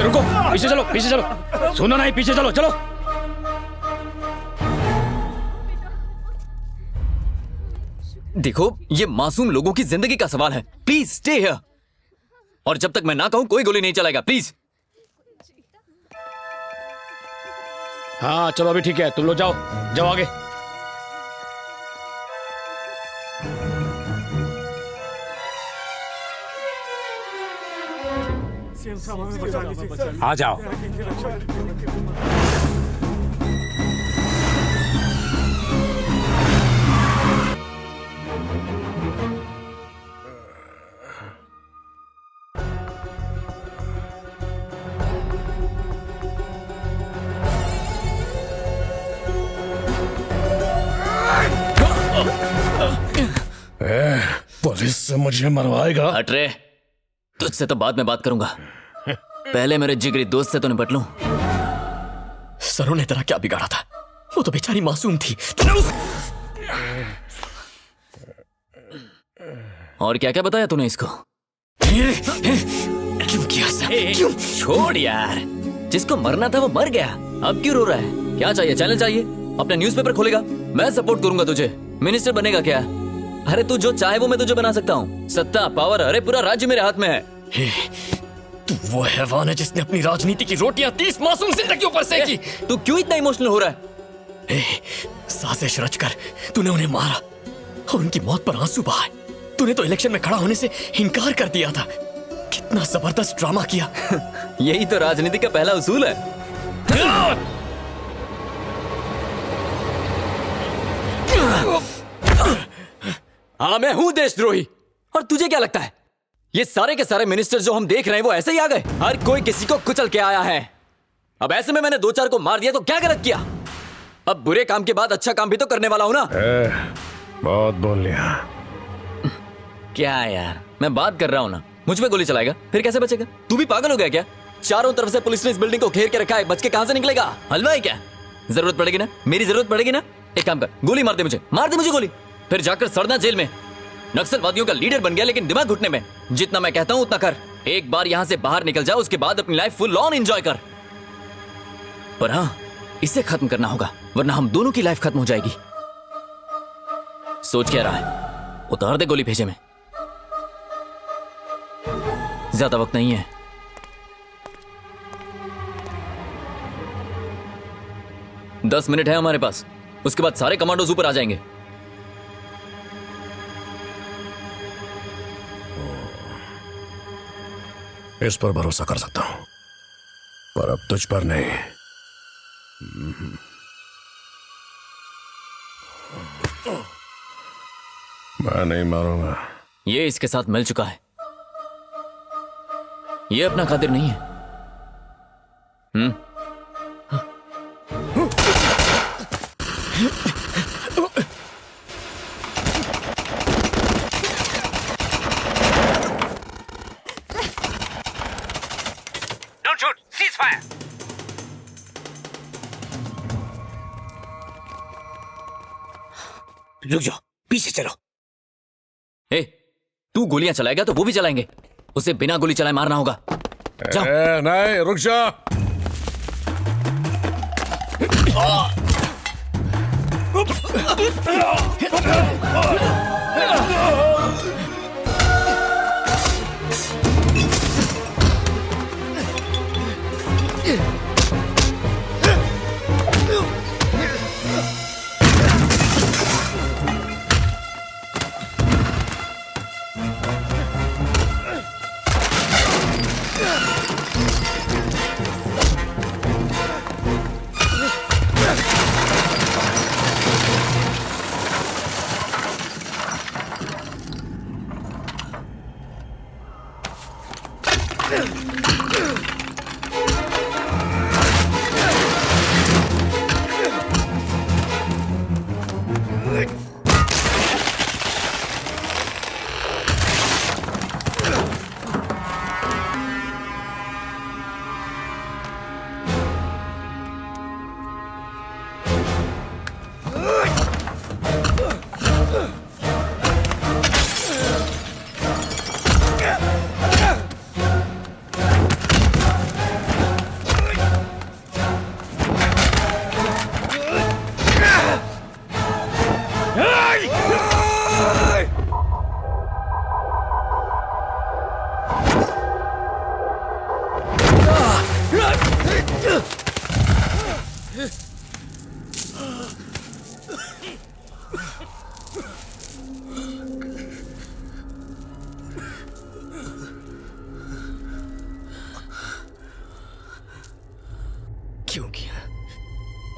रुको, पीछे चलो। सुनो नहीं, पीछे चलो। देखो, ये मासूम लोगों की जिंदगी का सवाल है। Please stay here. और जब तक मैं ना कहूं कोई गोली नहीं चलाएगा, प्लीज। हाँ चलो, अभी ठीक है, तुम लोग जाओ आगे। आ जाओ। पुलिस से मुझे मरवाएगा? हट रे, तुझसे तो बाद में बात करूंगा, पहले मेरे जिगरी दोस्त से तो निपट लूं। सरों ने तेरा क्या बिगाड़ा था? वो तो बेचारी मासूम थी। और क्या क्या बताया तूने इसको? क्यों किया सब? क्यों? छोड़ यार, जिसको मरना था वो मर गया, अब क्यों रो रहा है? क्या चाहिए? चैनल चाहिए? अपना न्यूज़पेपर खोलेगा? मैं सपोर्ट करूंगा तुझे। मिनिस्टर बनेगा क्या? अरे तू जो चाहे वो मैं तुझे बना सकता हूँ। सत्ता, पावर, अरे पूरा राज्य मेरे हाथ में है। तू वो हैवान है जिसने अपनी राजनीति की रोटियां 30 मासूम जिंदगियों पर सेकी। तू क्यों इतना इमोशनल हो रहा है? साजिश रचकर तूने उन्हें मारा और उनकी मौत पर आंसू बहाए। तूने तो इलेक्शन में खड़ा होने से इनकार कर दिया था। कितना जबरदस्त ड्रामा किया। यही तो राजनीति का पहला उसूल है। हाँ, मैं हूं देशद्रोही। और तुझे क्या लगता है ये सारे के सारे मिनिस्टर जो हम देख रहे हैं वो ऐसे ही आ गए? हर कोई किसी को कुचल के आया है। अब ऐसे में मैंने 2-4 को मार दिया तो क्या गलत किया? अब बुरे काम के बाद अच्छा काम भी तो करने वाला हूं ना। बहुत बोल लिया। क्या यार, मैं बात कर रहा हूं ना। मुझ पे गोली चलाएगा फिर कैसे बचेगा? तू भी पागल हो गया क्या? चारों तरफ से पुलिस ने इस बिल्डिंग को घेर के रखा है, बच के कहां से निकलेगा? हलवा है क्या? जरूरत पड़ेगी ना, मेरी जरूरत पड़ेगी ना। एक काम कर, गोली मार दे मुझे गोली, फिर जाकर सड़ना जेल में। नक्सलवादियों का लीडर बन गया लेकिन दिमाग घुटने में। जितना मैं कहता हूं उतना कर। एक बार यहां से बाहर निकल जा, उसके बाद अपनी लाइफ फुल ऑन एंजॉय कर। पर हाँ, इसे खत्म करना होगा वरना हम दोनों की लाइफ खत्म हो जाएगी। सोच क्या रहा है? उतार दे गोली भेजे में। ज्यादा वक्त नहीं है। 10 मिनट है हमारे पास, उसके बाद सारे कमांडोज ऊपर आ जाएंगे। इस पर भरोसा कर सकता हूं, पर अब तुझ पर नहीं। मैं नहीं मारूंगा। ये इसके साथ मिल चुका है, ये अपना खातिर नहीं है। Don't shoot. Cease fire. रुक जाओ, पीछे चलो। ए, तू गोलियां चलाएगा तो वो भी चलाएंगे, उसे बिना गोली चलाए मारना होगा। जाओ। नहीं, रुक जा।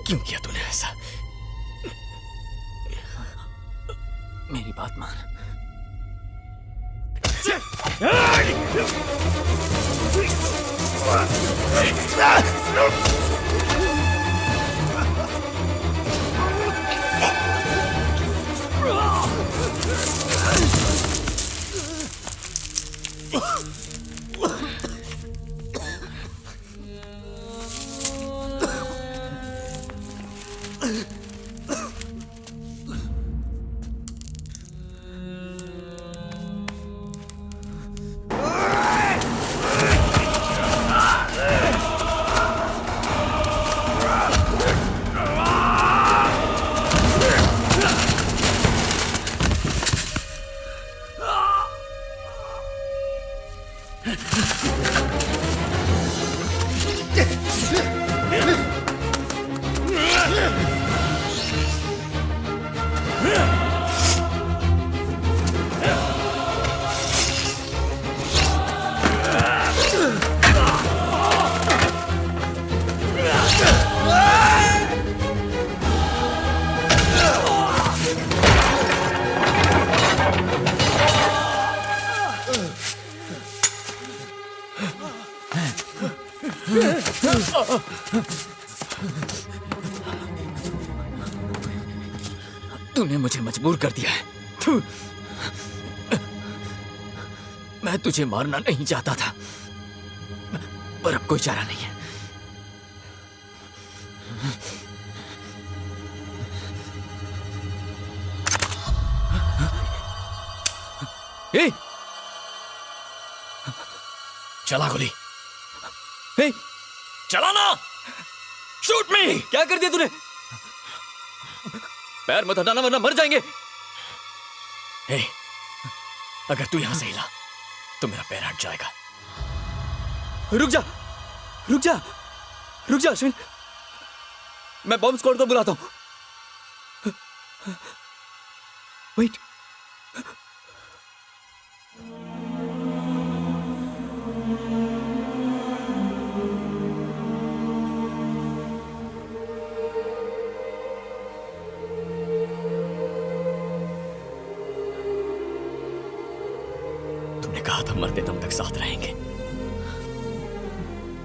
क्यों किया तूने ऐसा? मेरी बात मान। तूने मुझे मजबूर कर दिया है। थू। मैं तुझे मारना नहीं चाहता था, पर अब कोई चारा नहीं है। ए! चला गोली। ए! चलाना! शूट मी! क्या कर दिया तूने? पैर मत हटाना वरना मर जाएंगे। ए! अगर तू यहां से हिला तो मेरा पैर हट जाएगा। रुक जा, रुक जा, रुक जा अश्विन। मैं बॉम्ब स्क्वाड को बुलाता हूँ। वेट, तुमने कहा था मरते दम तक साथ रहेंगे।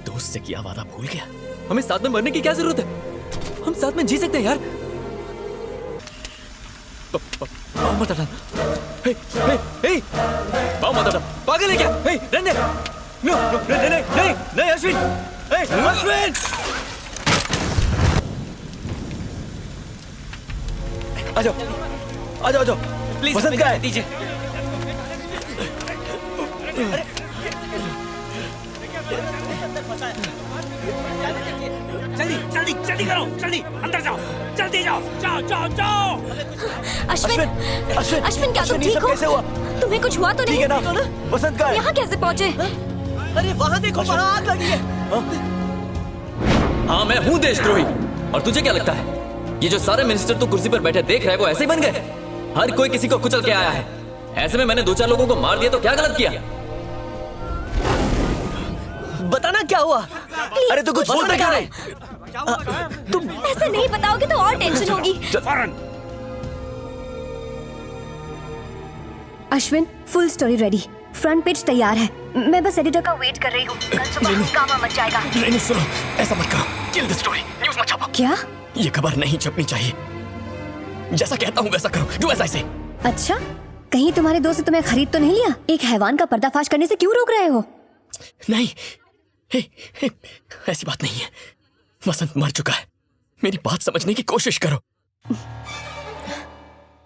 दोस्त से किया वादा भूल गया? हमें साथ में मरने की क्या जरूरत है? हम साथ में जी सकते हैं यार। बम मत हटा। हे, हे, हे, बम मत हटा। पागल है क्या? हे, रहने दे। नो, नो, नहीं, नहीं, नहीं, नहीं, अश्विन। हे, अश्विन। आ जाओ, आ जाओ, आ जाओ। प्लीज वसंत का है। दीजिए। जल्दी जल्दी जल्दी करो, जल्दी अंदर जाओ, जल्दी जाओ, जाओ जाओ जाओ। अश्विन क्या तुम ठीक हो? कैसे हुआ? तुम्हें कुछ हुआ तो नहीं? ठीक है ना? वसंत का है। यहाँ कैसे पहुँचे? अरे वहाँ देखो, वहाँ आग लगी है। हाँ, मैं हूँ देशद्रोही। और तुझे क्या लगता है ये जो सारे मिनिस्टर तो कुर्सी पर बैठे देख रहे हैं वो ऐसे ही बन गए? हर कोई किसी को कुचल के आया है। ऐसे में मैंने 2-4 लोगों को मार दिया तो क्या गलत किया? बताना क्या हुआ? अरे तो कुछ बोलता क्या नहीं? तुम ऐसे नहीं बताओगे तो और टेंशन होगी। Ashwin, full story ready, front page तैयार है। मैं बस एडिटर का वेट कर रही हूँ। कल सुबह हंगामा मच जाएगा। रेनू सुनो, ऐसा मत करो। किल द स्टोरी, न्यूज़ मत छापो। क्या? ये खबर नहीं छपनी चाहिए। जैसा कहता हूँ वैसा करो, जो ऐसा ऐसे। अच्छा, कहीं तुम्हारे दोस्त ने तुम्हें खरीद तो नहीं लिया? एक हैवान का पर्दाफाश करने से क्यों रोक रहे हो? नहीं, हे, हे, ऐसी बात नहीं है। वसंत मर चुका है। मेरी बात समझने की कोशिश करो।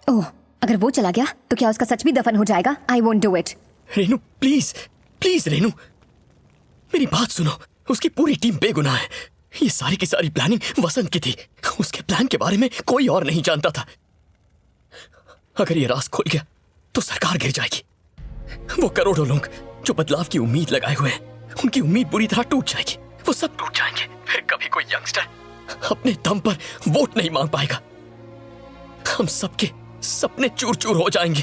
ओह, अगर वो चला गया तो क्या उसका सच भी दफन हो जाएगा? I won't do it. Renu please, please Renu, मेरी बात सुनो। उसकी पूरी टीम बेगुनाह है। ये सारी की सारी प्लानिंग वसंत की थी। उसके प्लान के बारे में कोई और नहीं जानता था। अगर ये राज खुल गया तो सरकार गिर जाएगी। वो करोड़ों लोग जो बदलाव की उम्मीद लगाए हुए हैं, उनकी उम्मीद बुरी तरह टूट जाएगी। वो सब टूट जाएंगे। फिर कभी कोई यंगस्टर अपने दम पर वोट नहीं मांग पाएगा। हम सबके सपने चूर चूर हो जाएंगे।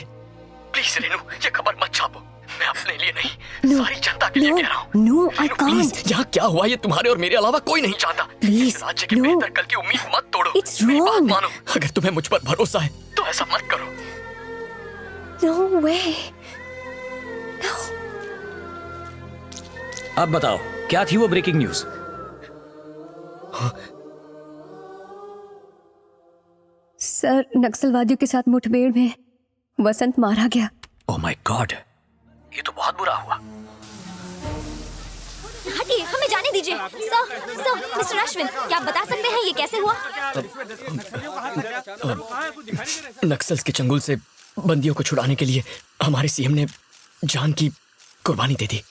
प्लीज रेनू, ये खबर मत छापो। मैं अपने लिए नहीं, सारी जनता के लिए कह रहा हूँ। No, I can't. यहाँ क्या हुआ ये तुम्हारे और मेरे अलावा कोई नहीं चाहता। प्लीज, राज्य के बेहतर कल की उम्मीद मत तोड़ो। It's मेरी बात wrong. मानो। अगर तुम्हें मुझ पर भरोसा है तो ऐसा मत करो। नो वे। अब बताओ, क्या थी वो ब्रेकिंग न्यूज? सर, नक्सलवादियों के साथ मुठभेड़ में वसंत मारा गया। ओह माय गॉड, ये तो बहुत बुरा हुआ। हटिए, हमें जाने दीजिए। सर, मिस्टर अश्विन, क्या आप बता सकते हैं ये कैसे हुआ? नक्सल्स के चंगुल से बंदियों को छुड़ाने के लिए हमारे सीएम ने जान की कुर्बानी दे दी।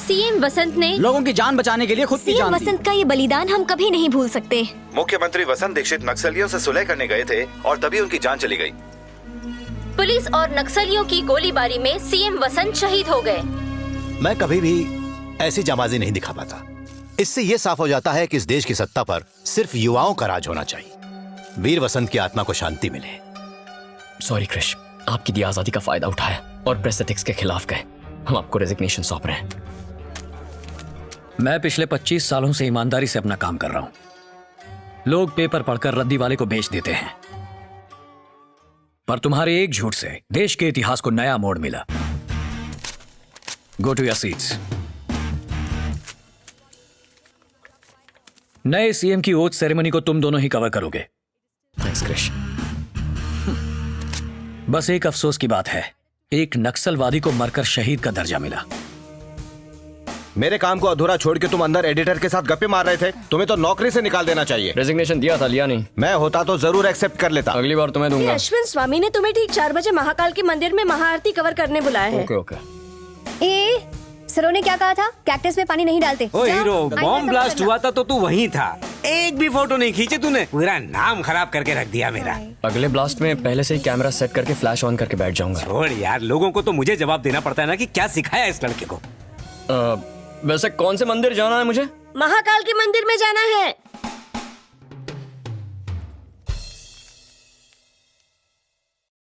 सीएम वसंत ने लोगों की जान बचाने के लिए खुद की सीएम जान दी। वसंत का ये बलिदान हम कभी नहीं भूल सकते। मुख्यमंत्री वसंत दीक्षित नक्सलियों से सुलह करने गए थे और तभी उनकी जान चली गई। पुलिस और नक्सलियों की गोलीबारी में सीएम वसंत शहीद हो गए। मैं कभी भी ऐसी जाबाजी नहीं दिखा पाता। इससे यह साफ हो जाता है कि इस देश की सत्ता पर सिर्फ युवाओं का राज होना चाहिए। वीर वसंत की आत्मा को शांति मिले। सॉरी क्रिश, आपकी दी आजादी का फायदा उठाया और प्रेस एथिक्स के खिलाफ गए। हम आपको रेजिग्नेशन सौंप रहे हैं। मैं पिछले 25 सालों से ईमानदारी से अपना काम कर रहा हूं। लोग पेपर पढ़कर रद्दी वाले को बेच देते हैं, पर तुम्हारे एक झूठ से देश के इतिहास को नया मोड़ मिला। Go to your seats. नए सीएम की ओथ सेरेमनी को तुम दोनों ही कवर करोगे। थैंक्स क्रिश। बस एक अफसोस की बात है, एक नक्सलवादी को मरकर शहीद का दर्जा मिला। मेरे काम को अधूरा छोड़ के तुम अंदर एडिटर के साथ गप्पे मार रहे थे। तुम्हें तो नौकरी से निकाल देना चाहिए। रेजिग्नेशन दिया था, लिया नहीं। मैं होता तो जरूर एक्सेप्ट कर लेता। अगली बार तुम्हें दूंगा। अश्विन स्वामी ने तुम्हें ठीक 4 बजे महाकाल के मंदिर में महाआरती कवर करने बुलाया है। Okay okay. ए, सरों ने क्या कहा था? कैक्टस में पानी नहीं डालते। ओ हीरो, बॉम्ब ब्लास्ट हुआ था तो तू वहीं था। एक भी फोटो नहीं खींची तूने। पूरा नाम खराब करके रख दिया मेरा। अगले ब्लास्ट में पहले से ही कैमरा सेट करके फ्लैश ऑन करके बैठ जाऊंगा। छोड़ यार, लोगों को तो मुझे जवाब देना पड़ता है ना कि क्या सिखाया इस लड़के को। वैसे कौन से मंदिर जाना है मुझे? महाकाल के मंदिर में जाना है।